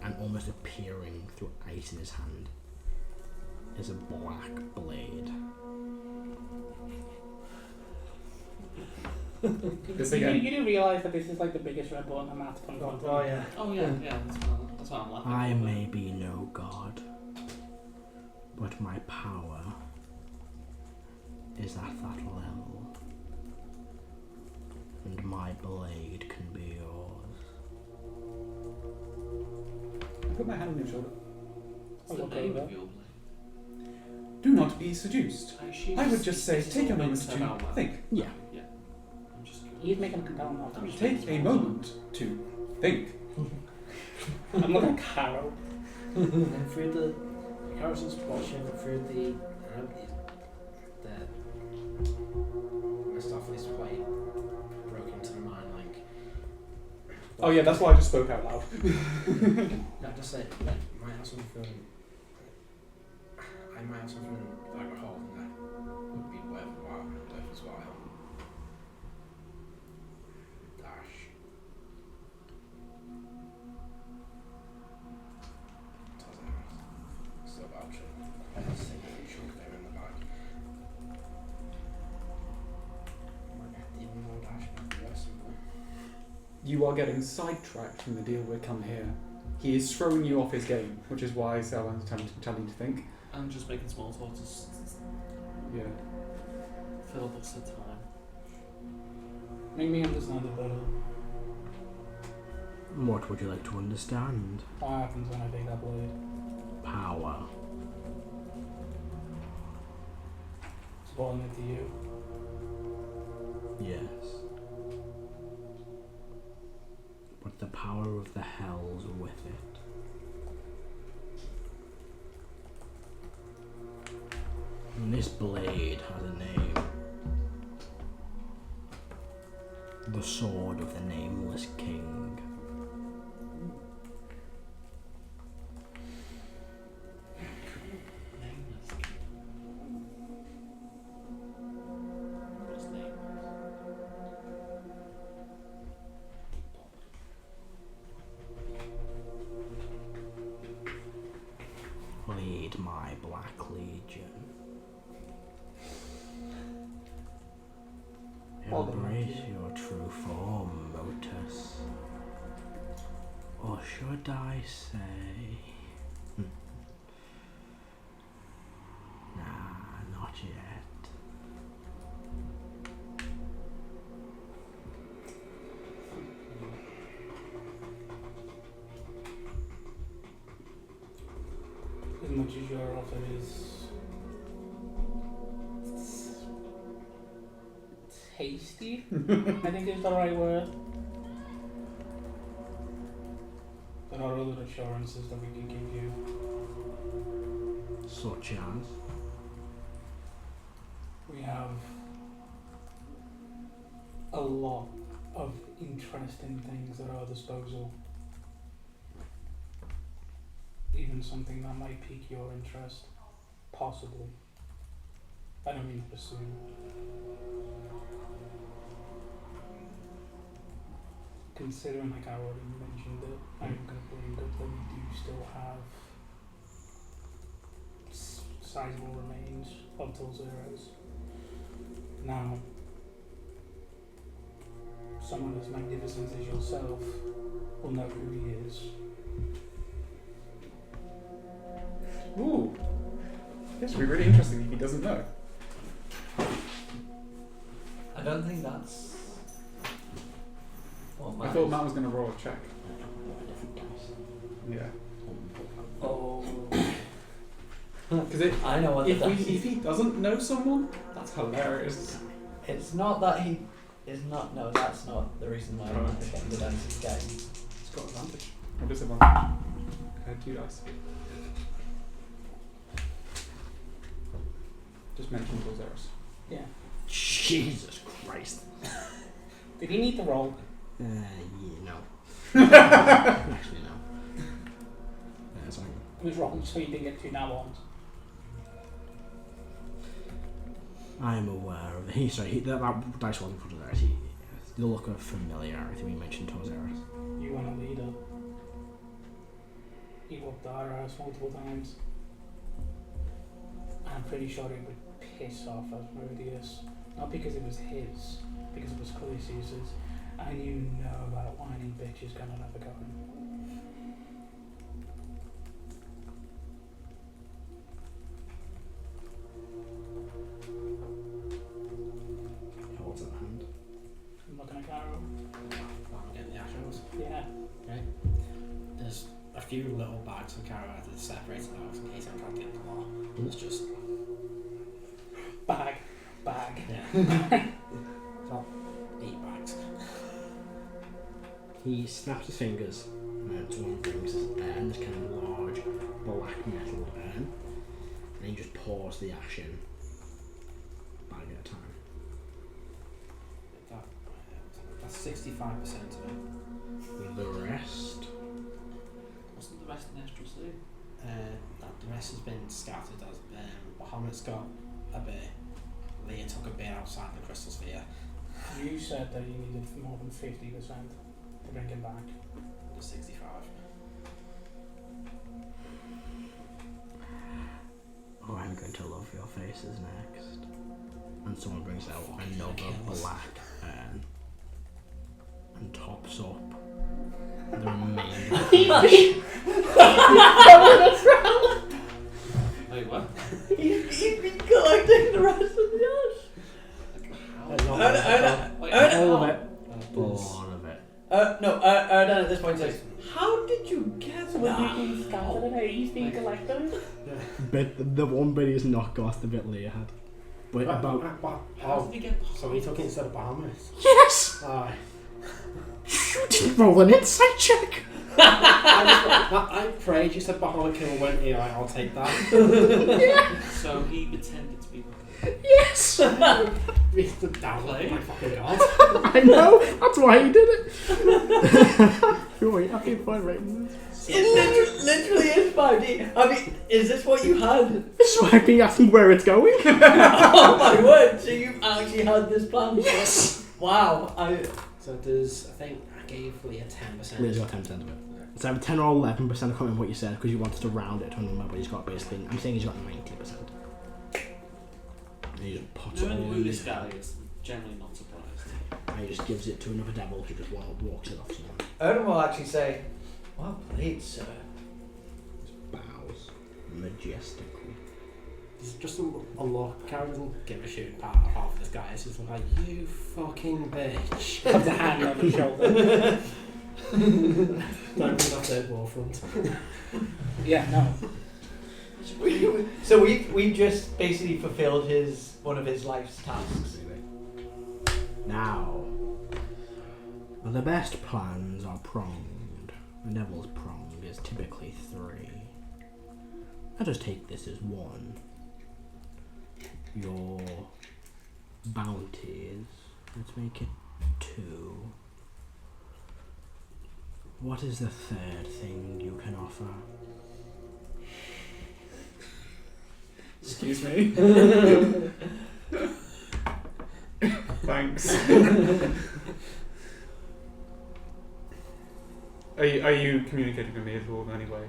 And almost appearing through ice in his hand is a black blade. This You again. do realise that this is like the biggest red ball on the map point. Oh yeah. Oh yeah, yeah. That's why I'm laughing. I may be no god, but my power is at that level, and my blade can be yours. I put my hand on your shoulder. What's the name of your blade? Do not be seduced. assume I would this- just say, this is take a all moment meant to about that. think. Yeah. Yeah. I'm just He's making a compelling argument. Take a moment to think. I'm not a carrot. And through the Harrison's watching through the stuff is quite broken to the mind, like. Oh yeah, that's why I just spoke out loud. No, just say like might have something. I might have something like a hole that would be worth his while. Dash. Still vouching. I just think that you should go in the back. Might get even more dash might be worse than that. You are getting sidetracked from the deal with come here. He is throwing you off his game, which is why Selwyn's telling you to think. I'm just making small talk to Yeah. fill up the time. Make me understand it better. What would you like to understand? What happens when I take that blade? Power. Subordinate to you. Yes. But the power of the hells with it. And this blade has a name. The sword of the nameless king. Nameless. What's nameless? Lead my Black Legion. Embrace your true form, Motus. Or should I say... Nah, not yet. As much as your offer is tasty, I think is the right word. There are other assurances that we can give you. Such as... We have a lot of interesting things at our disposal. Even something that might pique your interest. Possibly. I don't mean to assume. Considering, like I already mentioned it, I'm going to bring up that we do still have sizable remains of Tulzeros. Now, someone as magnificent as yourself will know who he is. This would be really interesting if he doesn't know. I don't think that's. What I thought Matt was going to roll a check. Yeah. Oh. Because I know what the dice if he doesn't know someone, that's hilarious. It's not that he is not. No, that's not the reason why I'm getting the dice is getting. It's got advantage. Or disadvantage. 2 dice. Just mention Torzeros. Yeah. Jesus Christ. Did he need the roll? Yeah, no. Actually, no. It's fine. It was wrong, so you didn't get 2 now ones. I am aware of it. That dice wasn't for Torzeros. The look of familiarity when you mentioned Torzeros. You want a leader. He whooped our ass multiple times. I'm pretty sure it would piss off Asmodeus. Not because it was his, because it was Calysius's. And you know that whining bitch is gonna never go in. Holds in the hand. I'm looking at Caro. I'm getting the actions. Yeah. There's a few little bags of carrot that separated out in case I'm trying to get them all. It's just Bag. yeah. Top 8 bags. He snaps his fingers and someone brings his urn, this kind of large black metal urn, and he just pours the ash in, bag at a time. That's 65% of it. The rest, Wasn't the rest in Estrel's too? That the rest has been scattered as Bahamut's got a bit. Leah took a bit outside the crystal sphere. You said that you needed more than 50% to bring him back. The 65. oh, I'm going to love your faces next. And someone brings out another black urn and tops up the remainder. Wait, what? He's been collecting the rest of the ash. All of it. All of it. No, Erdan at this point says, "How did you get So that?" when you scattered it, he's being collected. But the one bit he's not got the bit Leah had. But about How did he get So he took it instead of Bahamas? yes. Aye. You didn't roll an insight check. I prayed you said Bahamut kill went here, I'll take that. So he pretended to be. Yes. Mr. Dowling, my fucking god. I know. That's why he did it. Wait, I can't find writing this. It literally is 5D. I mean, is this what you had? This is why I've been asking where it's going. Oh my word! So you actually had this plan? Yes. Wow. So there's, I think I gave Leah 10%. Leah's got 10% of it. It's either 10 or 11%. I can't remember what you said because you wanted to round it to a number, but he's got basically. I'm saying he's got 90%. And he just puts it all Knowing in who his this guy is, generally not surprised. and he just gives it to another devil who just walks it off someone. Erdan will actually say, "Well played, sir." Just bows majestically. There's just a look. Karen doesn't give a shit about half of this guy. It's just like, you fucking bitch. Puts a hand on the shoulder. Don't be that third wall front. Yeah, no. So we just basically fulfilled one of his life's tasks. Now, the best plans are pronged. The devil's prong is typically 3. I'll just take this as 1. Your bounties, let's make it 2. What is the third thing you can offer? Excuse me. Thanks. Are you communicating with me at all in any way?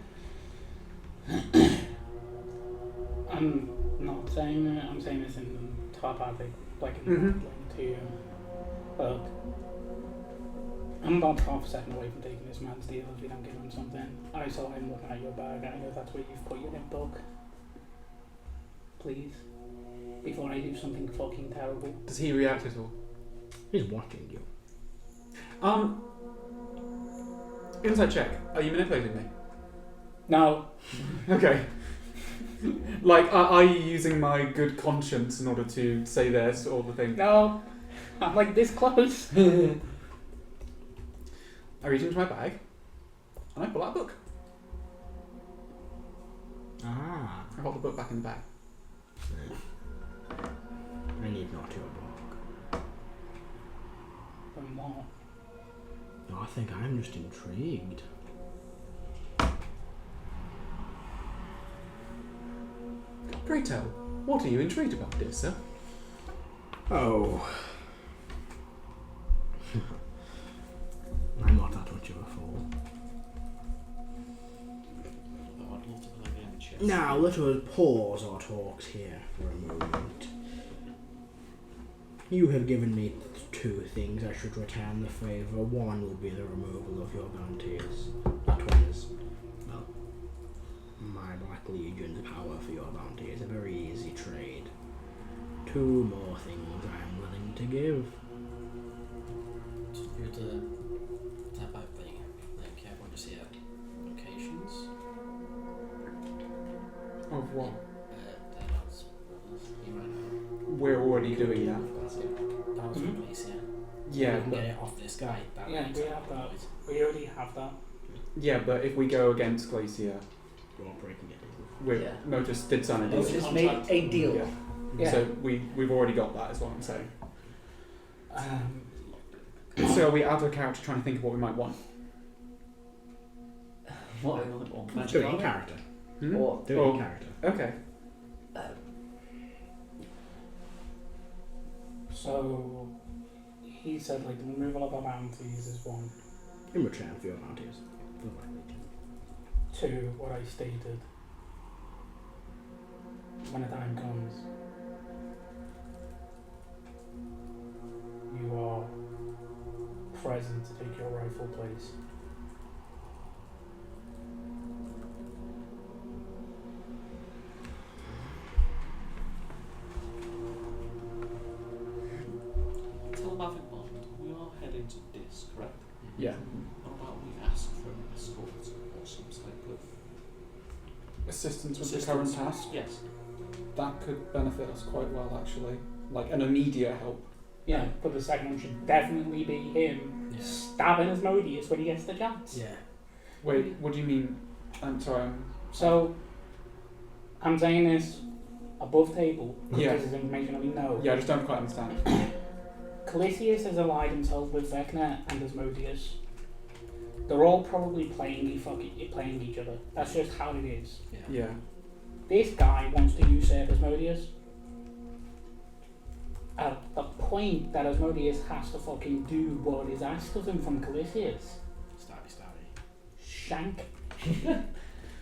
I'm not saying that. I'm saying this in telepathic, like in to you. But I'm about half a second away from taking this man's deal if we don't give him something. I saw him looking at your bag. I know that's where you've put your book. please, before I do something fucking terrible. Does he react at all? He's watching you. Insight check. Are you manipulating me? No. Okay. Like, are you using my good conscience in order to say this or the thing? No. I'm like this close. I reach into my bag and I pull out a book. Ah. I hold the book back in the bag. I need not your book. From what? No, I think I'm just intrigued. Pray tell, what are you intrigued about, dear sir? Oh. I'm not that much of a fool. Oh, I'd love to play a game of chess. Now, let us pause our talks here for a moment. You have given me two things I should return the favour. One will be the removal of your bounties. That one is, well, my Black Legion's power for your bounty is a very easy trade. Two more things I am willing to give. Just for you to tap out thing, like, I want to see locations. Of what? That's you right now. We're already doing that. That's it. That was Mhm. the place, yeah. Yeah, We can but, get it off this guy. That Yeah, makes we it have that. right. We already have that. yeah, but if we go against Glacier, You're breaking it. we Yeah. no, just did sign a We've deal. just made a deal. Yeah. Yeah. So we've already got that, is what I'm saying. Um, So are we out of character trying to think of what we might want? What we want on Magic Do it in armor? character. Hmm? Or Do it Oh. in character. Okay. so he said like the removal of our bounties is one. In return for your bounties. For the Black Legion. Two, what I stated. When the time comes, you are present to take your rightful place. Telepathic bond. We are heading to this, correct? Yeah. How about we ask for an escort or some type of Assistance with assistance? the current task. Yes. That could benefit us quite well, actually. Like an immediate help. Yeah, but the second one should definitely be him Yeah. stabbing Asmodeus when he gets the chance. Yeah. Wait, what do you mean? I'm sorry. So, I'm saying this above table because Yeah. this is information that we know. Yeah, I just don't quite understand. Calisius has allied himself with Vecna and Asmodeus. They're all probably playing each other. That's just how it is. Yeah. This guy wants to usurp Asmodeus. At the point that Asmodeus has to fucking do what is asked of him from Calisius. Stabby. Shank.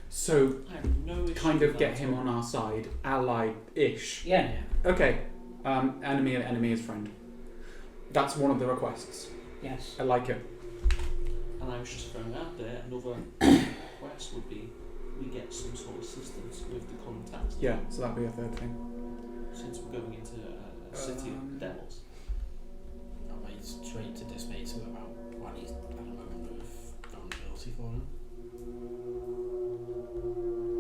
So, I have no issue kind with of that get at him all. on our side, ally-ish. Yeah. Okay. Enemy is friend. That's one of the requests. Yes. I like it. And I was just throwing out there, another request would be we get some sort of assistance with the contact. Yeah, so that'd be a third thing. Since we're going into a city of devils. I might straight to display to about when he's at a moment of vulnerability for him.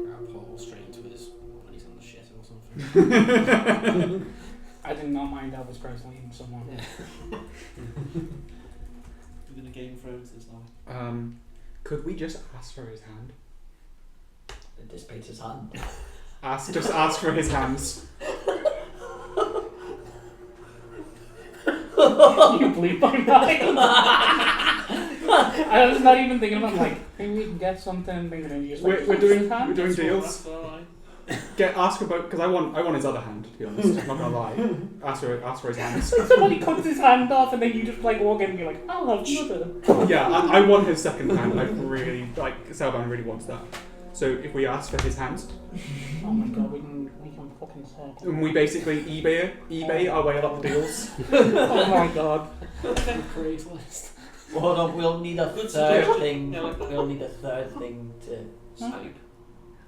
Grab Paul straight into his when he's on the shit or something. I do not mind Elvis Presley and someone. We're going to Game of Thrones this time. Could we just ask for his hand? It dissipates his hand. Just ask for his hands. You bleep my mind. I was not even thinking about like maybe we can get something. Maybe then you just like, We're doing hand. deals. That's alright. Ask about because I want his other hand. To be honest, I'm not gonna lie. Ask for his hands. Somebody cuts his hand off and then you just like walk in and you're like, I'll have another. Yeah, I want his second hand. I really like. Selvan really wants that. So if we ask for his hands, Oh my god, we can fucking sell. and we basically eBay our way up the deals. Oh my god. Craigslist. Hold on, we'll need a Good third suggestion. thing. Yeah, like that. We'll need a third thing to. Snipe.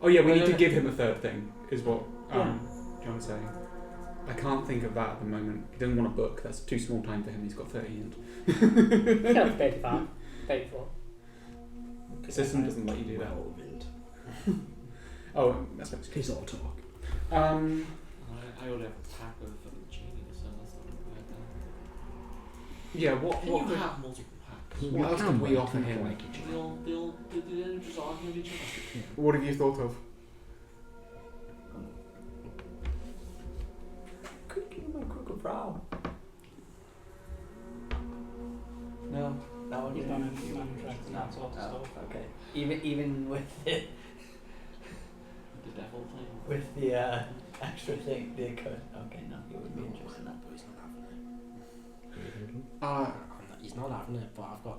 Oh yeah, we need to give him a third thing. Is what. John's saying. I can't think of that at the moment. He doesn't want a book. That's too small time for him. He's got 30 hand. Yeah, 35, 34. The system doesn't let you do that. Oh, that's what Please all talk. I already have a pack of genies, so that's not bad. yeah. What Can you have multiple packs? What else did we offer him? Like each other. They'll just argue with each other. What have you thought of? Could give him a crooked brow. No, that one. You've done it, you've done it, that sort of stuff. Okay. Even with The devil thing. the extra thing, the cut. Okay, no, you wouldn't be interested in that. But he's not having it. He's not having it, but I've got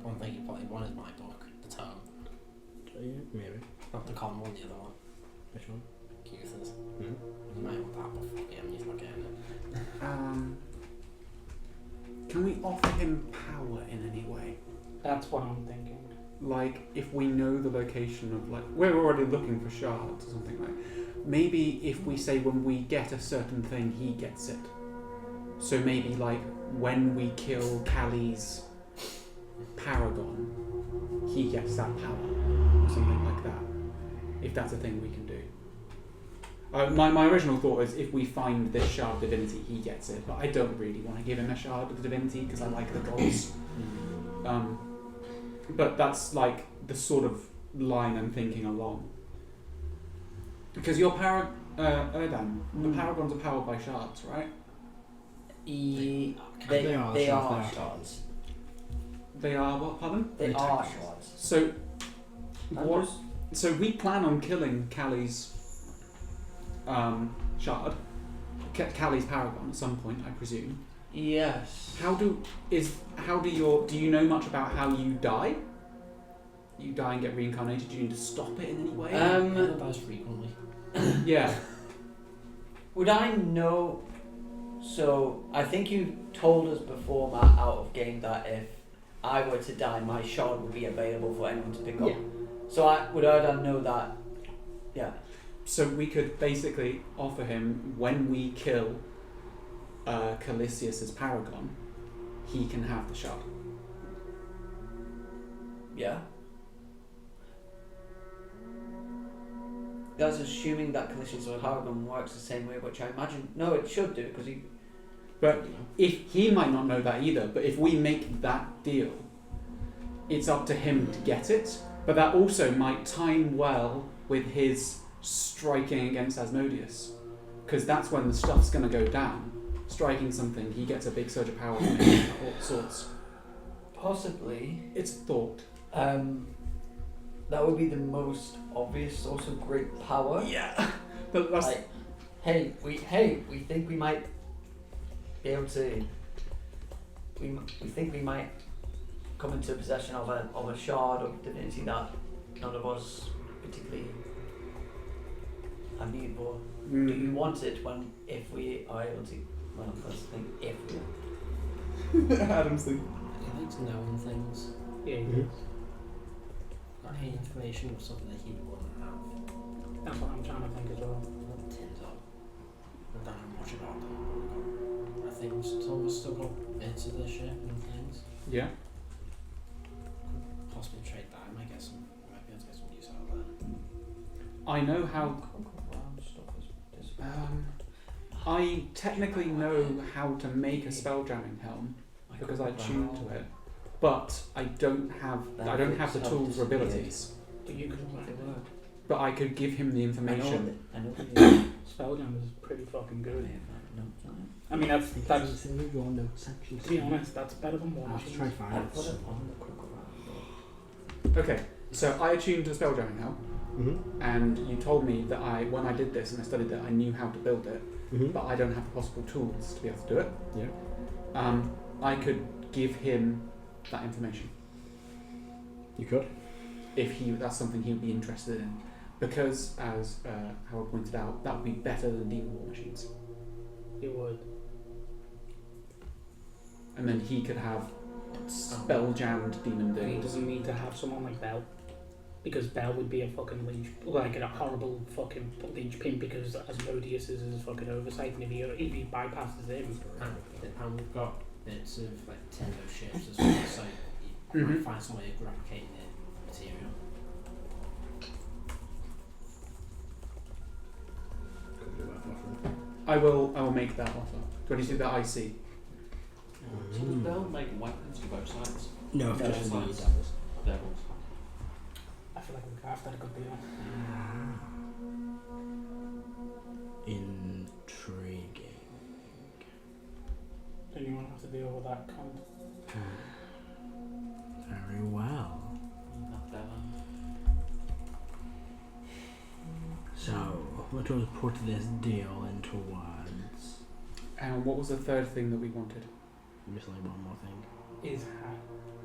one thing he probably wanted my book, the tome. Yeah, maybe. Not the common one, the other one. Which one? Cuthers. Mm-hmm. You might want that, but fuck him, he's not getting it. Can we offer him power in any way? That's what I'm thinking. Like, if we know the location of, like, we're already looking for shards or something like. Maybe if we say when we get a certain thing, he gets it. So maybe like when we kill Callie's paragon, he gets that power or something like that. If that's a thing we can do. My original thought was if we find this shard of divinity, he gets it. But I don't really want to give him a shard of divinity because I like the gods. But that's like the sort of line I'm thinking along. Because your Erdan, the paragons are powered by shards, right? They They are are shards. shards. They are what? Pardon? They They are technically- shards. So, And what? So we plan on killing Callie's shard, Callie's paragon at some point, I presume. Yes. Do you know much about how you die? You die and get reincarnated. Do you need to stop it in any way? He dies frequently. Yeah. Would I know? So I think you told us before, Matt, out of game, that if I were to die, my shard would be available for anyone to pick up. Yeah. So would Erdan know that? Yeah. So we could basically offer him when we kill Calisius's paragon, he can have the shard. Yeah. That's assuming that Calicious Paragon works the same way, which I imagine. No, it should do, because he. But if he might not know that either, but if we make that deal, it's up to him to get it. But that also might time well with his striking against Asmodeus, because that's when the stuff's going to go down. Striking something, he gets a big surge of power from it, all sorts. Possibly. It's thought. That would be the most obvious source of great power. Yeah. But that's Like, we think we might be able to. We think we might come into possession of a shard of divinity that none of us particularly have need for. Do you want it if we are able to? Well, that's the thing. If we. Adam's thing. He likes knowing things. Yeah, Mhm. Any information or something that he wouldn't have. that's what I'm trying to think as well. Tins up. I don't know much about them. I think we've still got bits of the ship and things. Yeah. Possibly trade that. I might be able to get some use out of that. I know how. I technically know how to make a spelljamming helm because I tuned to it, but I don't have the tools or abilities. But you could But I could give him the information. I know. Spelljam is pretty fucking good. No. I mean, that's It's in your notes section. to be honest, that's better than War I'll Machines. try and find I it. put it on the critical round. Okay, so I attuned to the spelljamming helm, Mm-hmm. and you told me that when I did this and I studied it, I knew how to build it, Mm-hmm. but I don't have the possible tools to be able to do it. Yeah. I could give him that information You could. if that's something he would be interested in, because as Howard pointed out, that would be better than demon war machines, You would. and then he could have spell jammed demon He things. doesn't need to have someone like that. because Belle would be a fucking like a horrible fucking linchpin because Asmodeus is his fucking oversight, and if he bypasses him, And we've got bits of like Nintendo ships as well, so you might find some way of replicating the material. Could be worth offering. I will make that offer. Do you want to do that IC? So does Bell make weapons for both sides? No, No, just it's for the nice. devils. Devils. I feel like we could have that a good deal. Intriguing. Don't you want to have to deal with that cunt? Very well. That devil. So, let us put this deal into words. And what was the third thing that we wanted? Just like one more thing. Is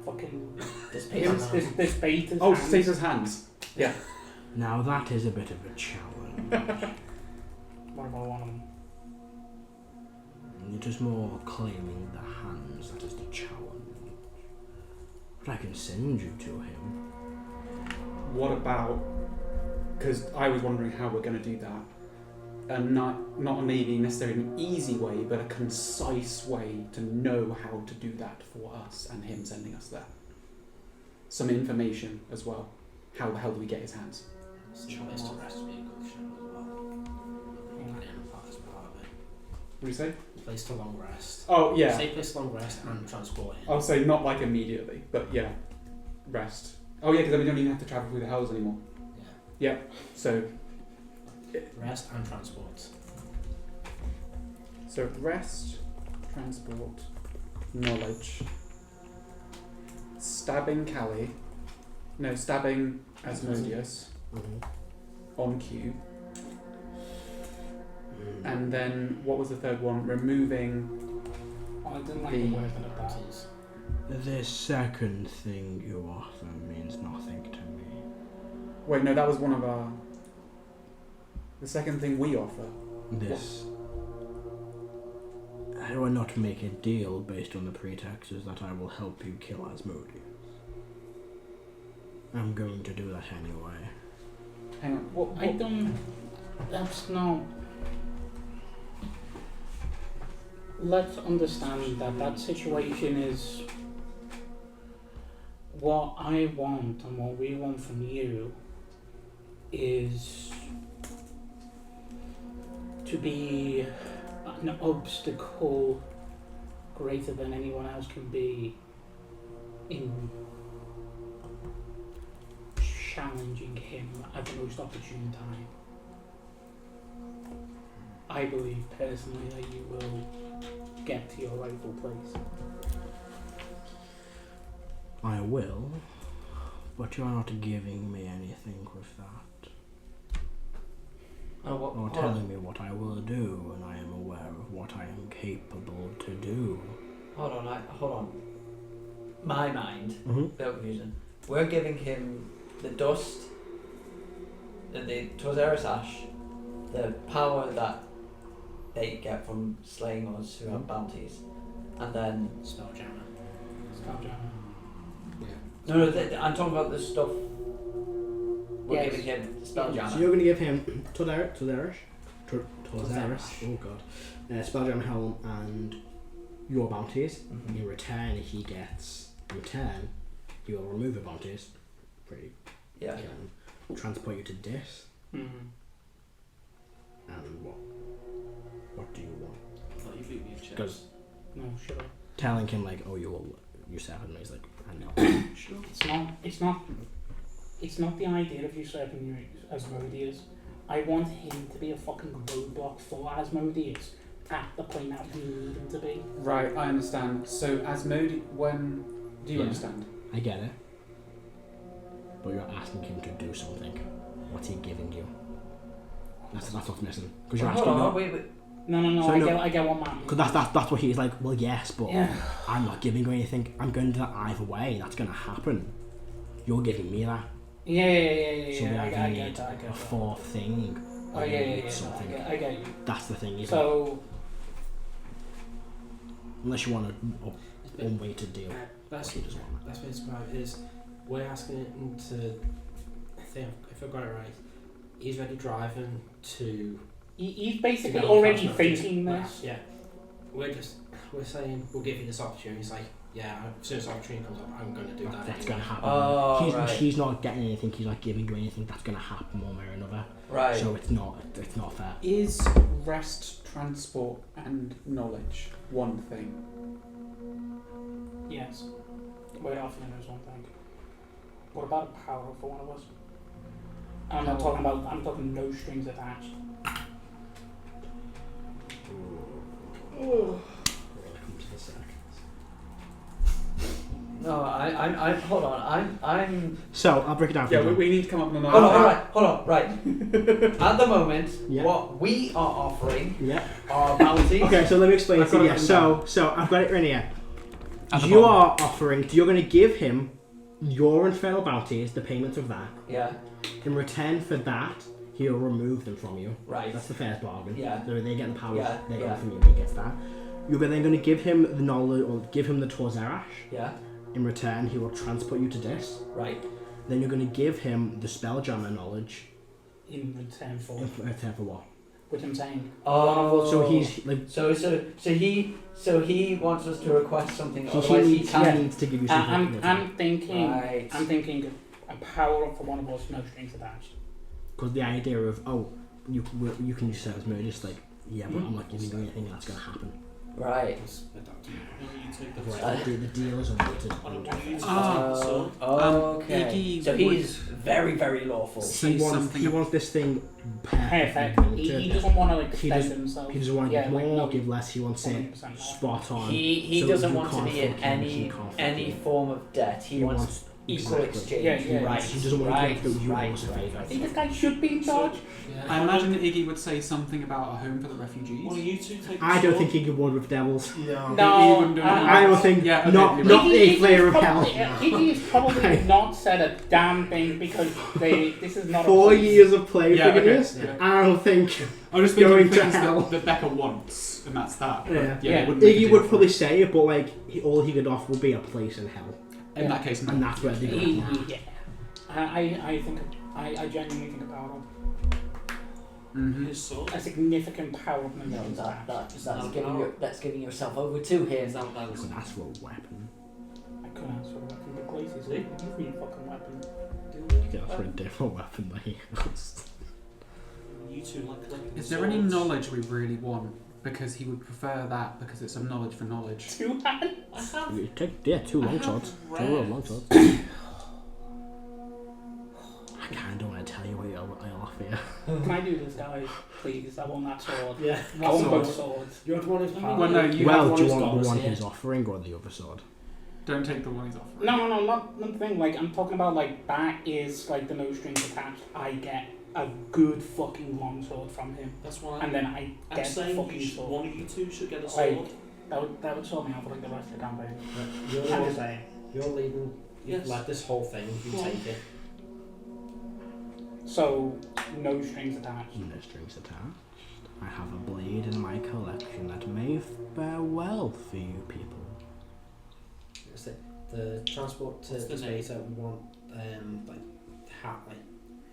fucking This this bait is Oh, hands. Stace's hands. Yeah. Now that is a bit of a challenge. What about one of them? It is more claiming the hands that is the challenge. But I can send you to him. What about? Because I was wondering how we're going to do that, and not maybe necessarily an easy way, but a concise way to know how to do that for us and him sending us there. Some information as well. How the hell do we get his hands? Place to rest would be a good show as well. And Empire as part of it. What do you say? Place to long rest. Oh yeah. Say place to long rest and transport him. I'll say not like immediately, but yeah, rest. Oh yeah, because then we don't even have to travel through the hells anymore. Yeah. So Rest and transport. So rest, transport, knowledge, stabbing Callie, no, stabbing Asmodeus on cue, and then what was the third one? Removing. Oh, I didn't like The- the wording of that. The second thing you offer means nothing to me. Wait, no, that was one of our. The second thing we offer. This. I will not make a deal based on the pretexts that I will help you kill Asmodeus. I'm going to do that anyway. Hang on, what? I don't. That's not. Let's understand that that situation is what I want and what we want from you is to be an obstacle greater than anyone else can be in challenging him at the most opportune time. I believe personally that you will get to your rightful place. I will, but you are not giving me anything with that. Or telling me what I will do, and I am aware of what I am capable to do. Hold on. My mind, Mm-hmm. bit of confusion. We're giving him the dust, the Tozeris ash, the power that they get from slaying us who have bounties, and then Spelljammer. no, I'm talking about the stuff we're Yes. giving him. So Spelljammer. you're going to give him Tozeris, oh god, Spelljammer Helm and your bounties. In return, he will remove the bounties. Pretty. Yeah. Transport you to Dis. Mm. And what do you want? I thought you beat me in chess. Because No, shut up. telling him like, oh, you seven, he's like, I know. Sure. It's not the idea of usurping you Asmodeus. I want him to be a fucking roadblock for Asmodeus at the point that we need him to be. Right, I understand. So Asmodeus, when do you Yeah. understand? I get it. But you're asking him to do something. What's he giving you? That's what's missing. Because you're Hold asking. on, wait. No, So I get what man. Because that's what he's like. Well, yes, but Yeah. I'm not giving you anything. I'm going to do that either way. That's going to happen. You're giving me that. Yeah. So we I either get need that. a fourth thing. Oh or we yeah. need something. I get you. That's the thing. Isn't it? So Unless you want a one-way to deal. Best He doesn't want that. way to describe it is we're asking him to think if I've got it right, he's already driving to. He's basically to go already across thinking mountains. this. Yeah. We're saying we'll give you this opportunity. He's like, yeah, as soon as the opportunity comes up, I'm going to do that. That's anyway. going to happen. Oh, right. He's not getting anything. He's not giving you anything. That's going to happen one way or another. Right. So it's not fair. Is rest, transport, and knowledge one thing? Yes. Wait, often there's one thing. What about power for one of us? I'm not talking about. I'm talking no strings attached. No, I hold on. I'm. So I'll break it down for Yeah, you. we need to come up with an Hold on, idea. hold on, right. At the moment, Yeah. what we are offering Yeah. are bounties. Okay, so let me explain it I've to got you. it So I've got it right here. At the You bottom. are offering. You're going to give him your infernal bounties, the payment of that. Yeah, In return for that, he'll remove them from you. right. That's the first bargain. Yeah. So they get the power. Yeah, They yeah. go from you. He gets that. You're then going to give him the knowledge, or give him the Torzarash. Yeah, In return, he will transport you to Dis. right. Then you're going to give him the Spelljammer knowledge. In return for In return for what? which I'm saying. Oh. So he's like. So he wants us to request something. He Otherwise he needs can't. to give you something. I'm thinking. Right. I'm thinking a power up for one of us, no strings attached. Because the idea of, you can use service mode, just like, yeah, but I'm not giving you anything that's going to happen. Right. It's adaptable. You take the Right, the deal is unlimited. so Okay. Iggy So would- he's very, very lawful. Say something He wants this thing perfect. Perfect. He doesn't want to like He extend doesn't- himself. He doesn't want to Yeah, give like, more, no, give less. He wants it 100% spot on. He So doesn't you want to can't be in fuck him, he any can't fuck any you. form of debt. He wants equal exactly. exchange. Yeah, right. He doesn't want right, to do you right, also right, favour. I think this guy should be in charge. Yeah. I imagine Iggy would say something about a home for the refugees. Well, you two take the I don't sword. think he could ward with devils. No. No, wouldn't do anything. I don't think Yeah, okay, not you're not right. a flare of hell. Iggy's probably not said a damn thing because this is not 4 a years of play Yeah, for okay. this. Yeah. I don't think. I'm just Going thinking to things hell. that Becca wants, and that's that. But Yeah. they Yeah. wouldn't make a Iggy deal would for probably it. say it, but like all he could offer would be a place in hell, In that case, no. and that's where they go. Yeah. I think I genuinely think a power up. Mm-hmm. His sword. A significant power up. No, that's not giving power. that's giving yourself over to him. Is that I could ask for a weapon. I couldn't ask for a weapon, but places give me a fucking weapon. You could ask for a different weapon that he has. You two like collecting Is there any swords. knowledge we really want? Because he would prefer that because it's a knowledge for knowledge. Two hands. I have. You take two I long have swords. Two read- real long swords. I kind of want to tell you what I'll offer you. Can I do this, guys? Please, I want that sword. Yeah. I want Sword. both swords. You want one who's Well, no, you Well, have do you one want the one here. he's offering or the other sword? Don't take the one he's offering. No, not the thing. Like, I'm talking about, like, that is, like, the no strings attached. I get a good fucking long sword from him. That's why And then I I'm get the saying you fucking should, sword. one of you two should get a Like, sword. that would sort me out for, like, the rest of the campaign. You're the I'm one just saying. You're leading. Yes. Like this whole thing. You Well, take it. So, no strings attached. No strings attached. I have a blade in my collection that may fare well for you people. It's the transport to What's the the name? space. We want like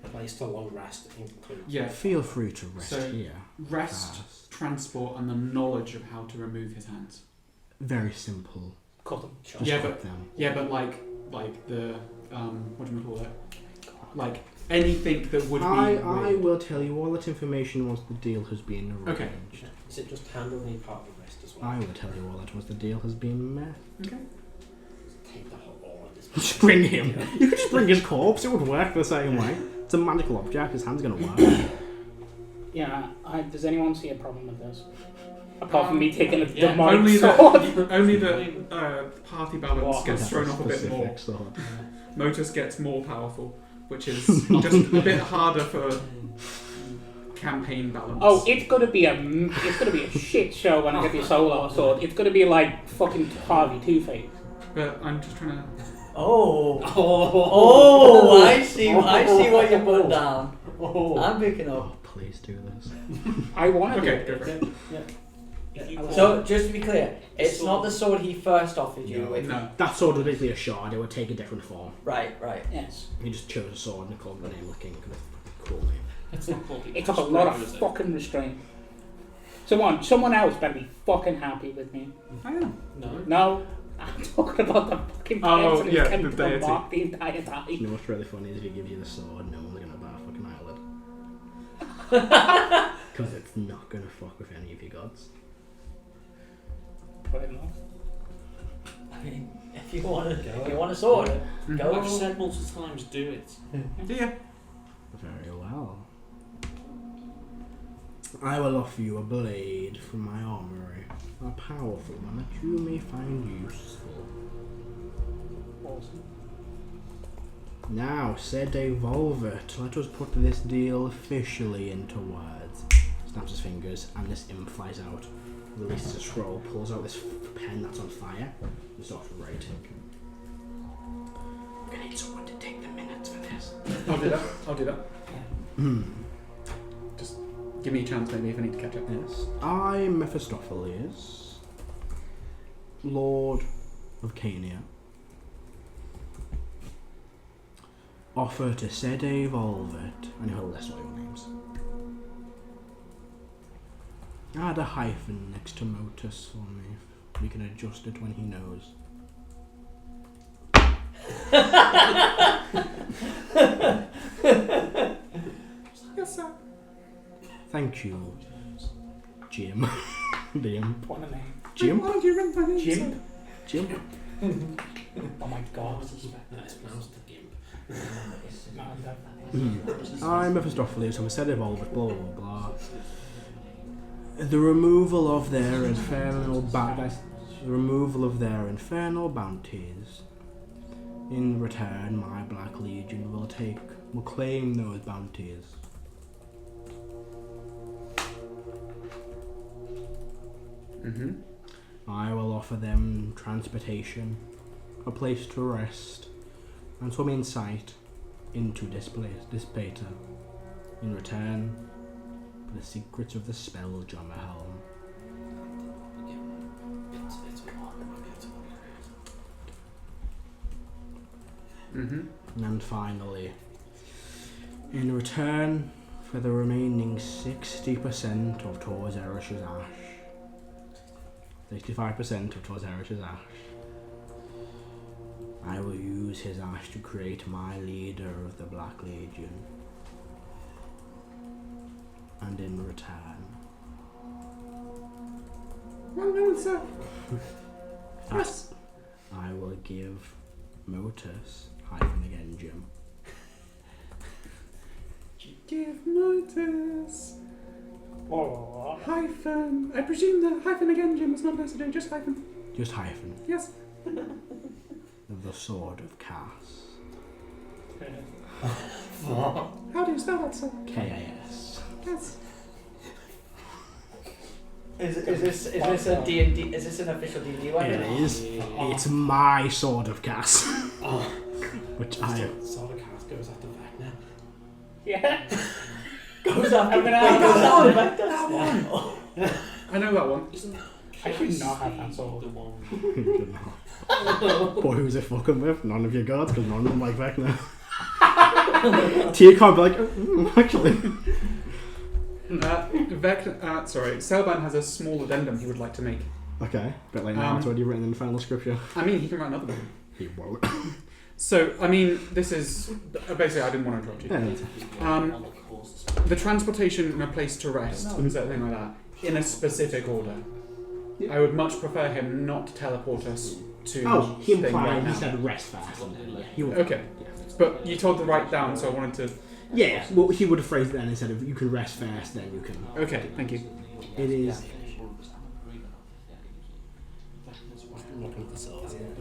a place to long rest include. Yeah. Feel free to rest So- here. Rest, Fast. transport, and the knowledge of how to remove his hands. Very simple. Cut them. Just Yeah, cut but- them. Yeah, but like the what do you call it? Like anything that would be. I will tell you all that information once the deal has been arranged. Okay. Is it just handle any part of the rest as well? I will tell you all that once the deal has been met. Okay. Take the whole all of this. Just bring him. You could just bring his corpse. It would work the same way. It's a magical object. His hand's gonna work. Yeah, does anyone see a problem with this? Apart from me taking a Yeah, demonic Only sword. the party balance What? gets thrown off a bit more. Specific sword. Motus gets more powerful, which is just a bit harder for campaign balance. Oh, it's gonna be a shit show when I get the solar sword. It's gonna be like fucking Harvey Two-Face. But I'm just trying to. Oh, I see what you put down. I'm picking up. Oh, please do this. I want to Okay, do go for it. it. If you So, just to be clear, it's not the sword he first offered you No. with. No. That sword was basically a shard. It would take a different form. Right. Yes. He just chose a sword and called the name of the king. Kind of cool name. It's not called It took a lot of fucking restraint. Someone else better be fucking happy with me. I am. No, I'm talking about the fucking Oh, person yeah, who's kept the the deity. mark the entire time. You know what's really funny is if he gives you the sword, no one's gonna bat a fucking eyelid. Because it's not gonna fuck with any of your gods. Fair enough. I mean, if you want a sword, Mhm. go. I've said multiple times, do it. Yeah. Very well. I will offer you a blade from my armory, a powerful one that you may find useful. Awesome. Now, said Volvet, let us put this deal officially into words. Snaps his fingers, and this imp flies out, releases a scroll, pulls out this pen that's on fire, and starts writing. I'm gonna need someone to take the minutes for this. I'll do that. Give me a chance maybe if I need to catch up. Yes. I, Mephistopheles, Lord of Cania, offer to Sede Volvet, and he'll list all your names. Add a hyphen next to Motus for me. We can adjust it when he knows. Yes, sir. Thank you, Jim. The imp. What a name. Jim? Why don't you ring my name? Jim? Jim? Oh my god. No, it's pronounced the gimp. No, that- I'm Mephistopheles, I'm a Sede Volvet, blah blah blah. The removal of their infernal bounties. In return, my Black Legion will claim those bounties. Mm-hmm. I will offer them transportation, a place to rest, and some insight into this beta. In return, for the secrets of the spell Helm. Mm-hmm. And finally, in return for the remaining 60% of Tor Zeresh's ash, 65% of Tor Zeresh's ash, I will use his ash to create my leader of the Black Legion. And in return, Well known, sir. yes, I will give Motus hyphen again, Jim. Give notice. Oh, Hyphen. I presume the hyphen again, Jim, is not necessary, just hyphen. Just hyphen Yes. of the Sword of Cass. How do you spell that, sir? KAS. Yes. Is this a D&D? Is this an official D&D weapon? It is. It's my Sword of Cass. Which I. Sword of Cass goes after Vecna. yeah. Goes after. I mean, Wait, I- goes after that Vecna? I know that one. Isn't I should not have that sword. the one? Boy, who's it fucking with? None of your gods, because none of them like Vecna. Tia can't be like, actually. Sorry, Selban has a small addendum he would like to make. Okay, but like now it's already written in the final scripture. I mean, he can write another one. He won't. So, I mean, this is... Basically, I didn't want to interrupt you. Yeah, The transportation and a place to rest and something like that, in a specific order. Yeah. I would much prefer him not to teleport us to oh, he thing implied right he now. said rest fast. Yeah, he would. Okay. But you told to write down, so I wanted to... Yeah, well, he would have phrased it then instead of you can rest first, then you can. Okay, thank you. It is.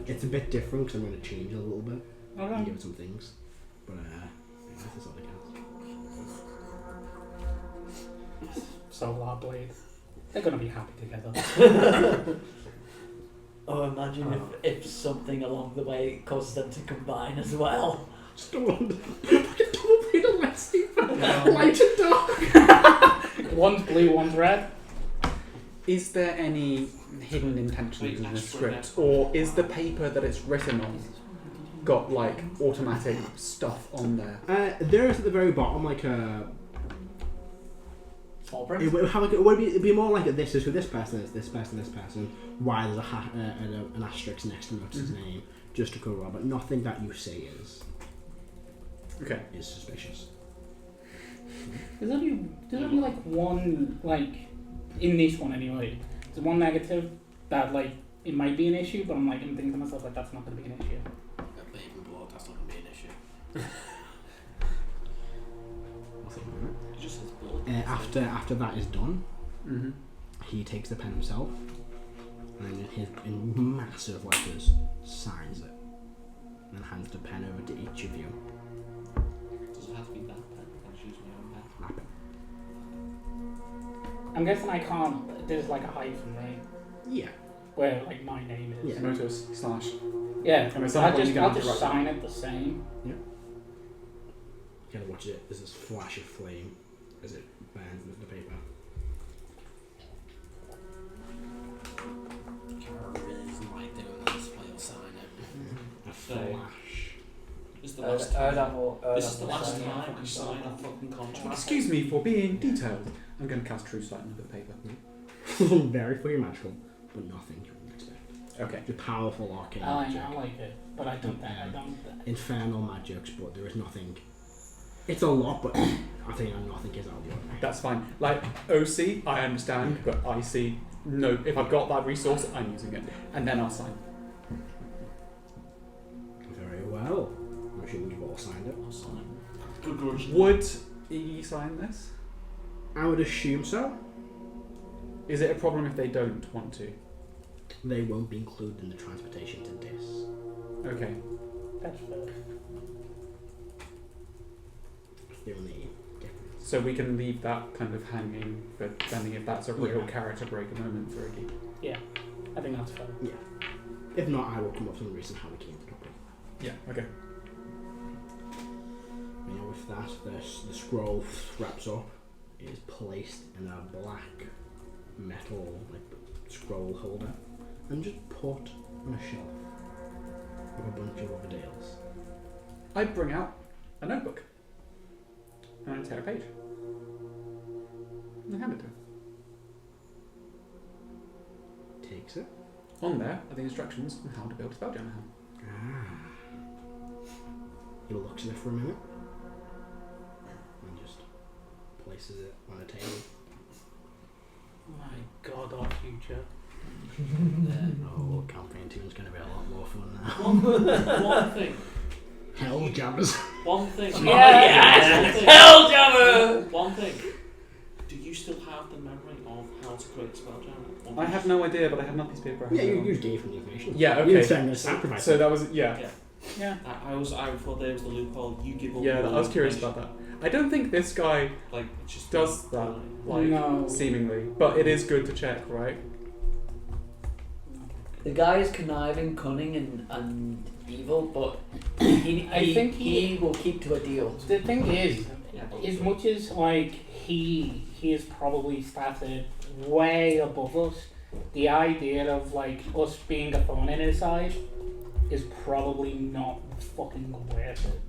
It's a bit different because I'm going to change it a little bit and give it some things. But yeah, that's all I can. Solar Blade. They're gonna be happy together. Oh, imagine if something along the way causes them to combine as well. Just don't want fucking double blade of lightsaber. Light and dark. One's blue, one's red. Is there any hidden intentions in the script, or is the paper that it's written on got like automatic stuff on there? There is at the very bottom like a. Small It would have like it'd be more like this is for this person, it's this person, this person. Why there's an asterisk next to his name, just to cover up, but nothing that you say is suspicious. There's only like one, like in this one anyway. There's one negative that like it might be an issue, but I'm thinking to myself like that's not going to be an issue. But even blood, that's not going to be an issue. It just says blood. After that is done, Mm-hmm. he takes the pen himself and in massive letters signs it and hands the pen over to each of you. Does it have to be that pen? Can I choose my own pen? Wrap it. I'm guessing I can't. There's like a hyphen, right? Yeah. Where like my name is. Yeah. Notice / Yeah. And at some I'll point just you're gonna have to write sign it the same. You gotta watch it. There's this flash of flame as it burns into the paper. Kara really doesn't like doing this, but you'll sign it. A flash. This is the last time. This is the last sign. time you sign a fucking contract. Excuse me for being detailed. I'm going to cast True Sight onto the paper. Very fucking magical, but nothing you wouldn't expect. Okay. The powerful arcane I magic. like it, but I don't. Infernal magics, but there is nothing. It's a lot, but I think nothing is out of the ordinary. That's fine. Like OC, I understand, but IC, no. If I've got that resource, I'm using it, and then I'll sign. Very well. I'm sure you've all signed it. I'll sign. Good grudge. Would E sign this? I would assume so. Is it a problem if they don't want to? They won't be included in the transportation to this. Okay. That's fair. The only difference. So we can leave that kind of hanging, but depending if that's a real character breaker moment for Iggy. Yeah, I think that's fair. Yeah. If not, I will come up with some reason how we came to the topic. Yeah. Okay. With that, the scroll wraps up. It is placed in a black metal scroll holder and just put on a shelf with a bunch of other deals. I bring out a notebook and I tear a page and I hand it to him. Takes it. On there are the instructions on how to build a spelljammer helm. He looks at it for a minute and just places it on a table. My God, our future. Oh, campaign 2 is going to be a lot more fun now. One thing. Hell jammers. One thing. Yes! Helljammer! One thing. Do you still have the memory of how to create a spelljammer? I have no idea, but I have not piece of paper. Yeah, you just gave him the information. Yeah, You okay. didn't say I'm going to sacrifice So it. that was, yeah. Yeah. I thought there was the loophole. You give all Yeah, the I was curious information. about that. I don't think this guy Like, it just does that, like, No. seemingly. But it is good to check, right? The guy is conniving, cunning, and evil, but I think he will keep to a deal. The thing is, Yeah, as much as like he is probably started way above us, the idea of like us being a thorn in his side is probably not fucking worth it.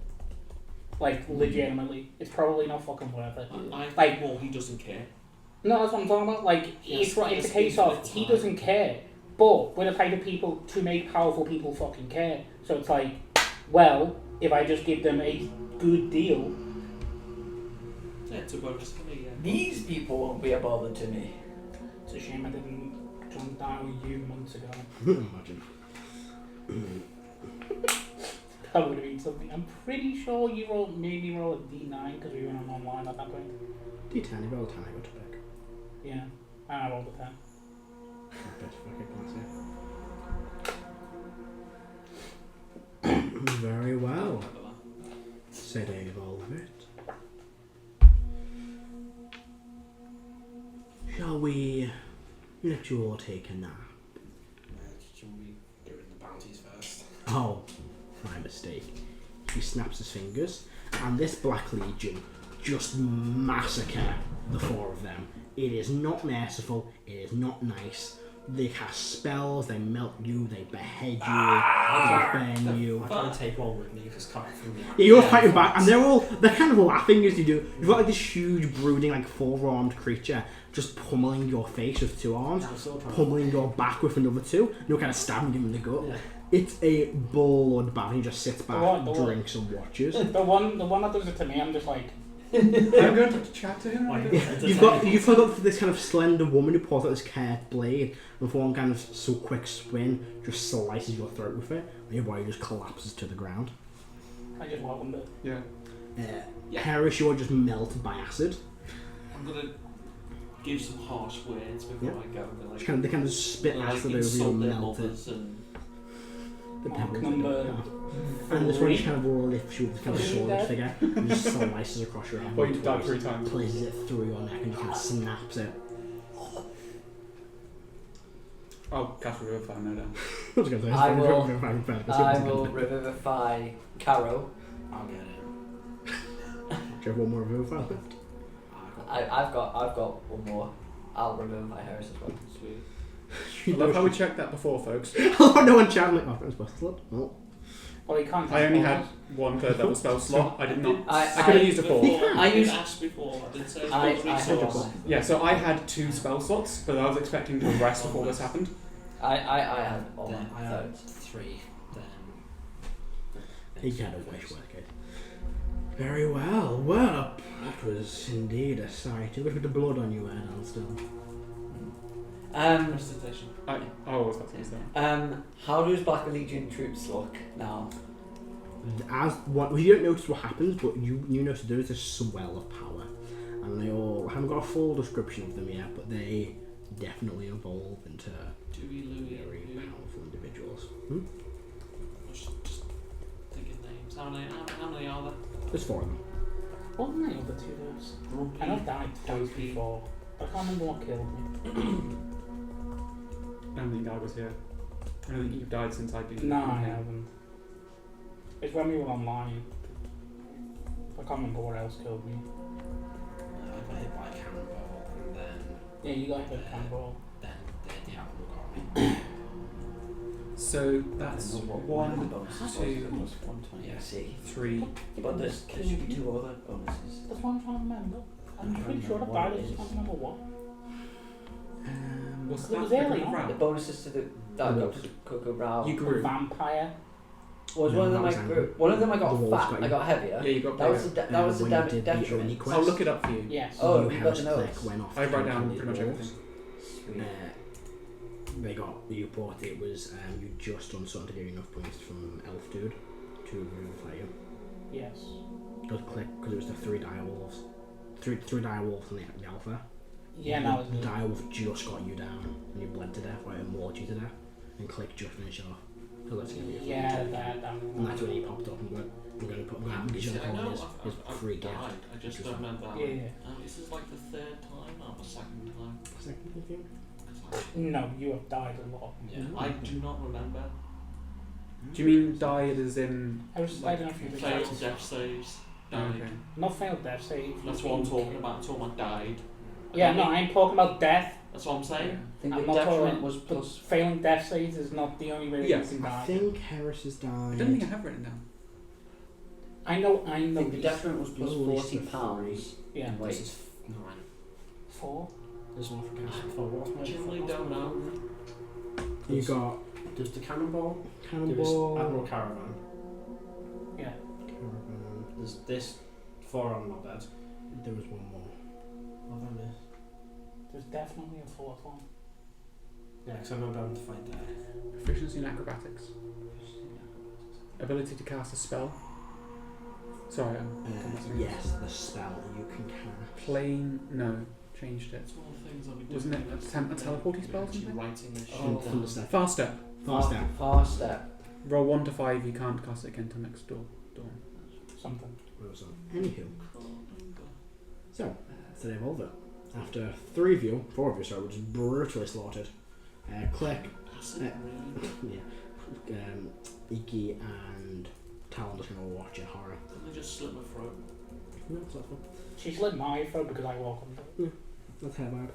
Like legitimately, it's probably not fucking worth it. I Like- well, he doesn't care. No, that's what I'm talking about. Like Yes, it's yes, a case it's of with he time. doesn't care, but we're the type of people to make powerful people fucking care. So it's like, well, if I just give them a good deal, Yeah, it's a bonus for me. Yeah. These people won't be a bother to me. it's a shame I didn't jump down with you months ago. Imagine. That would have been something. I'm pretty sure you made me roll a D9 because we were on online at that point. D10, you roll a 10, I got to pick. Yeah, and I rolled a 10. Bit fucking classy. Very well, said Evolvit. Shall we let you all take a nap? Should we do the bounties first? Oh, my mistake. He snaps his fingers, and this Black Legion just massacre the four of them It is not merciful. It is not nice. They cast spells. They melt you. They behead you. They burn you. I try to take one with me because it's coming from me. Yeah, you're fighting back, and they're kind of laughing as you do. You've got like this huge, brooding, like four-armed creature just pummeling your face with 2 arms, I'm still trying pummeling your back with another 2. And you're kind of stabbing him in the gut. Yeah. It's a bloodbath. He just sits back, The one- drinks, and watches. The one that does it to me, I'm just like, I'm going to chat to him. Like, You've got this kind of slender woman who pulls out this curved blade, and with one kind of so quick spin, just slices your throat with it, and your body just collapses to the ground. I just welcomed it. Yeah. Yeah. Harris, you're just melted by acid. I'm gonna give some harsh words before I go. Like, They kind of spit like acid over you insult and their melt it. mothers and The Mark pebbles number they do. And this one just kind of lifts you with kind of Three sword dead. figure and just slices across your arm. Well, you died 3 times. Places it through your neck and kind of snaps it. I'll cast Revivify, no doubt. I was going to say, I will- I will. will revivify Caro. I'll get it. Do you have one more revivify left? I've got one more. I'll revivify Harris as well. sweet. I love how we checked that before, folks. Oh, no one chatting like, oh, that's busted. Well, Well, you can't. I only had 1/3 level spell slot. I did not. I could have used a 4. I used- asked before. I did say it I was had resource. one. Yeah, so I had 2 spell slots, but I was expecting to rest before this happened. I had all Then I my had thirds. 3. Then. he had a wish work it. Very well. Well, that was indeed a sight. You look at the blood on your head, still. Presentation. I was about to say that. How does Black Legion troops look now? As what you don't notice what happens, but you notice there is a swell of power, and they all haven't got a full description of them yet, but they definitely evolve into Dewey, Louie, very Louie. powerful individuals. Just thinking names. How many are there? There's 4 of them. What were my other 2 days? I know I died twice before. I can't remember what killed me. I don't think I was here. I don't think you've died since I've been. No, I haven't. It's when we were online. I can't remember what else killed me. I got hit by a cannonball and then. Yeah, you got hit with a cannonball. Then the apple got me. So that's I don't know what 1, the bonuses was. 2, It was 120. I see. 3. But there should be 2 other bonuses. That's what I'm trying to remember. I'm I pretty don't sure know I died, what I it just can't is. remember what. What's It was that? early Cocoa on. Brow? The bonuses to the Cocoa Brow. You grew. Vampire. Was No, one of them that I was grew. angry. One of them I The got walls fat. got I you. got heavier. Yeah, you got That was bigger. the that was the when you damage did the detriment. Oni quest. I'll look it up for you. Yes. Oh, you you got Harris the notes. Click went off. I write to down the pretty much walls. everything. Sweet. They got you bought it was you just done something to get enough points from Elf Dude to revivify you. Yes. Just click because it was the 3 direwolves. Three direwolves in the alpha. Yeah, no, the it's direwolf just got you down and you bled to death, or it mauled you to death, and click just finish off. So that's gonna be a yeah, free that and that's when he popped up and went, I'm gonna give you the I know call his I've free gift. died. I just don't remember. Yeah. This is like the 3rd time or the 2nd time. Second thing? 'Cause No, you have died a lot. I do not remember. Do you mean died as in? I was I don't know if you Failed death saves. Died. Okay. Not failed death save. That's what I'm talking about. I'm talking about died. Yeah, no, I'm talking about death. That's what I'm saying. I think I'm the not detriment talking- was But plus. failing death saves is not the only way Yes, you can I die. think Harris has died. I don't think I have written down. I know. I think the these. detriment was plus You'll release the £40. Yeah. Wait. This is 9. 4. There's one for casting for what's my Genuinely don't know. You got There's the cannonball. Cannonball. There's Admiral Caravan. Yeah. Caravan. There's this 4 on not dead. There was one more. What have I missed? There's definitely a 4th one. Yeah, because I remember having to fight there. Proficiency in acrobatics. Ability to cast a spell. Sorry, Yes, the spell you can cast. Plain. No, changed it. It's one of the things I'll be doing. Wasn't it a teleporting spell or Actually something? writing this shit Oh. From the down. step. Fast step. Fast step. Fast step. Roll 1 to 5. You can't cast it again till next dawn. Something. Anywho, so they evolve it. After 3 of you, 4 of you, sorry, were just brutally slaughtered. Click, Acid rain. yeah, Iki and Talon just gonna watch it horror. Didn't they just slit my throat? No, it's not fun. She slit my throat because I welcomed her. That's how bad.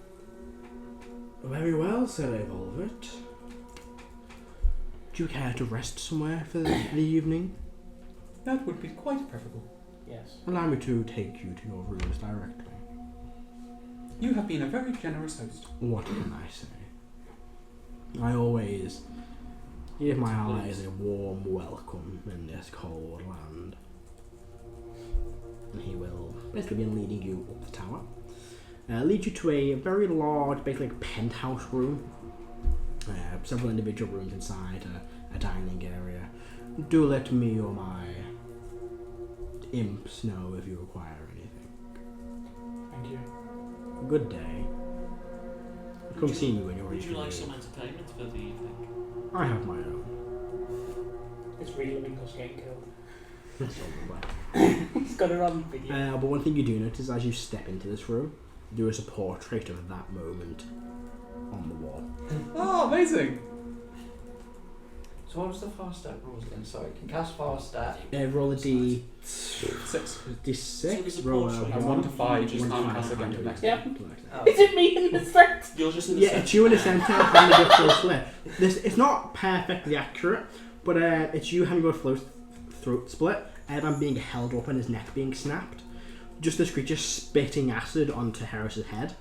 Very well, Sir Evolvert. Do you care to rest somewhere for the evening? That would be quite preferable. Yes. Allow me to take you to your rooms directly. You have been a very generous host. What can I say? I always give my allies a warm welcome in this cold land. And he will basically begin leading you up the tower. Lead you to a very large, basically like penthouse room. Several individual rooms inside, a dining area. Do let me or my imps know if you require anything. Thank you. Good day. Come see me when you're ready. Would you to like leave. some entertainment for the evening? I have my own. It's really Minko's getting killed. That's all right. He's got it on video. But one thing you do notice as you step into this room, there is a portrait of that moment on the wall. Oh, amazing! So what was the fast step rules again? Sorry, can cast fast step. Roll a d6. 6. D6. Roll a portrait. 1 to 5, just one to can't five, cast again to the next Yeah. Oh. Is it me in the sex? You're just in the Yeah, centre. it's you in the centre having to go through a slit. It's not perfectly accurate, but it's you having to go through a throat split. Evan being held up and his neck being snapped. Just this creature spitting acid onto Harris's head.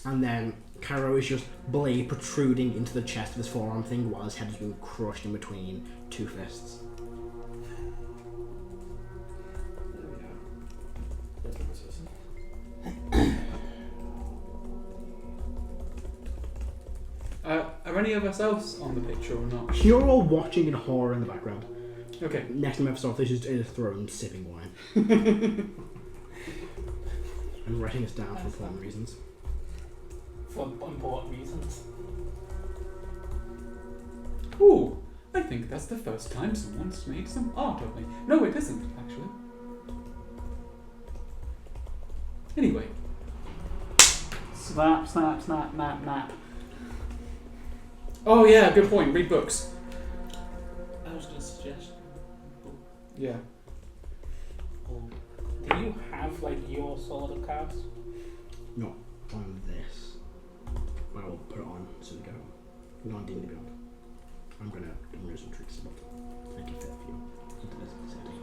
And then Caro is just blade protruding into the chest of his forearm thing while his head is being crushed in between two fists. Are any of us else on the picture or not? You're all watching in horror in the background. Okay. Next to Mephistopheles is just in his throne sipping wine. I'm writing this down for important reasons. For important reasons. Ooh, I think that's the first time someone's made some art of me. No, it isn't, actually. Anyway. Snap, snap, snap, nap, nap. Oh yeah, good point. Read books. I was going to suggest. Yeah. Or Do you have like your sword of cards? Not on this. But I will put it on so we go. We're on D&D Beyond. I'm gonna do some tricks about it. Make it fit for you. Into this setting.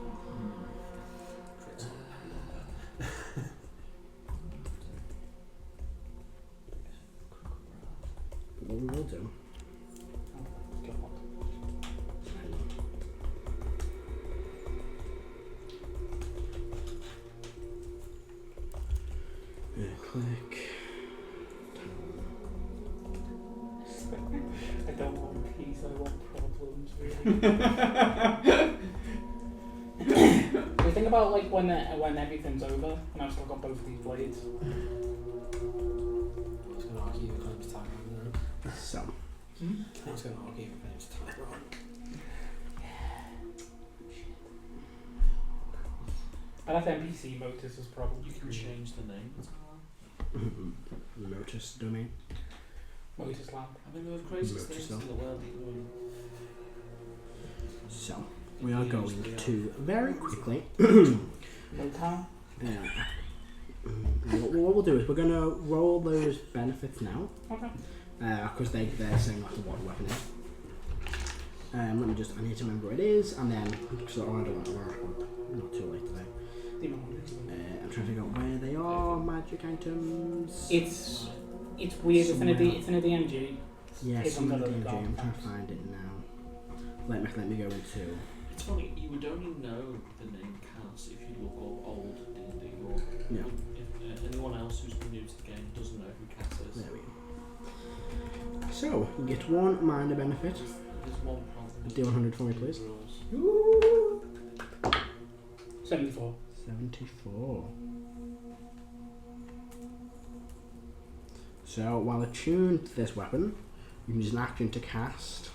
What we will do. God. Hang on. Click. I don't want peace, I want problems, really. Do you think about like when everything's over and I've still got both of these blades? I was going to argue your claims to Tyrone then. So, I was going to argue your claims to Tyrone. I like NPC Motus as probably. you can change the name as well. Motus domain. Motus Lamp. I mean, there were craziest Note things yourself. in the world. Even So, we are going to very quickly. Motown? What we'll do is we're going to roll those benefits now. Okay. Because they're saying like what the weapon is. Let me just, I need to remember what it is, and then, so I don't know, not too late today. I'm trying to figure out where they are, magic items. It's weird, it's in a DMG. Yeah, it's some under the DMG, I'm trying guard. to find it now. Let me go into... it's funny, you would only know the name Cass if you look all old D&D, or Yeah. if anyone else who's new to the game doesn't know who Cass is. There we go. So, you get one minor benefit. There's one problem. Do 100 for me, please. Rules. 74. 74. So, while attuned to this weapon, you can use an action to cast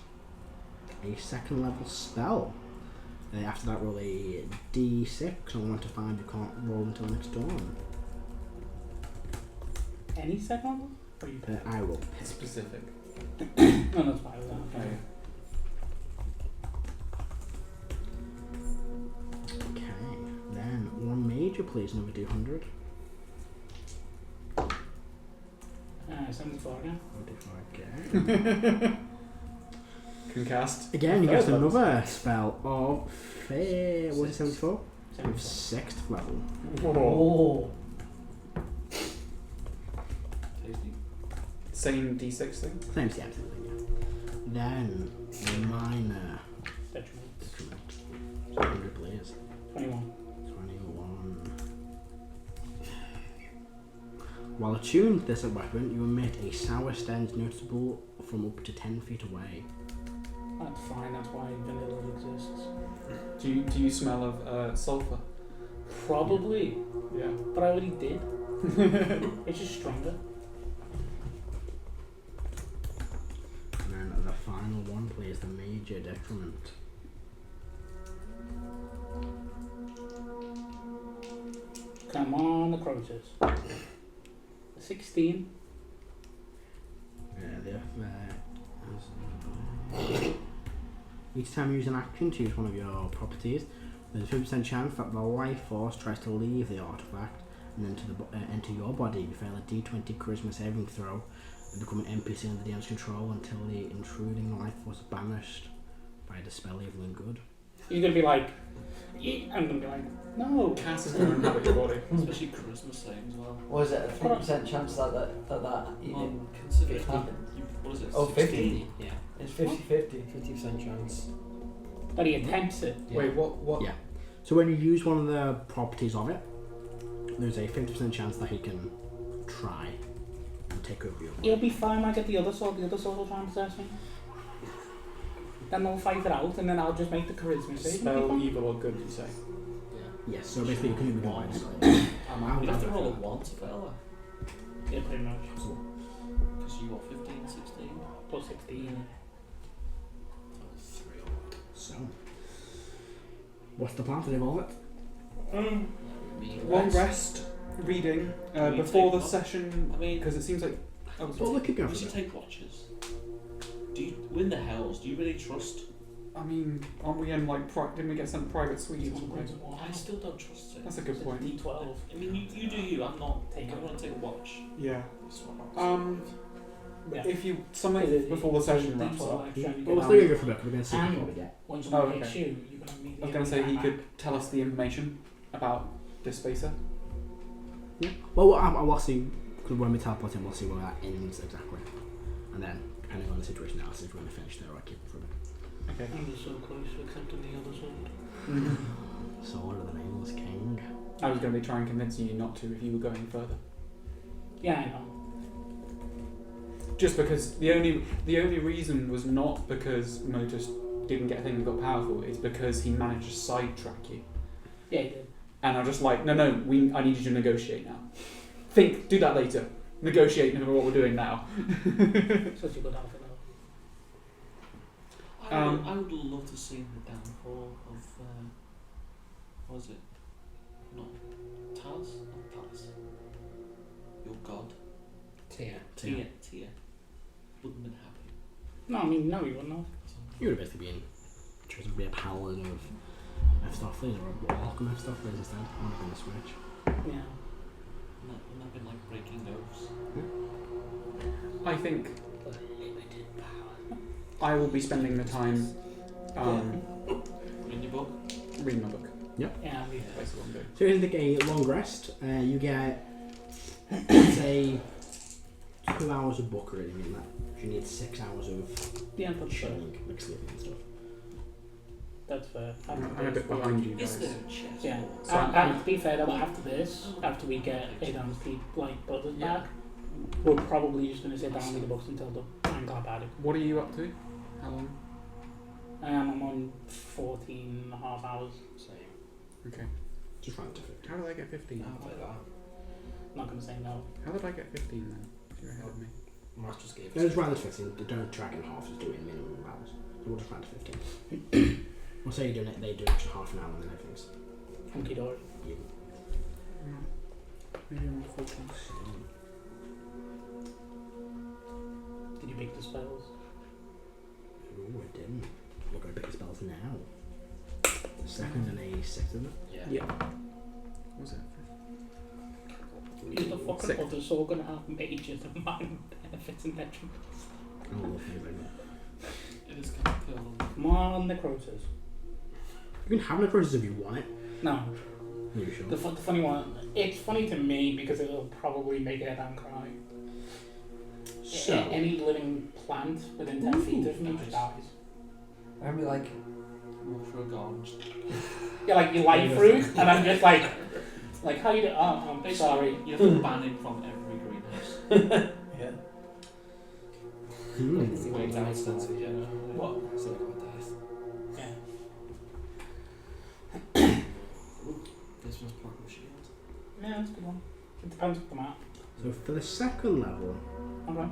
a second level spell. After that, roll a d6 on 1 to 5. You can't roll until next dawn. Any second level? Or you pick? I will pick. Specific. No, that's fine. Okay. Okay, then one major, please, number 200. 74 again. 74 again. Can cast. Again, you Third get level. another spell of was it 74? 74. 6th level. Oh. Tasty. Same D6 thing. Same thing, yeah. Then minor Detriment. detriment. 100 please. 21. 21. While attuned to this weapon, you emit a sour stench noticeable from up to 10 feet away. That's fine, that's why vanilla exists. Do you smell of sulfur? Probably, Yeah. but I already did. It's just stronger. And then the final one, please, the major detriment. Come on, the Crotus. 16. Each time you use an action to use one of your properties, there's a 50% chance that the life force tries to leave the artifact and enter your body. You fail a D20 charisma saving throw and become an NPC under the DM's control until the intruding life force is banished by dispel evil and good. You're gonna be like, yeah. I'm gonna be like, no. Cass is going to inhabit your body. Especially Charisma saving as well. What is it? A 3% chance that even Consider could happen? what is it? Oh, 50. 16? Yeah. It's 50-50. 50% chance. But he attempts it. Yeah. Wait, what? Yeah. So when you use one of the properties of it, there's a 50% chance that he can try and take over your body. He'll be fine. I get the other sword. The other sword will try and possess me. Then they'll fight it out, and then I'll just make the charisma save. Spell evil or good, you say? Yes, so basically you can do it by Once. yourself. You have to roll a 1 to fail Yeah, pretty much. because you got 15, 16. Plus 16. So, what's the plan to evolve it? One rest, reading, We before take the what? session, I mean, because it seems like... Oh, Well, look at we go for should it. take watches. Do you, in the hells, do you really trust? I mean, aren't we in like... didn't we get sent private suite or something? I still don't trust it. That's a good point. D12. I mean, you do you. I'm not. Take I'm it. going to take a watch. Yeah. This one, not. Yeah. If you... Something before the session wraps up. Well, we're Well, still going to go for it. We're going to see And- what we get. when Oh, someone okay. hits you, you're gonna immediately. I was going to say he attack. could tell us the information about this spacer. Well, we'll see. Because when we teleport him, we'll see where that ends exactly. And then, depending on the situation analysis, we're going to finish there or keep it for a bit. Okay. And you're so close to accepting the other sword. Sword of the Nameless King. I was going to be trying convincing you not to if you were going further. Yeah, I know. Just because the only reason was not because Motus didn't get a thing and got powerful, it's because he managed to sidetrack you. Yeah, he did. And I'm just like, no, I need you to negotiate now. Do that later. Negotiate over what we're doing now. Such a good outfit though. I would love to see the downfall of what was it? Not Talus? Not Talus. Your god. Tia. Tia. Wouldn't have been happy. No, I mean, no, you wouldn't have. You would have basically been chosen to be a paladin of F-Starfleet or a warlock of F-Starfleet instead. I would have been a switch. Yeah. Wouldn't that been like breaking oaths? I think But limited power. I will be spending the time In your book? reading my book. Yeah, I mean, That's what I'm doing. So you're going to take a long rest. You get, say, 2 hours of book reading in that. You need 6 hours of yeah, that's fair. chilling, like sleeping and stuff. That's fair. I'm a bit behind you Is guys. there a chest? Yeah. So And to be fair though, after this, after we get Aidan's brothers back, we're probably just going to sit down with the books until the time got bad. What are you up to? How long? I'm on 14 and a half hours. Same. Okay. Just round to 50. How did I get 15? I'll take that. I'm not going to say no. How did I get 15 then? You're ahead of me. Mark just gave No, us. just round to 15. Don't track in half, just do it in minimum of hours. So we'll just round to 15. We'll say you're doing it, they do extra half an hour and then everything's Hunky dory. even. Maybe I'm 14. Did you pick the spells? Ooh, I didn't. We're going to pick the spells now. The second and a sixth, isn't it? Yeah. Yeah. What was it? We You're the fucking Sick. other, so we're gonna have majors of mine benefits and detriments. I love things like that. It is kind of cool. Come on, necrosis. You can have necrosis if you want it. No, You sure? the funny one. It's funny to me because it'll probably make it down cry. So, Any living plant within 10 feet of me just dies. I'd be like, Walk through a garden. Yeah, like you lie fruit, and I'm just like how you do? Oh, I'm sorry. You have to ban him from every greenhouse. yeah. hmm. Way down expensive, yeah. What? So like what death. Yeah. This one's platinum shield. Yeah, that's a good one. It depends what come out. So for the second level, Okay.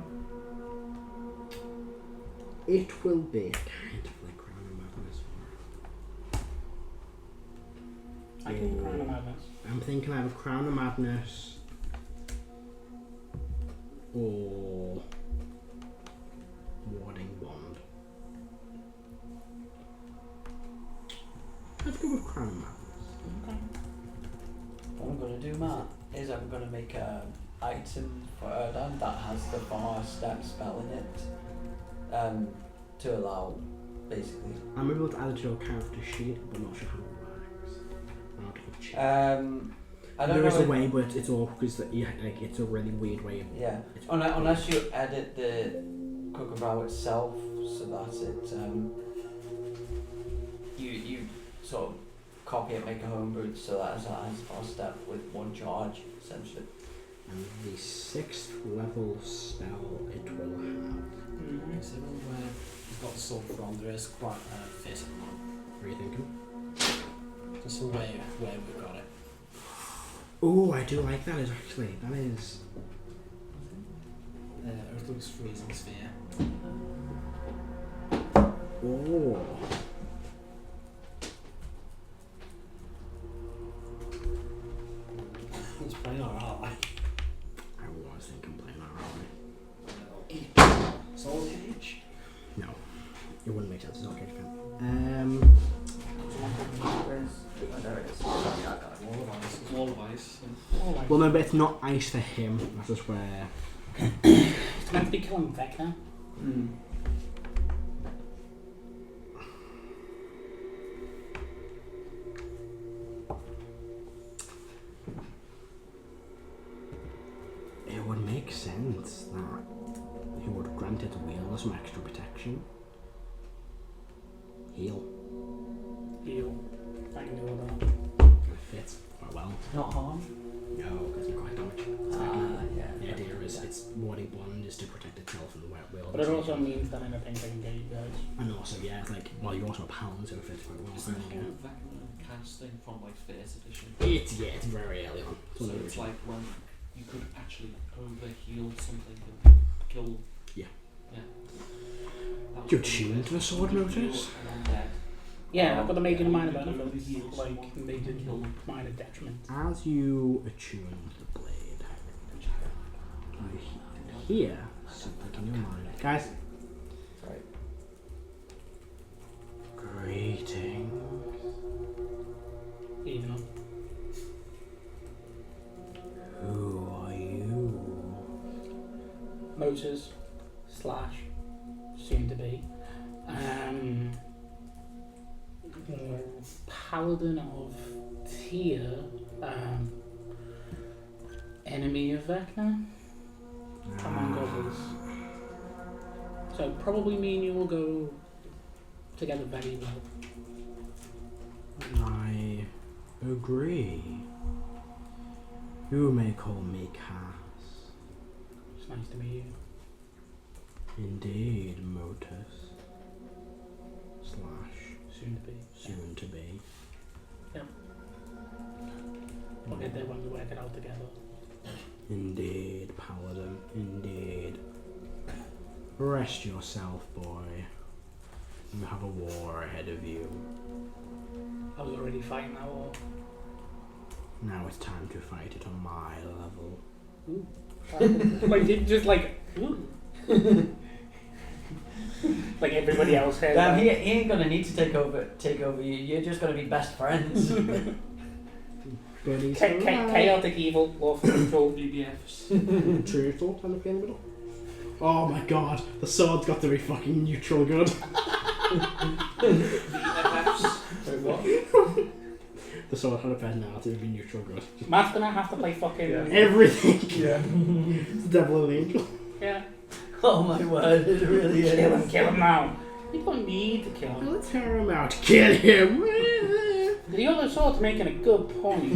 it will be kind of like Crown of Madness. I can Crown of Madness. I'm thinking either Crown of Madness or Warding Wand. Let's go with Crown of Madness. Okay. What I'm gonna do, Matt, is I'm gonna make an item for Erdan that has the 4-step spell in it, to allow, basically. I'm able to add it to your character sheet, but not sure how it works. I'll double check. I don't There know. is a way, but it's all because it's a really weird way of Yeah, it's unless you edit the Kookaburra itself so that it, you sort of copy it, make a homebrew so that it's a 4-step with one charge, essentially. And the 6th level spell it will have. Mm-hmm. Is it one where you've got the sword from? There is quite a physical one. What are you thinking? Just the way where we've got it. Oh, I do like that. Is actually that is. Earthluke's freezing sphere. Oh. It's playing alright. I was thinking playing that Soul Cage? No, it wouldn't make sense. It's not a cage fan. There it is. Wall of Ice. Wall of ice. Oh, like, Well, no, but it's not ice for him. That's just where. it's meant to be killing Vecna. Mm. It would make sense that he would grant it wheel some extra protection. Heal. Heal. I can do all that. It fits quite well. Not harm? No, because it's quite damage. Yeah. The idea is its warding bond is to protect itself from the wet wheel. But it also means that anything I can get you guys. And also, yeah, it's like, well, you're also a pound, so it fits quite well. Is the whole Vecna casting from like 1st edition? It's very early on. So one of the it's original. like when you could actually overheal something and kill. Yeah. Yeah. That was You're really tuned good. to the sword You motors? heal an undead. Yeah, I've got the major minor You could benefits, heal like something, major kill them. minor detriment. As you attune the blade, you hear something in your mind. Guys, Right. greetings. Even up. Who are you? Motors slash soon to be paladin of Tyr, enemy of Vecna, among others. So probably me and you will go together very well. I agree. You may call me Cass. It's nice to meet you. Indeed, Motus. Slash Soon to be. soon to be. We'll get there when we work it out together. Indeed, Paladin. Indeed. Rest yourself, boy. You have a war ahead of you. I was already fighting that war. Now it's time to fight it on my level. Like just like ooh. Like everybody else has. Damn, he ain't gonna need to take over you. You're just gonna be best friends. But he's still alive. Chaotic evil, lawful neutral. BBFs. Truthful, kind of in the middle. Oh my god, the sword's got to be fucking neutral good. BFFs. Wait, what? The sword had a personality to be neutral good. Matt's gonna have to play fucking... Yeah. Everything. Yeah. The devil and the angel. Yeah. Oh my word, it really is. Kill him now. You don't need to kill him. Let's tear him out. Kill him. The other sword's making a good point.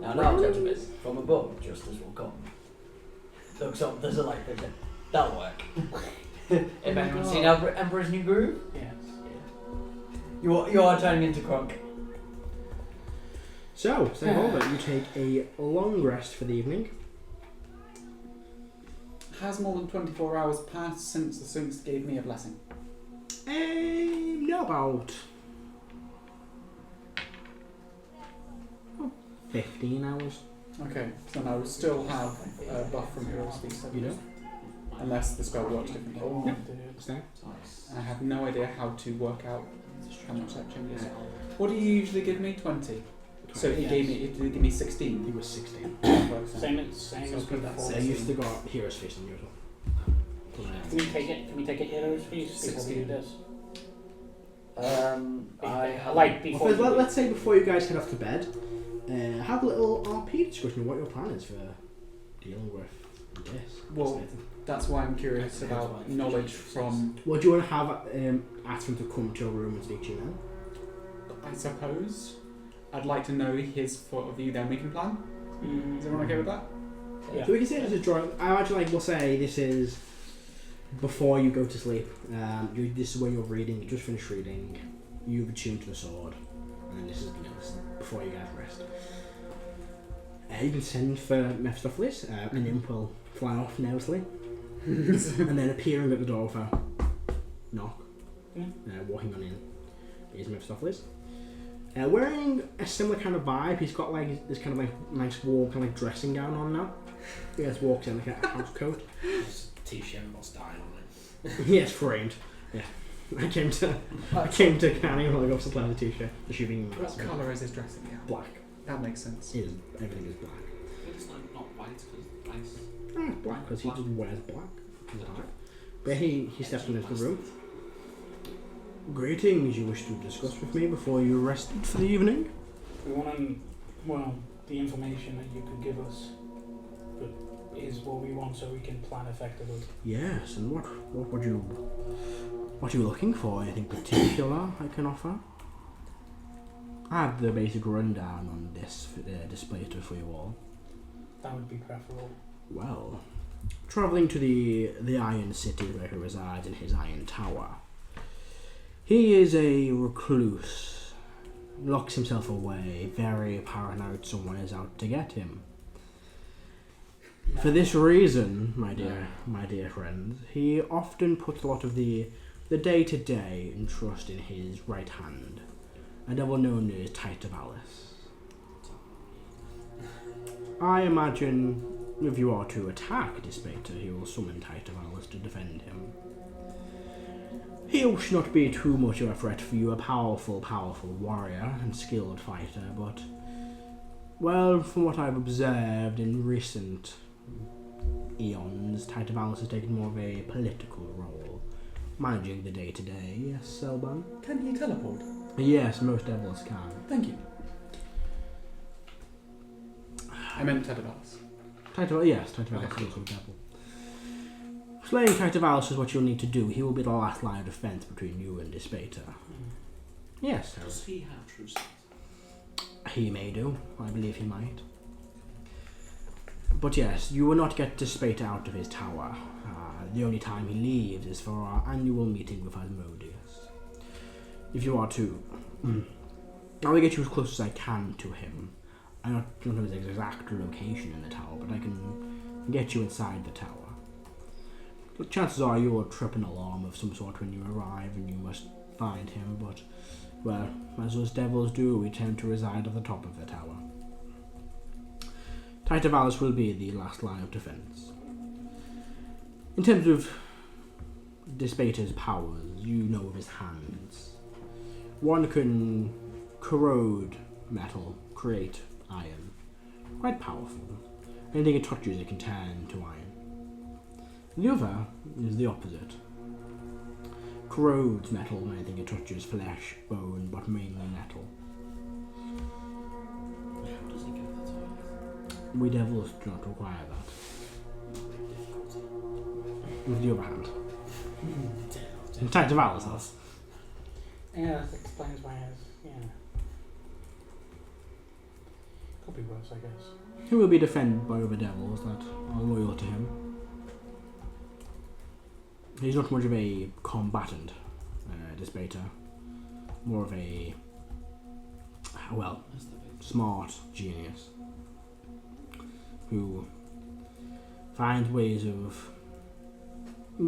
Now, no judgment. From above, justice will come. Looks up, there's a light vision. That'll work. If anyone's seen Emperor's New Groove, Yes. you are turning into Crunk. So, say over, you take a long rest for the evening. Has more than 24 hours passed since the Sphinx gave me a blessing? No, about 15 hours. Okay, so then I would still have a buff from Hero's Feast. You know? Unless the spell works differently. Oh, Yeah. dude. Stay. I have no idea how to work out how much that changes. What do you usually give me? 20. So he gave me, it did give me 16. He was 16. Same as put that before. So you still got Hero's Feast on you as well. Can we take it? Can we take a Hero's Feast before we do 16. this? I have Like before. Well, let's say before you guys head off to bed, have a little RP discussion of what your plan is for dealing with this. Well, that's why I'm curious about knowledge from, Well, do you want to have ask him to come to your room and speak to you then? I suppose. I'd like to know his point of view, then we can plan. Is everyone okay with that? Yeah. So we can say this is drawing. I imagine, like, we'll say this is before you go to sleep. This is when you're reading. You just finished reading. You've attuned to the sword, and then this is before you guys rest. You can send for Mephistopheles. An imp will fly off nervously, and then appearing at the door with a knock, walking on in, is Mephistopheles. Wearing a similar kind of vibe. He's got like this kind of like nice warm kind of like dressing gown on now. He just walks in like a house coat. This t-shirt what's dying on it. Yes, framed. Yeah. I came to Canning while I got supply the t-shirt. Assuming What colour is his dressing gown? black. That makes sense. It is, everything is black. It's like not white because ice. Black because he just wears black. He's black. But he steps into the room. Greetings, you wish to discuss with me before you rested for the evening? We want to, well, the information that you could give us, but is what we want so we can plan effectively. Yes, and what are you looking for? Anything particular I can offer? I have the basic rundown on this display for you all. That would be preferable. Well, travelling to the Iron City where he resides in his Iron Tower. He is a recluse, locks himself away, very paranoid someone is out to get him. For this reason, my dear friends, he often puts a lot of the day-to-day and trust in his right hand, a devil known as Titavalis. I imagine if you are to attack Despater, he will summon Titavalis to defend him. He should not be too much of a threat for you, a powerful warrior and skilled fighter, but, well, from what I've observed in recent eons, Titavalis has taken more of a political role, managing the day-to-day. Yes, Selban? Can he teleport? Yes, most devils can. Thank you. I meant Tedavalis. Yes, Titavalis is also a devil. Slaying Titavalis is what you'll need to do. He will be the last line of defense between you and Despater. Yes, Does he have true sight? he may do. I believe he might. But yes, you will not get Despater out of his tower. The only time he leaves is for our annual meeting with Asmodeus. If you are to... I will get you as close as I can to him. I don't know his exact location in the tower, but I can get you inside the tower. But chances are you will trip an alarm of some sort when you arrive and you must find him, but, well, as those devils do, we tend to reside at the top of the tower. Titavalis will be the last line of defense. In terms of Despater's powers, you know of his hands. One can corrode metal create iron. Quite powerful. Anything it touches it can turn to iron. The other is the opposite. Corrodes metal when anything it touches, flesh, bone, but mainly metal. How does he go to the toilet? We devils do not require that. With the other hand. In tight of ours, us. Yeah, that explains why yeah. Could be worse, I guess. He will be defended by other devils that are loyal to him. He's not much of a combatant, debater. More of a, well, smart genius who finds ways of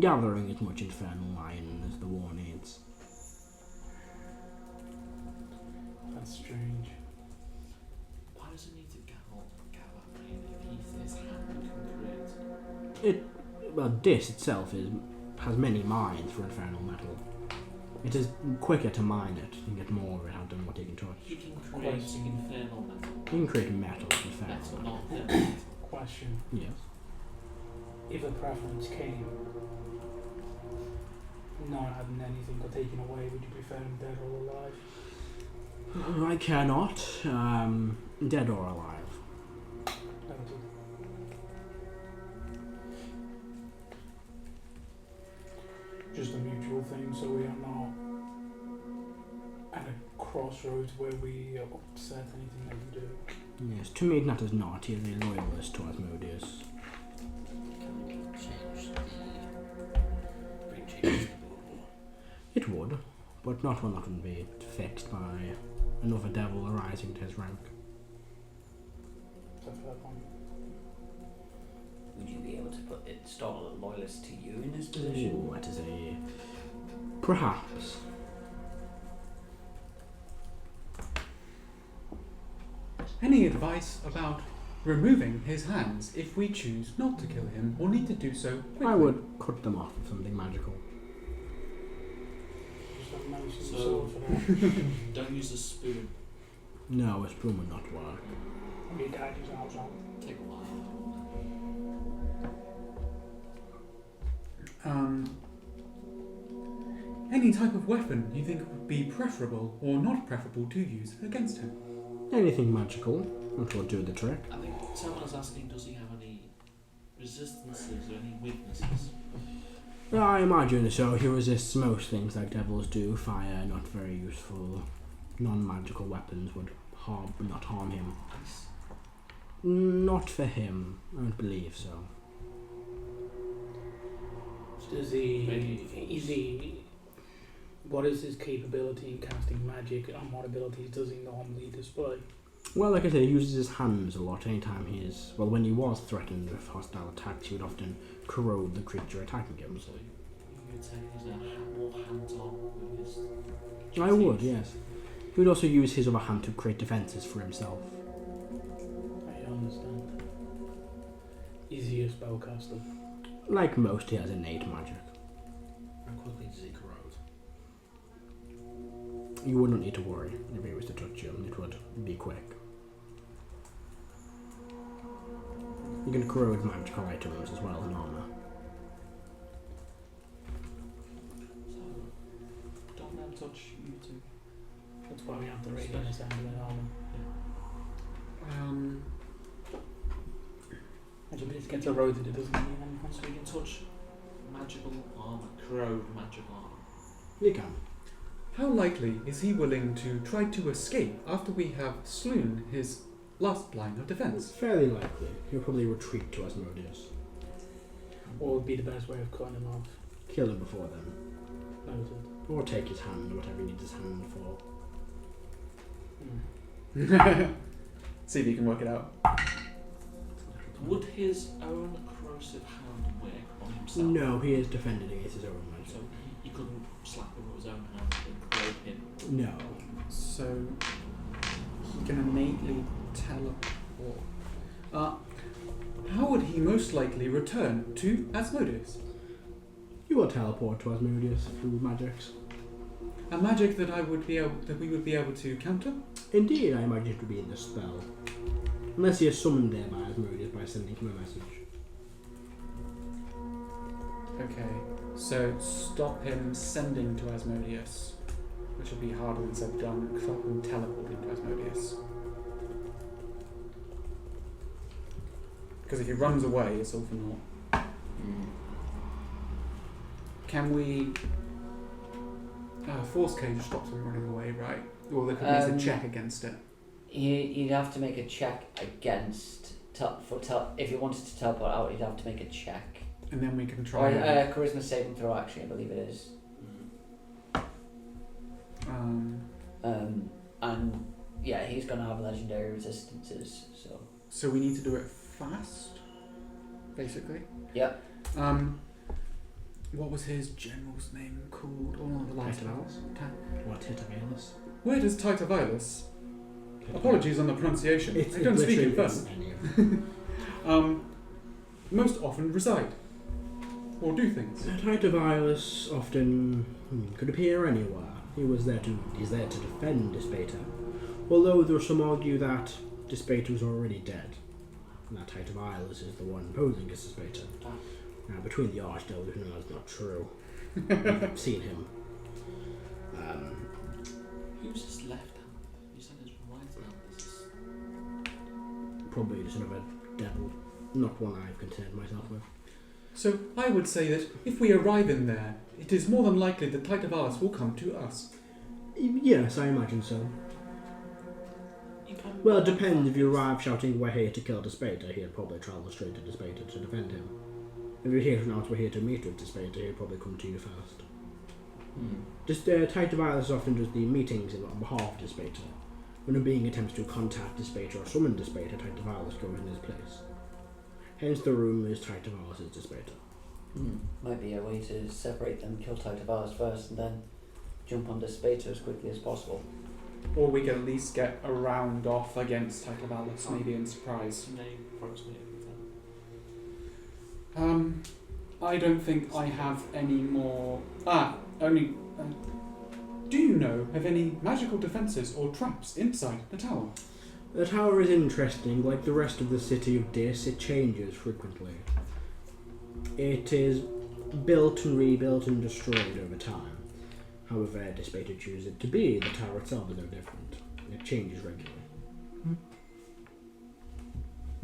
gathering as much infernal iron as the war needs. That's strange. Why does he need to gather iron if his hand can create? Well, this itself has many mines for infernal metal. It is quicker to mine it and get more of it out than what you can touch. He can create infernal metal. You can create metal with infernal Metal, metal. not metal. Question. Yes. If a preference came, not having anything got taken away, would you prefer him dead or alive? I cannot. Dead or alive. Noted. Just a mutual thing, so we are not at a crossroads where we upset anything that you do. Yes, to me Ignat is not. He is a loyalist to Asmodeus. Can we change bring changes to the war? It would, but not one that would be fixed by another devil arising to his rank. That's a fair point. Would you be able to install a loyalist to you in his position? Ooh, that is a... perhaps. Any advice about removing his hands if we choose not to kill him or need to do so quickly? I would cut them off with something magical. Just a nice So- sword for that. Don't use a spoon. No, a spoon would not work. Your dad is outside. Take a while. Any type of weapon you think would be preferable or not preferable to use against him? Anything magical, which will do the trick. I think someone is asking, does he have any resistances or any weaknesses? I imagine so. He resists most things like devils do. Fire, not very useful. Non-magical weapons would not harm him. Ice. Not for him. I don't believe so. Does he? Maybe. Is he? What is his capability in casting magic, and what abilities does he normally display? Well, like I said, he uses his hands a lot anytime he is... Well, when he was threatened with hostile attacks, he would often corrode the creature attacking him. So you would say he's more hands-on with his... I would, yes. He would also use his other hand to create defences for himself. I understand. Is he a spellcaster? Like most, he has innate magic. How quickly does it corrode? You would not need to worry if he was to touch you. It would be quick. You can corrode magical items as well in armour. So, don't let him touch you two. That's why we have the radiant assembly in armor. Imagine if it gets eroded, it doesn't mean anything. So you can touch magical armour, corrode magical armour. You can. How likely is he willing to try to escape after we have slewn his last line of It's defence? fairly likely. He'll probably retreat to Asmodeus. What would be the best way of cutting him off? Kill him before then. Noted. Or take his hand, whatever he needs his hand for. See if you can work it out. Would his own corrosive hand work on himself? No, he is defended against his own magic. So he couldn't slap him with his own hand and corrode him. No. So he can innately teleport. How would he most likely return to Asmodeus? You will teleport to Asmodeus through magics. a magic that we would be able to counter? Indeed, I imagine it would be in the spell. Unless he is summoned there by Asmodeus by sending him a message. Okay, so stop him sending to Asmodeus, which will be harder than said done. Stop him teleporting to Asmodeus. Because if he runs away, it's all for naught. Can we... Force Cage stops him running away, right? Or they could make a check against it. You'd have to make a check against... if you wanted to teleport out, you'd have to make a check. And then we can Or try... charisma saving throw, actually, I believe it is. And yeah, he's going to have legendary resistances, so... So we need to do it fast, basically? Yep. What was his general's name called? Oh, the last Titavalus? What, Titavalus? Where does Titavalus? Apologies on the pronunciation. I don't speak in person. Most often reside. Or do things. Titavalus often could appear anywhere. He's there to defend Despater. Although there are some argue that Despater was already dead. And that Titavalus is the one posing as Despater. Now, between the Archdelves, we know that's not true. We've seen him. Who's his left hand? You said his right hand. Probably just another devil. Not one I've concerned myself with. So I would say that if we arrive in there, it is more than likely that Titavalus will come to us. Yes, I imagine so. Well, it depends. If you arrive shouting, "We're here to kill Despater," he'll probably travel straight to Despater to defend him. If you're here to announce we're here to meet with Despater, he'll probably come to you first. Just Titavalus often does the meetings on behalf of Despater. When a being attempts to contact Despater or summon Despater, Titavalus goes in his place. Hence the rumour is Titavalus is Despater. Might be a way to separate them, kill Titavalus first, and then jump on Despater as quickly as possible. Or we can at least get a round off against Titavalus, maybe in surprise. I don't think I have any more... do you know of any magical defences or traps inside the tower? The tower is interesting. Like the rest of the city of Dis, it changes frequently. It is built and rebuilt and destroyed over time. However, Despater chooses it to be, the tower itself is no different. It changes regularly.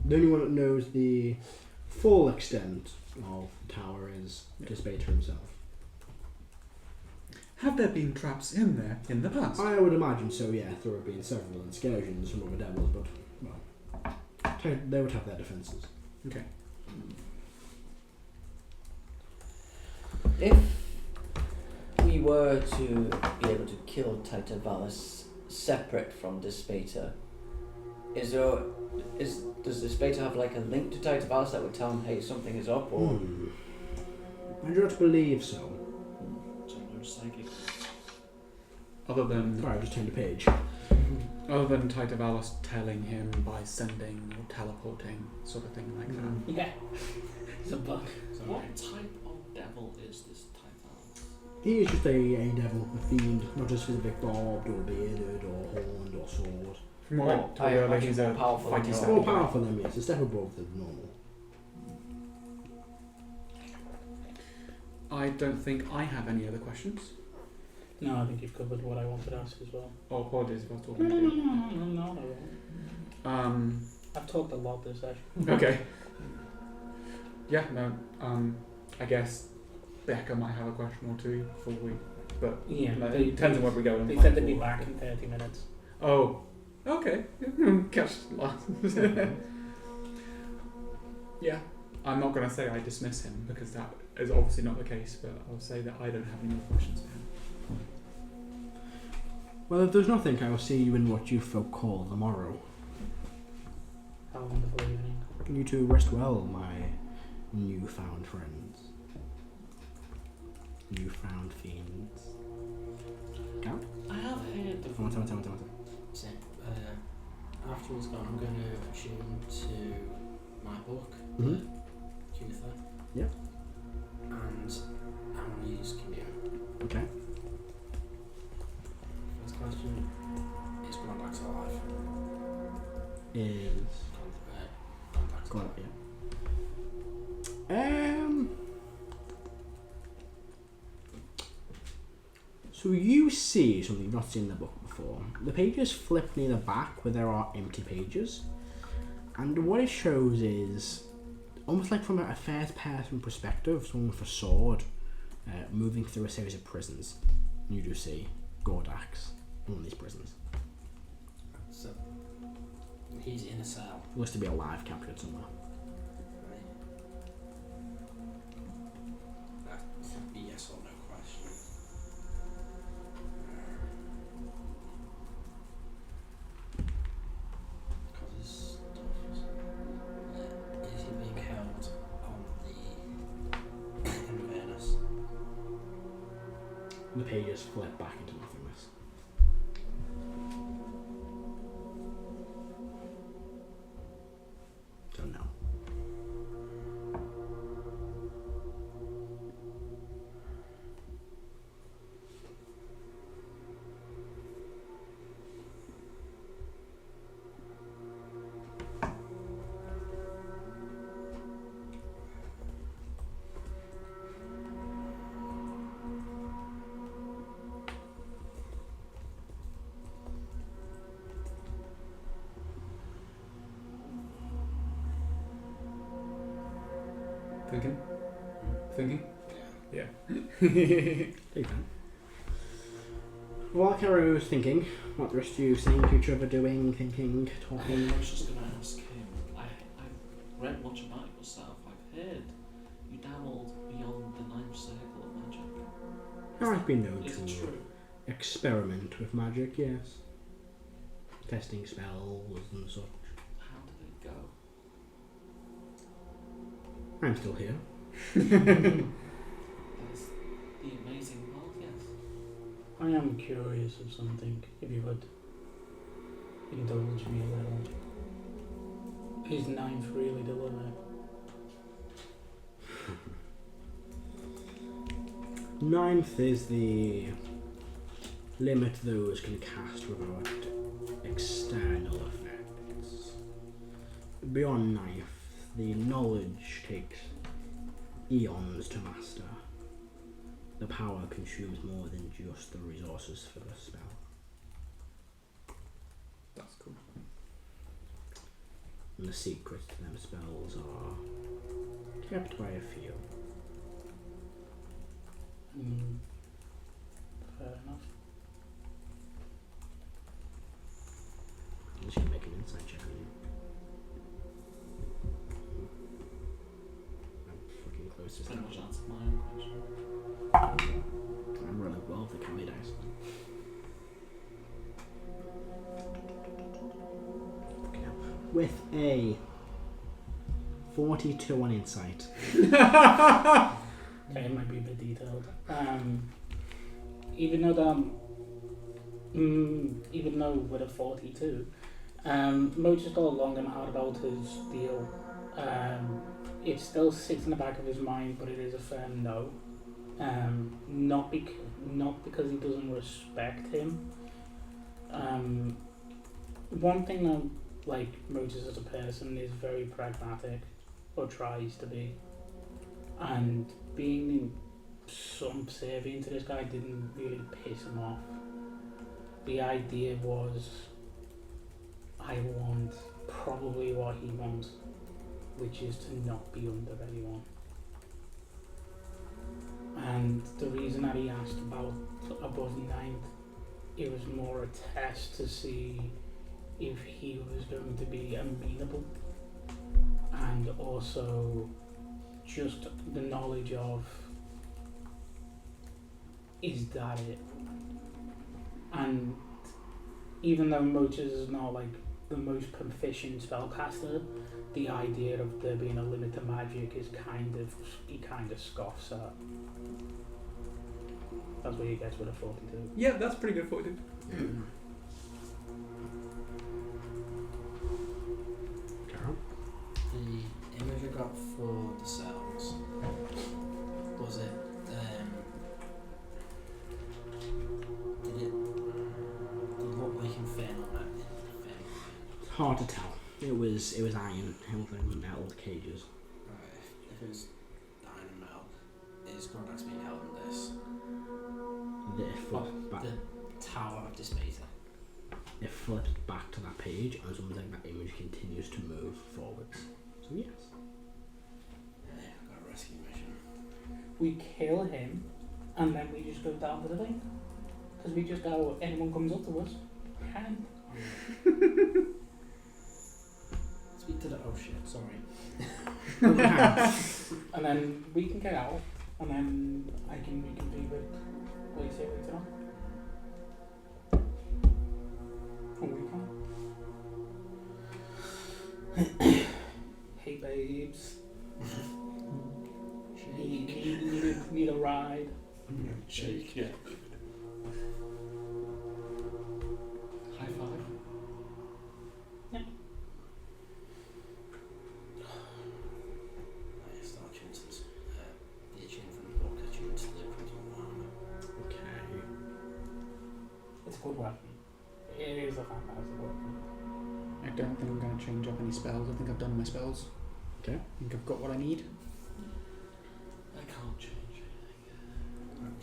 The only one that knows the full extent of the tower is Despater himself. Have there been traps in there in the past? I would imagine so, yeah. There have been several excursions from other devils, but, well, they would have their defences. Okay. If we were to be able to kill Titavalus separate from Despater, does Despater have like a link to Titavalus that would tell him, hey, something is up, or? I do not believe so. Psychic. Other than... Sorry, I just turned a page. Other than Titavalus telling him by sending or teleporting, sort of thing like that. Yeah. It's a bug. What type of devil is this Titavalus? He is just a devil, a fiend, not just with a big barbed or bearded or horned or sword. From what I imagine he's a more powerful than fighty yours. step. More powerful than me, it's a step above the normal. I don't think I have any other questions. No, I think you've covered what I wanted to ask as well. Oh, apologies if I was talking No, to no, you. no, I won't. I've talked a lot this session. Okay. Yeah, no, I guess Becca might have a question or two before we... But Yeah, no, it depends on where we go. They said they'd be back in 30 minutes. Oh, okay. Catch last. Yeah, I'm not going to say I dismiss him because that is obviously not the case, but I'll say that I don't have any more questions for him. Well, if there's nothing, I will see you in what you folk call the morrow. Have a wonderful evening. You two rest well, my newfound friends. Newfound fiends. Count? I have heard of... Come on. So, afterwards, I'm going to attune to my book, Mhm. Cutha. Yep. And I'm going to use Commune. Okay. yeah. So you see something you've not seen in the book before. The pages flip near the back where there are empty pages, and what it shows is almost like from a first-person perspective, someone with a sword moving through a series of prisons. You do see Gordax in one of these prisons. So he's in a cell. He looks to be alive, captured somewhere. Right. That's a yes or no question. Because his stuff is he being held on the Inverness? The pages flip back into nothingness. So no. Thinking? Take that. While Kara was thinking, what the rest of you saying to each other, doing, thinking, talking? I was just going to ask him. I've read much about yourself. I've heard you dabbled beyond the ninth circle of magic. I've been known Is it to true? experiment with magic, yes. Testing spells and such. How did it go? I'm still here. That's the amazing part, yes. I am curious of something, if you would indulge me a little. Is ninth really the limit? Ninth is the limit those can cast without external effects. Beyond ninth, the knowledge takes eons to master. The power consumes more than just the resources for the spell. That's cool. And the secrets to them spells are kept by a few. Fair enough. I'm just gonna make an insight check on you. I'm fucking close to Pretty that. much answered my own question. I'm rolling well with the Cali dice. Okay, now, with a 42 on insight. Okay, it might be a bit detailed. Even though with a 42, Mo just got long and hard about his deal. It still sits in the back of his mind, but it is a firm no. Not because he doesn't respect him. One thing that, like, Moses as a person is very pragmatic, or tries to be, and being subservient to this guy didn't really piss him off. The idea was, I want probably what he wants, which is to not be under anyone. And the reason that he asked about above ninth, it was more a test to see if he was going to be amenable, and also just the knowledge of, is that it? And even though Moches is not like the most proficient spellcaster, the idea of there being a limit to magic is he kind of scoffs at. That's what he gets with a 42. Yeah, that's pretty good 42. Carol? The image I got for the cells, was it, did it look like infernal magic? It's hard to tell. It was iron held in metal cages. Right, if it was iron and metal, is Grondax being held in this? The Tower of Dispater. It flipped back to that page, and something that image continues to move forwards. So yes. Yeah, I've got a rescue mission. We kill him, and then we just go down to the thing. Because we just go, anyone comes up to us, hand. Speak to the oh shit, sorry. And then we can get out, and then we can be with Lacey later on. Or we can. Hey babes. Need a ride. Shake, yeah. High five. I start tunes the tune from the book, I tuned to the Crimson Armor. Okay. It's a good weapon. It is a fantastic weapon. I don't think I'm going to change up any spells. I think I've done my spells. Okay. I think I've got what I need. I can't change anything.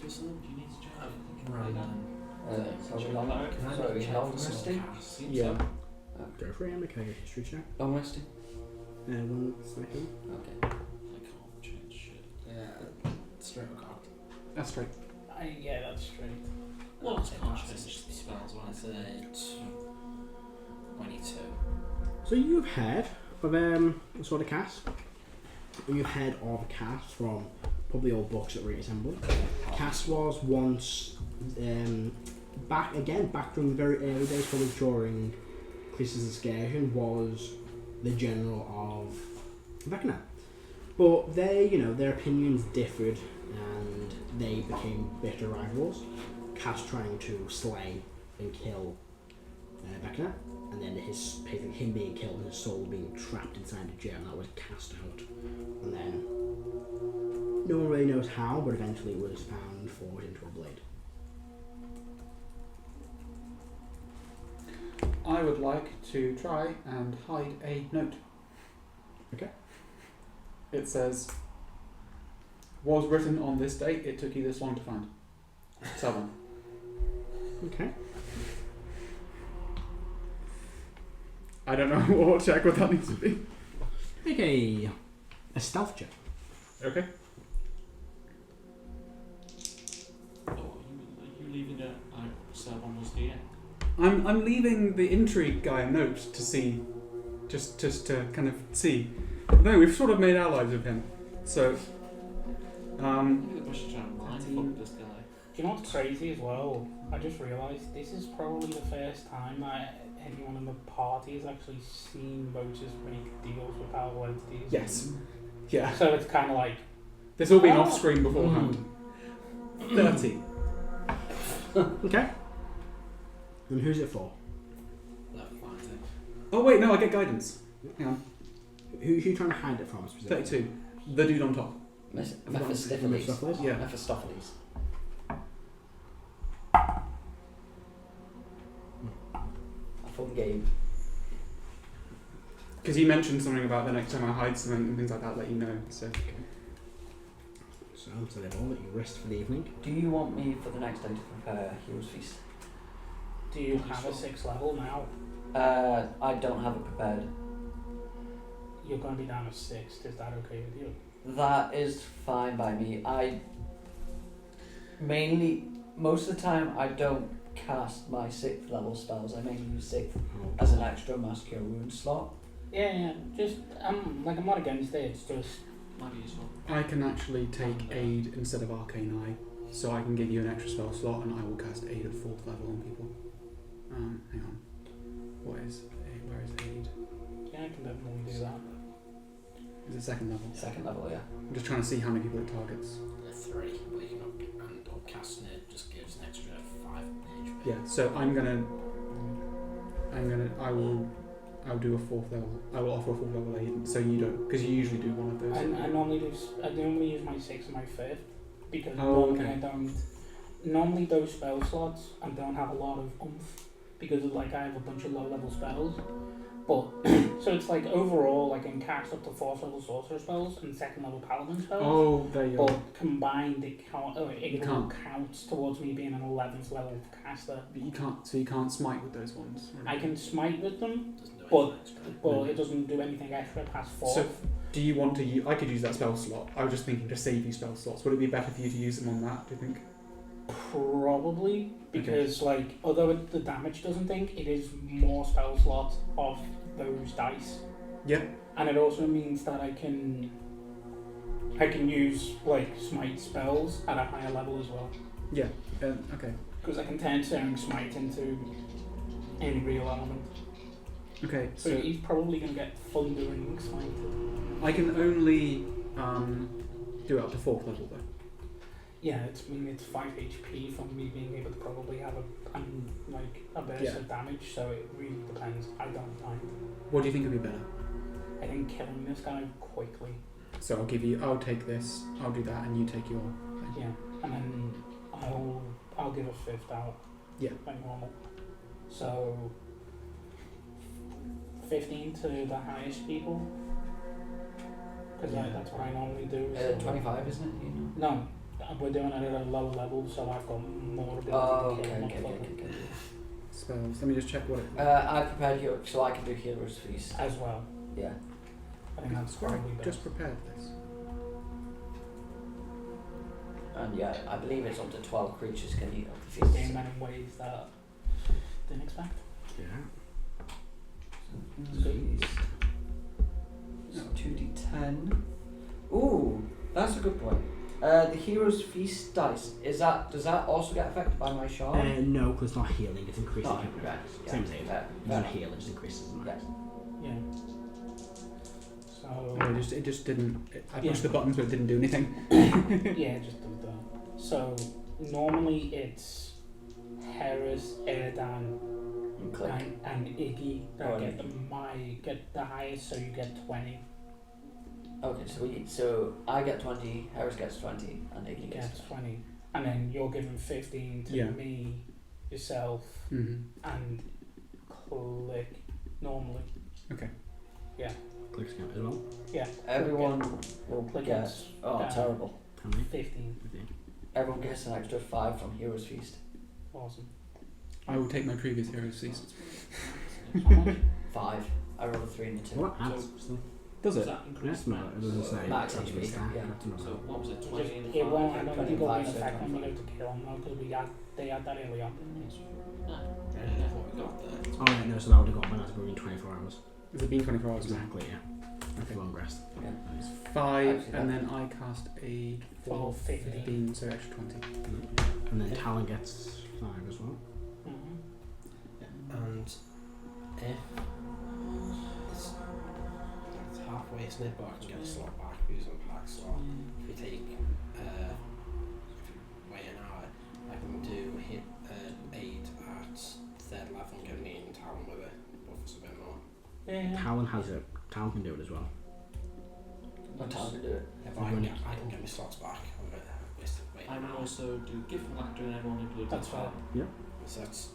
Just do you need to change anything? Right then. So we're long resting? Yeah. Go for it, Emma. Can I get a history check? Long resting? 1 second. Okay. I can't change shit. Yeah, straight or cocked. That's right. Yeah, that's straight. Well, I'll I take can't passes. change the spells, I right? said 22. So you've heard of a sort of cast. You've heard of a cast from probably old books that were assembled. Cast was once back during the very early days, probably during Cletus' excursion, was the general of Vecna. But their opinions differed, and they became bitter rivals. Cass trying to slay and kill Vecna, and then him being killed and his soul being trapped inside a gem that was cast out. And then no one really knows how, but eventually it was found and forged into a blade. I would like to try and hide a note. Okay. It says, was written on this date, it took you this long to find. Tell them. Okay. I don't know what check what that needs to be. Make a stealth check. Okay. Oh, are you leaving it out so everyone was here? I'm leaving the intrigue guy a note to see, just to kind of see. No, we've sort of made allies of him. So, I think the British trying to line fuck this guy. Do you know what's crazy as well? I just realised this is probably the first time that anyone in the party has actually seen voters make deals with powerful entities. yes. Yeah. So it's kind of like... This will be off screen beforehand. 30. Okay. And who's it for? That finds it. Oh wait, no, I get guidance. Hang on. Who are you trying to hide it from specifically? 32. The dude on top. Mephistopheles. Mephistopheles? Yeah. Mephistopheles. A fun game. Because he mentioned something about the next time I hide something and things like that, let you know. So. So they've all let you rest for the evening. Do you want me for the next day to prepare Hero's Feast? Do you have a 6th level now? I don't have it prepared. You're going to be down to 6th. Is that okay with you? That is fine by me. Most of the time, I don't cast my 6th level spells. I mainly use 6th as an extra Mass Cure Wound slot. Yeah. Just I'm not against it. It's just Might be useful. I can actually take aid instead of Arcane Eye, so I can give you an extra spell slot and I will cast aid at 4th level on people. Hang on. Where is aid? yeah, I can definitely do that. Is it 2nd level? 2nd level, yeah. I'm just trying to see how many people it targets. 3, but you can up casting it just gives an extra 5 HP. Yeah, so I'll do a 4th level. I will offer a 4th level aid, so you don't, because you usually do one of those. I normally use my 6th and my 5th because Oh, normally okay. I don't. Normally those spell slots I don't have a lot of oomph because I have a bunch of low level spells. But so it's like overall, I can cast up to 4th level sorcerer spells and 2nd level paladin spells. Oh, there you But go. combined, it You all can't. counts towards me being an 11th level caster. But you can't. So you can't smite with those ones. I can smite with them, Doesn't do But- anything extra. but it doesn't do anything extra past 4th. So, do you want to use... I could use that spell slot. I was just thinking to save you spell slots. Would it be better for you to use them on that, do you think? Probably, because like, although the damage doesn't think, it is more spell slot of those dice. Yeah. And it also means that I can use like smite spells at a higher level as well. Yeah. Okay. Because I can turn Searing Smite into any real element. Okay. So So he's probably going to get Thundering Smite. I can only do it up to 4th level though. Yeah, it's 5 HP from me being able to probably have a burst Yeah. of damage, so it really depends. I don't mind. What do you think would be better? I think killing this guy quickly. So I'll take this, I'll do that, and you take your thing. Yeah, and then I'll give a 5th out. Yeah. Like normal. So 15 to the highest people. Because Yeah. that's what I normally do. so- 25, isn't it? You know. No, we're doing it at a lower level, so I've got more ability Oh, to okay, kill. okay. Spells. Let me just check what it. I've prepared here, so I can do Hero's Feast. As well. Yeah. I think that's Right, probably best. just prepared this. And yeah, I believe it's up to 12 creatures can eat up the Game feast. them in ways that didn't expect. Yeah. Jeez. So 2d10. Ooh, that's a good point. The Hero's Feast dice, does that also get affected by my shard? No, because it's not healing, it's increasing. No, health. right, yeah, Same thing. fair, It doesn't heal, it just increases the max. Yeah. So Oh, it just didn't. I pushed Yeah. the buttons, but it didn't do anything. yeah, just do that. So normally it's Harris, Erdan, And click. and Iggy that Oh, get the highest, so you get 20. Okay, so I get 20, Harris gets 20, and Iggy gets Gets 20, and then you're giving 15 to Yeah. me, yourself, Mm-hmm. and Click normally. Clicks count as well. Yeah. Everyone will Click get. gets Oh, down. terrible. How many? 15. 15. Everyone gets an extra 5 from Hero's Feast. Awesome. I will take my previous Hero's Feast. How much? 5. I rolled a 3 and a 2. What adds? So, Does Does it? that increase yes, no, it doesn't say. Max That's HP, stack, yeah. that's another So one. what was it, It 20 just- and it won't, I 5? don't think it'll be an 25, effect when we go 25. to kill them though, because they had that early on, didn't they? Yeah, what we got there. Oh, yeah, no, so that would have got when I was been 24 hours. Has it been 24 hours now? Exactly, yeah. That's a long rest. Yeah. Nice. 5, Actually, and that- then I cast a 12, 15, so extra 20. And then Talon gets 5 as well. Mm-hmm. And if it's halfway, isn't it? But I can get a slot back because I'm pack slot. If we take, if we wait an hour, I can do hit 8 at 3rd level and get me in town with it. Buffs a bit more. Yeah. Talon has it. Talon can do it as well. No time to do it. If I can get my slots back with it. Just wait I an would hour. also do gift from Lacto and everyone included. That's fine. So that's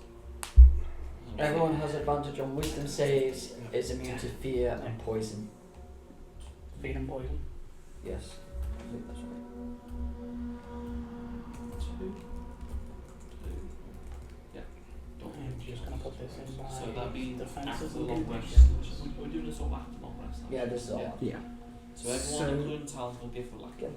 Everyone has advantage on wisdom saves, is immune to fear and poison. Feed and poison. Yes. I think that's right. 2. Yeah. I'm just gonna put this in by So that'd be defenses after the and long conditions. rest. We're doing this all after the long rest. Yeah, this is all. Yeah. Yeah. So everyone So- including Talon will give for Lacto.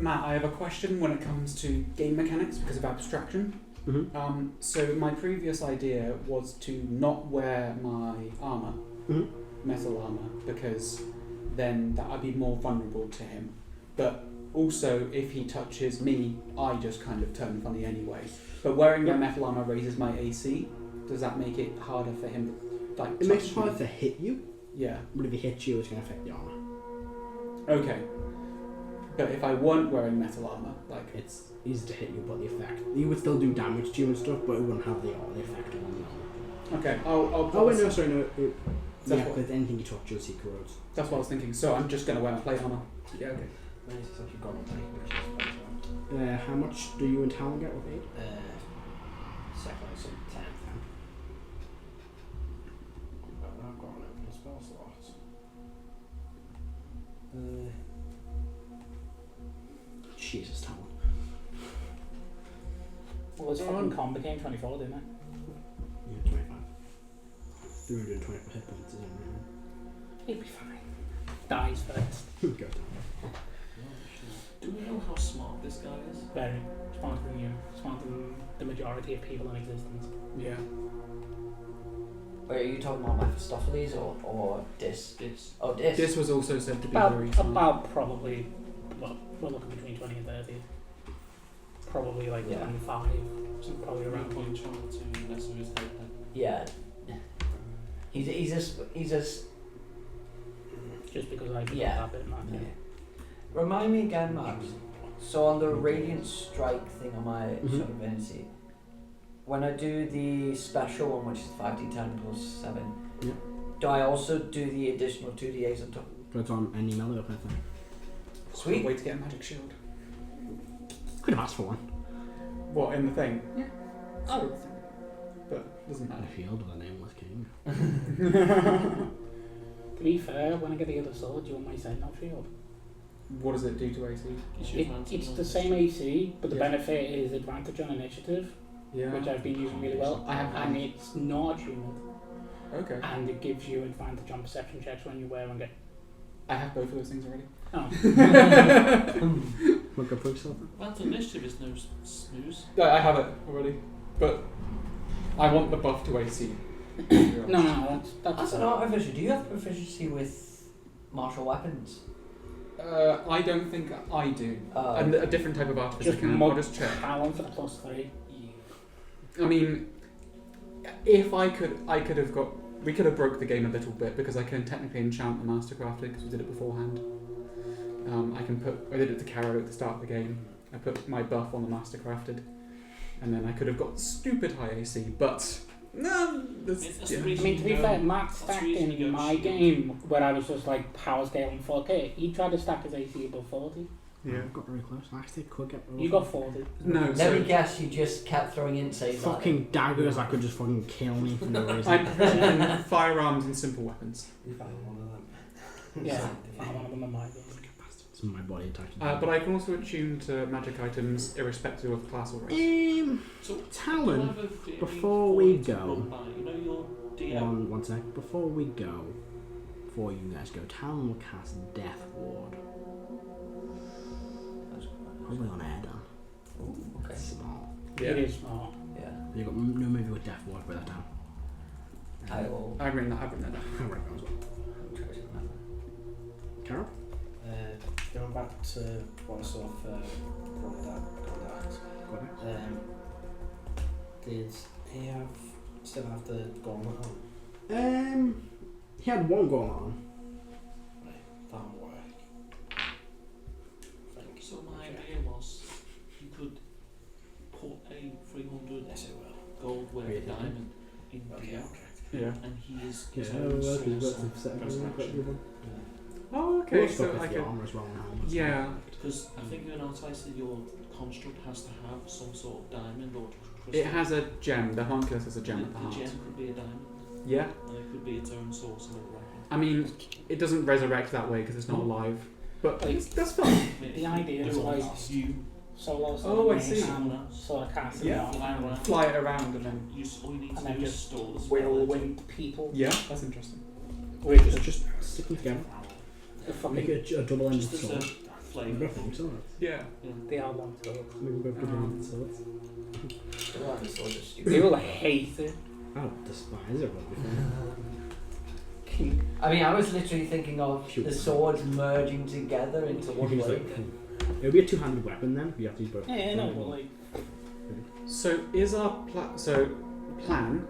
Matt, I have a question when it comes to game mechanics because of abstraction. Mm-hmm. So my previous idea was to not wear my armor, Mm-hmm. metal armor, because then that I'd be more vulnerable to him. But also, if he touches me, I just kind of turn funny anyway. But wearing my Yeah. metal armor raises my AC. Does that make it harder for him to It makes it touch harder me? to hit you, Yeah. but if he hits you, it's going to affect the armor. Okay. But if I weren't wearing metal armor, like It's easy to hit you, but the effect. You would still do damage to you and stuff, but it wouldn't have the effect on the armor. okay, I'll Oh, wait, no, sorry, no. That's Yeah, what- because anything you touch, you'll see corrodes. That's what I was thinking. So I'm just gonna wear my plate armor. Yeah. Okay. nice. It's actually gone up, which is better. How much do you and Talon get with aid? Second, so 10. I've got it. Jesus, Talon. Well, it's fucking con became 24, didn't it? Yeah, 25. 324 hit points, isn't it? He'd be fine. Dies first. Go down. Do we know how smart this guy is? Very smarter than you. Smarter than the majority of people in existence. Yeah. Wait, are you talking about Mephistopheles or Dis? Dis. Oh, Dis. This was also said to be very smart. About probably, well, we're looking between 20 and 30. Probably like Yeah. 25. So probably around Around one. trying to mess with his head then. Yeah. He's a Just because I did Yeah. that bit, man. yeah. Remind me again, Max. So on the Radiant Strike thing on my sort of ability, when I do the special one, which is 5d10 plus 7, Yeah. do I also do the additional 2d8s on top? But it's on any melee up, I think. Sweet. Way to get a magic shield. Could have asked for one. What, in the thing? Yeah. Oh. But doesn't A matter. field with a nameless king. To be fair, when I get the other sword, you want my sentinel shield. What does it do to AC? Gives you advantage It's on the this. same AC, but the Yeah. benefit is advantage on initiative, Yeah. which I've been using really well. I have- And it's not attunement, Okay. and it gives you advantage on perception checks when you wear and get. I have both of those things already. Oh. Look up yourself. Advantage initiative is no snooze. I have it already, but I want the buff to AC. No, that's As an artificer, do you have proficiency with martial weapons? I don't think I do. Oh. And a different type of artificer just can. I'll mod just check. talent for the +3. I mean, if I could have got. We could have broke the game a little bit because I can technically enchant the Mastercrafted because we did it beforehand. I did it to Caro at the start of the game. I put my buff on the Mastercrafted, and then I could have got stupid high AC, but no, It's that's the yeah. I reason mean, to be you fair, go- Matt that's stacked the reason you in go my shield. game where I was just like power scale and 4K. He tried to stack his AC above 40. Yeah. Got very close. Actually, could get. You got 40. No, Let so me guess, you just kept throwing in saves. Fucking daggers that could just fucking kill me for no reason. I'm proficient in firearms and simple weapons. If I had one of them. Yeah, I found one of them in my game. It's my body attacking. But I can also attune to magic items irrespective of class or race. So, Talon, do you have a theory before for we it to go- run by? You know your DM. One sec. Before we go, before you guys go, Talon will cast Death Ward. Probably on air down. Okay. Small. Yeah. It is smart. Yeah. You got no movie with Death Ward, write that down. I will. I've written that down. I'll write that as well. Try to remember. Carol? Going back to what I saw for Grenadax, Go ahead. did he still have the gauntlet on? He had one going on. That'll work. Thank you. So my idea was you could put a 300 Yes, it will. gold worth Great, diamond in Okay, the I'll check. Yeah. and he is Yeah, his own source of resurrection. resurrection. Oh, okay. So So I the can. armor as well now. Yeah. Because I think you're an artificer, your construct has to have some sort of diamond or crystal. It has a gem. The homunculus has a gem at the The heart. gem could be a diamond, Yeah. and it could be its own source of a weapon. I mean, it doesn't resurrect that way because it's not alive. But Like, that's fun. I mean, The idea do is it like you solo Oh, I see. and sort of cast Yeah. fly around. Fly it around and then. All you need And to then do is just store the spell into whirlwind people. Yeah, that's interesting. With Just stick them together. the Make fucking it a double-ended just as a sword. flavour. Nothing, so Yeah. Yeah. the album swords. maybe both double-ended swords. The dinosaurs are They stupid. will hate it. I don't despise it, but I mean, I was literally thinking of Shoot. the swords merging together into you one can just blade. like. It would be a two-handed weapon then. You have to use both. Yeah, no, but like So is our plan?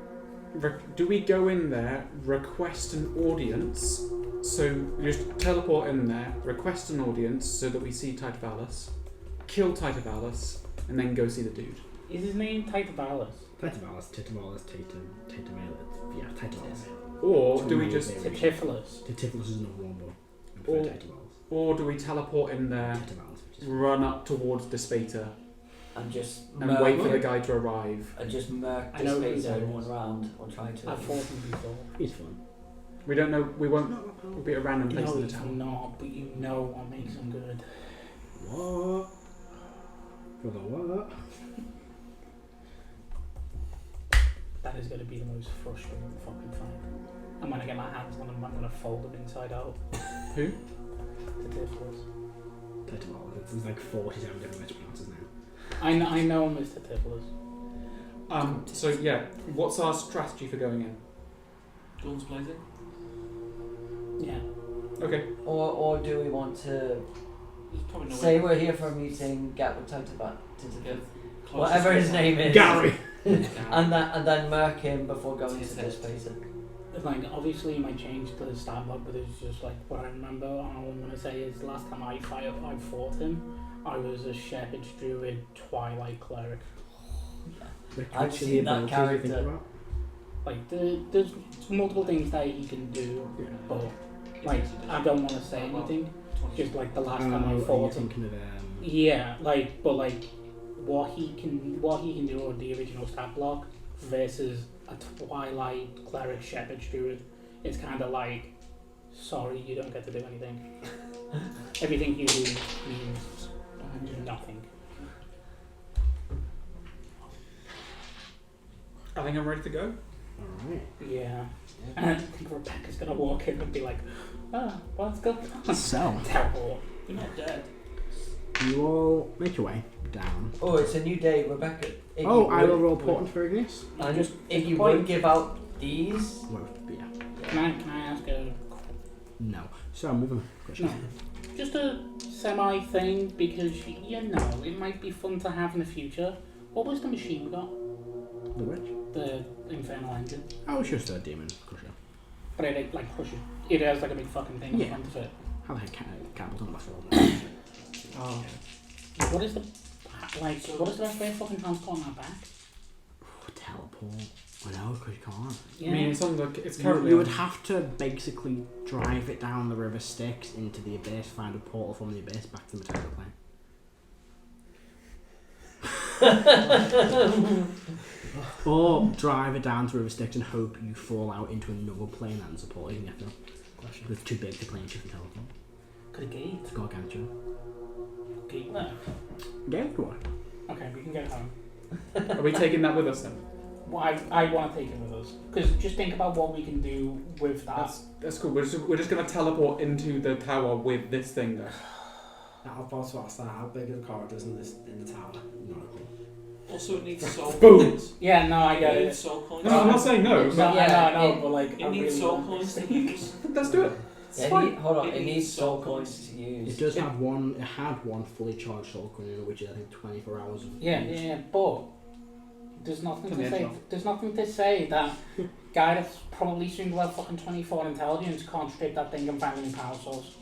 Do we go in there, request an audience? So you just teleport in there, request an audience so that we see Titavalis, kill Titavalis, and then go see the dude. is his name Titavalis? Titavalis, Titavalis. Yeah, Titavalis. Or do we just, Titiphilis. Titavalis is another one, but I Or- prefer Titavalis. or do we teleport in there, Titavalis, which is run up towards Despater, And just and wait for the guy to arrive? and just murk I know the who space that everyone is. around or try to. I've fought him before. he's fun. We don't know. We won't. It'll be a random place No, in the it's town. not, but you know what makes them good. What? For the what? That is going to be the most frustrating fucking thing. And when I get my hands on them, I'm going to fold them inside out. Who? The Tifflers. There's like 47 different responses now. I know them as the Tifflers. So yeah, what's our strategy for going in? Guns blazing. Yeah. Okay. Or do we want to There's probably no say way. we're here for a meeting, get with Totobot, Yeah. whatever his name is, Gary! and then murk him before going to this place? Like, obviously you might change the stat block, but it's just like what I remember. And all I'm going to say is the last time I fought him, I was a Shepherd's Druid Twilight Cleric. I've seen that character. Like, there's multiple things that he can do, but like, I don't want to say anything. Just like the last time I fought him. Yeah, like, but like, what he can do on the original stat block versus a Twilight Cleric Shepherd's Druid, it's kind of like, sorry, you don't get to do anything. Everything you do means nothing. I think I'm ready to go. Alright. Yeah. And I think Rebecca's gonna walk in and be like, what's going on? So, Teleport. You're not dead. you all make your way down. Oh, it's a new day, Rebecca. If Oh, you I will would- roll Portent for Ignis. And Just if you point. would give out these, Well, yeah. Can I ask a No. So, moving on. no, just a semi thing, because you know it might be fun to have in the future. What was the machine we got? The witch? The Infernal Engine. Oh, it's just a demon crusher. But it like crushes. It has like a big fucking thing in Yeah. front of it. How the heck Campbell's on my phone? Oh. What is the like? What is the best way of fucking transporting that back? Teleport. I know, because you can't. Yeah. I mean, it's on the. It's You, currently. you on- would have to basically drive it down the river Styx into the abyss, find a portal from the abyss back to the material plane. Or drive it down to river Styx and hope you fall out into another plane that has a portal you can get through. But it's too big to plane shift and teleport. Could a gate? It's gargantuan. Gate there. Game door. Okay, we can get home. Are we taking that with us then? Well, I want to take it with us, because just think about what we can do with that. That's cool. We're just gonna teleport into the tower with this thing though. I was about to ask that. How big are the corridors in the tower? Also, it needs soul Boom. coins. Yeah, no, I get It it. needs soul coins. No, I'm not saying no. No, But I know, but like, It I needs really soul want coins this to thing. use. let's do it. hold on, It it needs needs soul soul coins to use. It does have one. It had one fully charged soul coin, which is I think 24 hours. Of Yeah, use. yeah, but there's nothing Can to we say. edge off? There's nothing to say that guy that's probably soon to have fucking 24 intelligence can't strip that thing and find a new power source,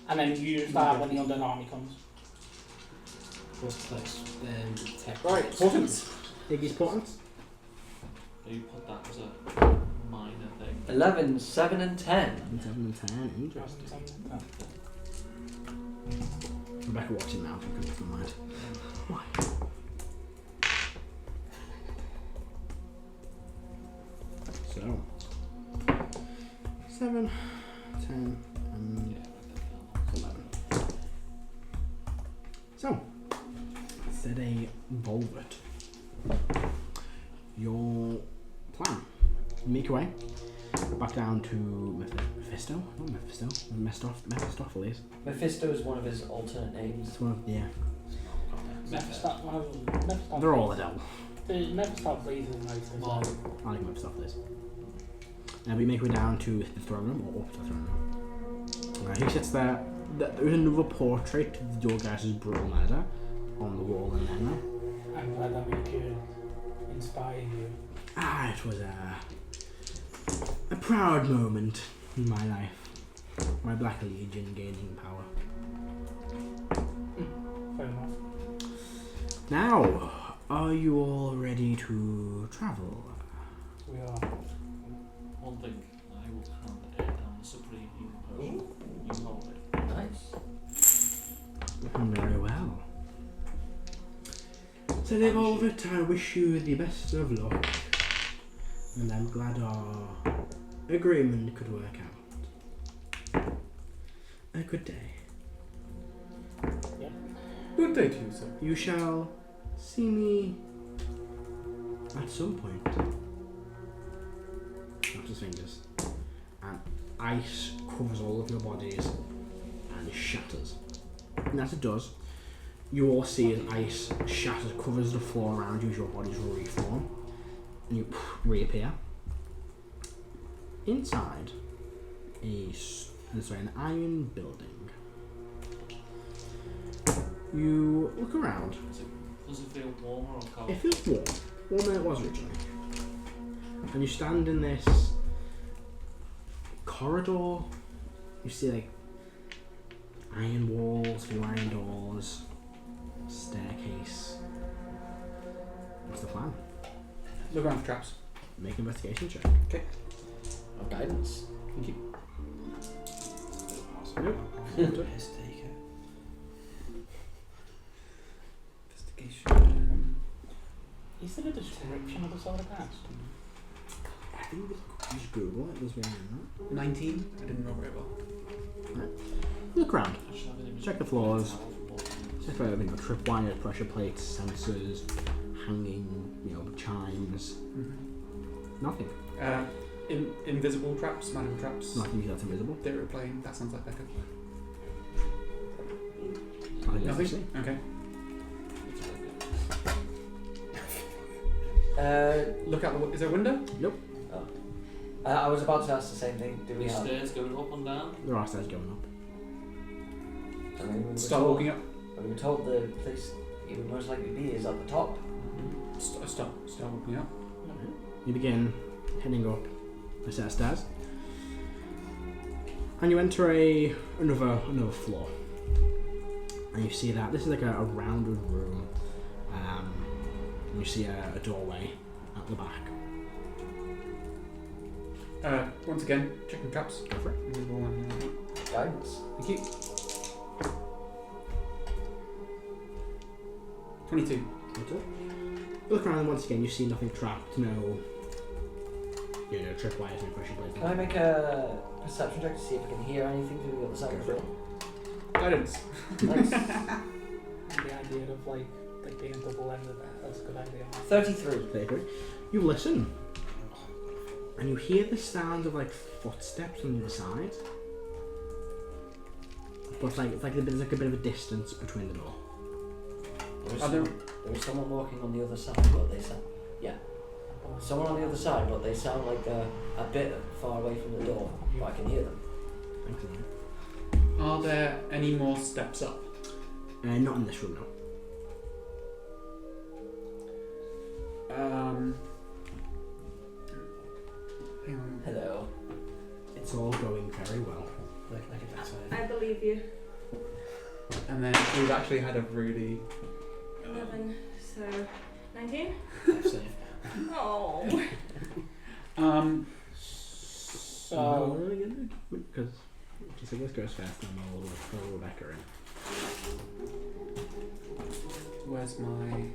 and then use that when the Undead Army comes. What's the place? Tech. Right, portents. Iggy's portents. You put that as a minor thing. 11, 7 and 10. 7 and 10. Interesting. Rebecca walks in now. So I'm from mind. Why? So 7, 10, and 11. So, said a Volvet. Your plan. You make your way back down to Mephisto? Not Mephisto. Mephistopheles. Mephisto is one of his alternate names. It's one of, yeah. Mephistopheles. They're all Adele. The Mephistopheles is nice as well. I like Mephistopheles. Now we make our way down to the throne room, or up to the throne room. He sits there. There's another portrait of your guys' brutal murder on the wall in there now. I'm glad that we could inspire you. It was a proud moment in my life. My Black Legion gaining power. Fair enough. Now, are you all ready to travel? We are. One thing, I will hand it down the supreme healing potion. You hold it. Nice. Very well. So, Volvet, I wish you the best of luck. And I'm glad our agreement could work out. A good day. Good day to you, sir. You shall see me at some point. Snaps his fingers. And ice covers all of your bodies and shatters. And as it does, you all see as ice shatters, covers the floor around you as your bodies reform. And you reappear. Inside an iron building. You look around. Does it feel warmer or cold? It feels warm. Warmer than it was originally. And you stand in this corridor. You see like iron walls, few iron doors, staircase. What's the plan? Look around for traps. Make an investigation check. Of guidance. Thank you. Nope. Piss taker. Investigation. Is there a description of the solar past? I think you just Google it. There's one in that. 19. I didn't know very well. Look around. I should have an image Check the of floors. tower for what- Check for tripwires, pressure plates, sensors, hanging, chimes. Nothing. Invisible traps, magical traps. Nothing that's invisible. Theatre plane. That sounds like Becca. Nothing. Nothing. Okay. Look out the. Is there a window? I was about to ask the same thing. Do we These have? stairs going up and down? There are stairs going up. I mean, we were Start told- walking up. We were told the place it would most likely be is at the top. Start walking up. You begin heading up a set of stairs, and you enter another floor, and you see that this is like a rounded room. And you see a doorway at the back. Once again, checking traps. Go for it. Invisible one. Guidance. Thank you. 22. You look around once again. You see nothing trapped. No tripwires, no pressure plates. Can I make a perception check to see if I can hear anything through the other side of the door? Guidance. Nice. The idea of like being double-ended, that's a good idea. 33. You listen, and you hear the sound of footsteps on the other side. But there's a bit of a distance between the door. There was someone walking on the other side, but they sound. Yeah. Someone on the other side, but they sound like they're a bit far away from the door, but I can hear them. Are there any more steps up? Not in this room, no. Hang on. Hello. It's all going very well. Like a data. I believe you. And then we've actually had a really. 11, so 19? Safe. Oh. So, Because she said this goes fast, and I'll throw Rebecca in. Where's my.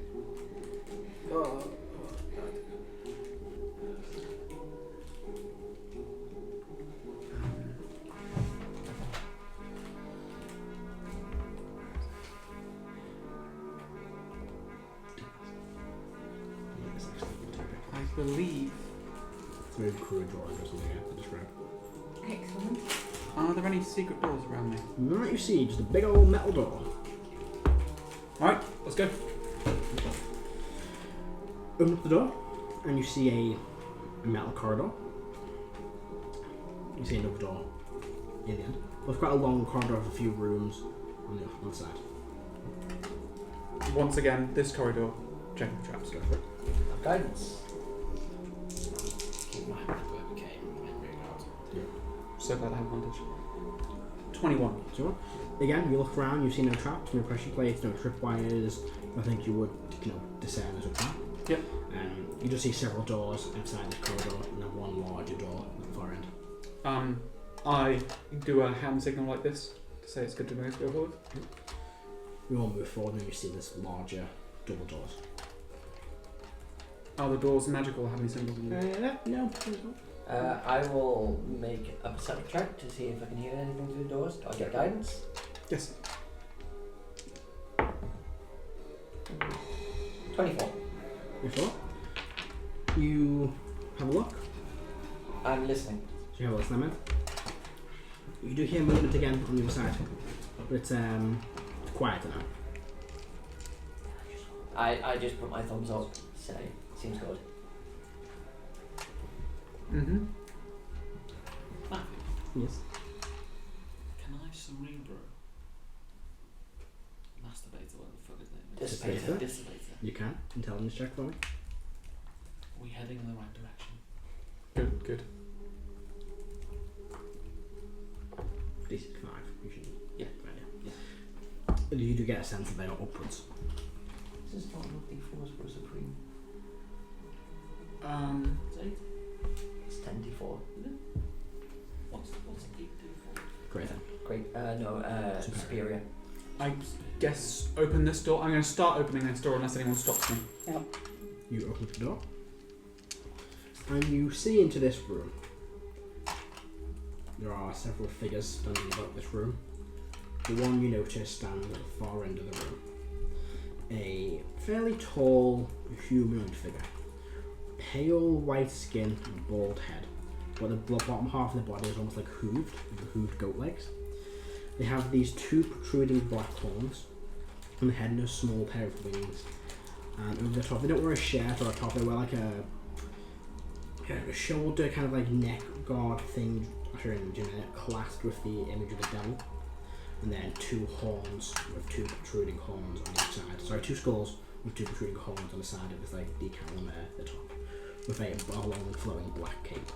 I believe. It's maybe crew drawing or something to describe. Excellent. Are there any secret doors around me? Right, you see, just a big old metal door. Alright, let's go. Open up the door, and you see a metal corridor. You see another door in the end. Well, it's quite a long corridor of a few rooms on the other side. Once again, this corridor. Checking the traps. Go for it. Guidance. Keep my hand where we came and bring out. So glad I have advantage. 21. So, again, you look around, you see no traps, no pressure plates, no tripwires, nothing you would, discern as a trap. Yep. You just see several doors outside the corridor, and then one larger door at the far end. I do a hand signal like this to say it's good to move, go forward. You all move forward, and you see this larger double doors. Are the doors magical or have any symbols in them? No. I will make a perception check to see if I can hear anything through the doors. Do I get guidance? Yes. 24. Before you have a look. I'm listening. So you have a listen, man. You do hear movement again on the other side, but it's quieter now. I just put my thumbs up. Say, seems good. Mm-hmm. Yes. Can I cerebro? Masturbator, what the fuck is that? Dissipator? Dissipator. You can. Intelligence check for me. Are we heading in the right direction? Good, good. DC 5. You should. Yeah. Right, yeah. You do get a sense that they are upwards. This is not enough D4s for a supreme. It's 8. It's 10 D4. What's 8 do for? Great then. Great. No, superior. I guess open this door. I'm going to start opening this door unless anyone stops me. You open the door, and you see into this room. There are several figures standing about this room. The one you notice stands at the far end of the room. A fairly tall humanoid figure. Pale white skin and bald head, but the bottom half of the body is almost like hooved, with hooved goat legs. They have these two protruding black horns on the head and a small pair of wings. And over the top, they don't wear a shirt or a top, they wear like a shoulder kind of like neck guard thing, clasped with the image of the devil. And then two horns with two protruding horns on each side. Sorry, two skulls with two protruding horns on the side of this like decal on the top, with a long flowing black cape.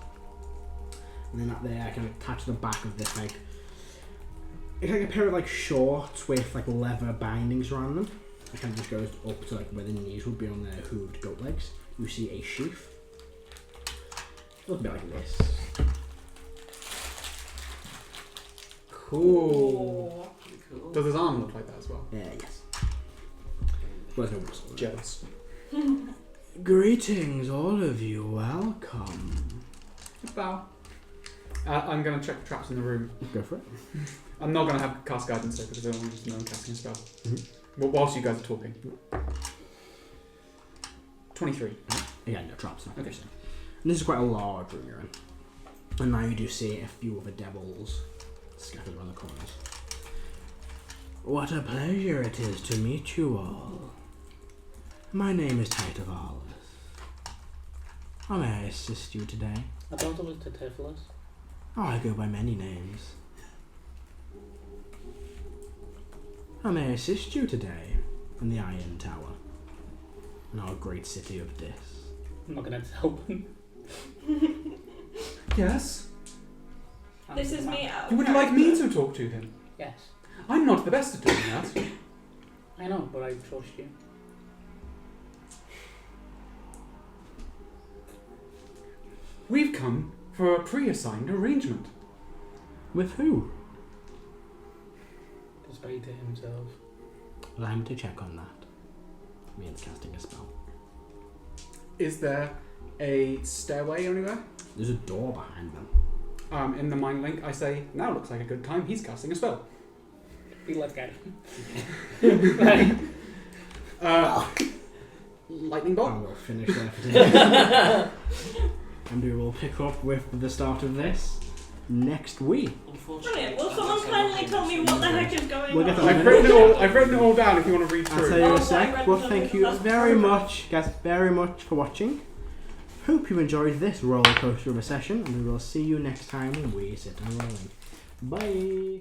And then up there, I can attach the back of this like it's like a pair of like shorts with like leather bindings around them. It kind of just goes up to like where the knees would be on their hooved goat legs. You see a sheath. It looks a bit like this. Cool. Cool. Does his arm look like that as well? Yes. Well, there's no muscle. Jealous. Greetings, all of you. Welcome. Bow. I'm going to check the traps in the room. Go for it. I'm not going to have cast guidance though because I don't want to know I'm casting a spell. Mhm. Well, whilst you guys are talking. 23. Again, no traps. No. Okay. And this is quite a large room you're in. And now you do see a few other devils scattered around the corners. What a pleasure it is to meet you all. My name is Titavalis. How may I assist you today? I thought it was Titiphilus. Oh, I go by many names. How may I assist you today in the Iron Tower, in our great city of Dis? I'm not going to help him. Yes? This is me out. You would like me to talk to him? Yes. I'm not the best at doing that. I know, but I trust you. We've come for a pre-assigned arrangement. With who? Despite it himself. Allow me to check on that. Means casting a spell. Is there a stairway anywhere? There's a door behind them. In the mind link, I say, now looks like a good time. He's casting a spell. Be let go. Lightning bolt. And we'll finish there for today. And we will pick up with the start of this next week. Brilliant. Will someone kindly tell me what the heck is going We'll get on? that I've written it all down if you want to read I'll through. tell you in Oh, a sec. I Well, read thank something. you That's very perfect. much, guys, very much for watching. Hope you enjoyed this roller coaster of a session, and we will see you next time when we sit and rolling. Bye.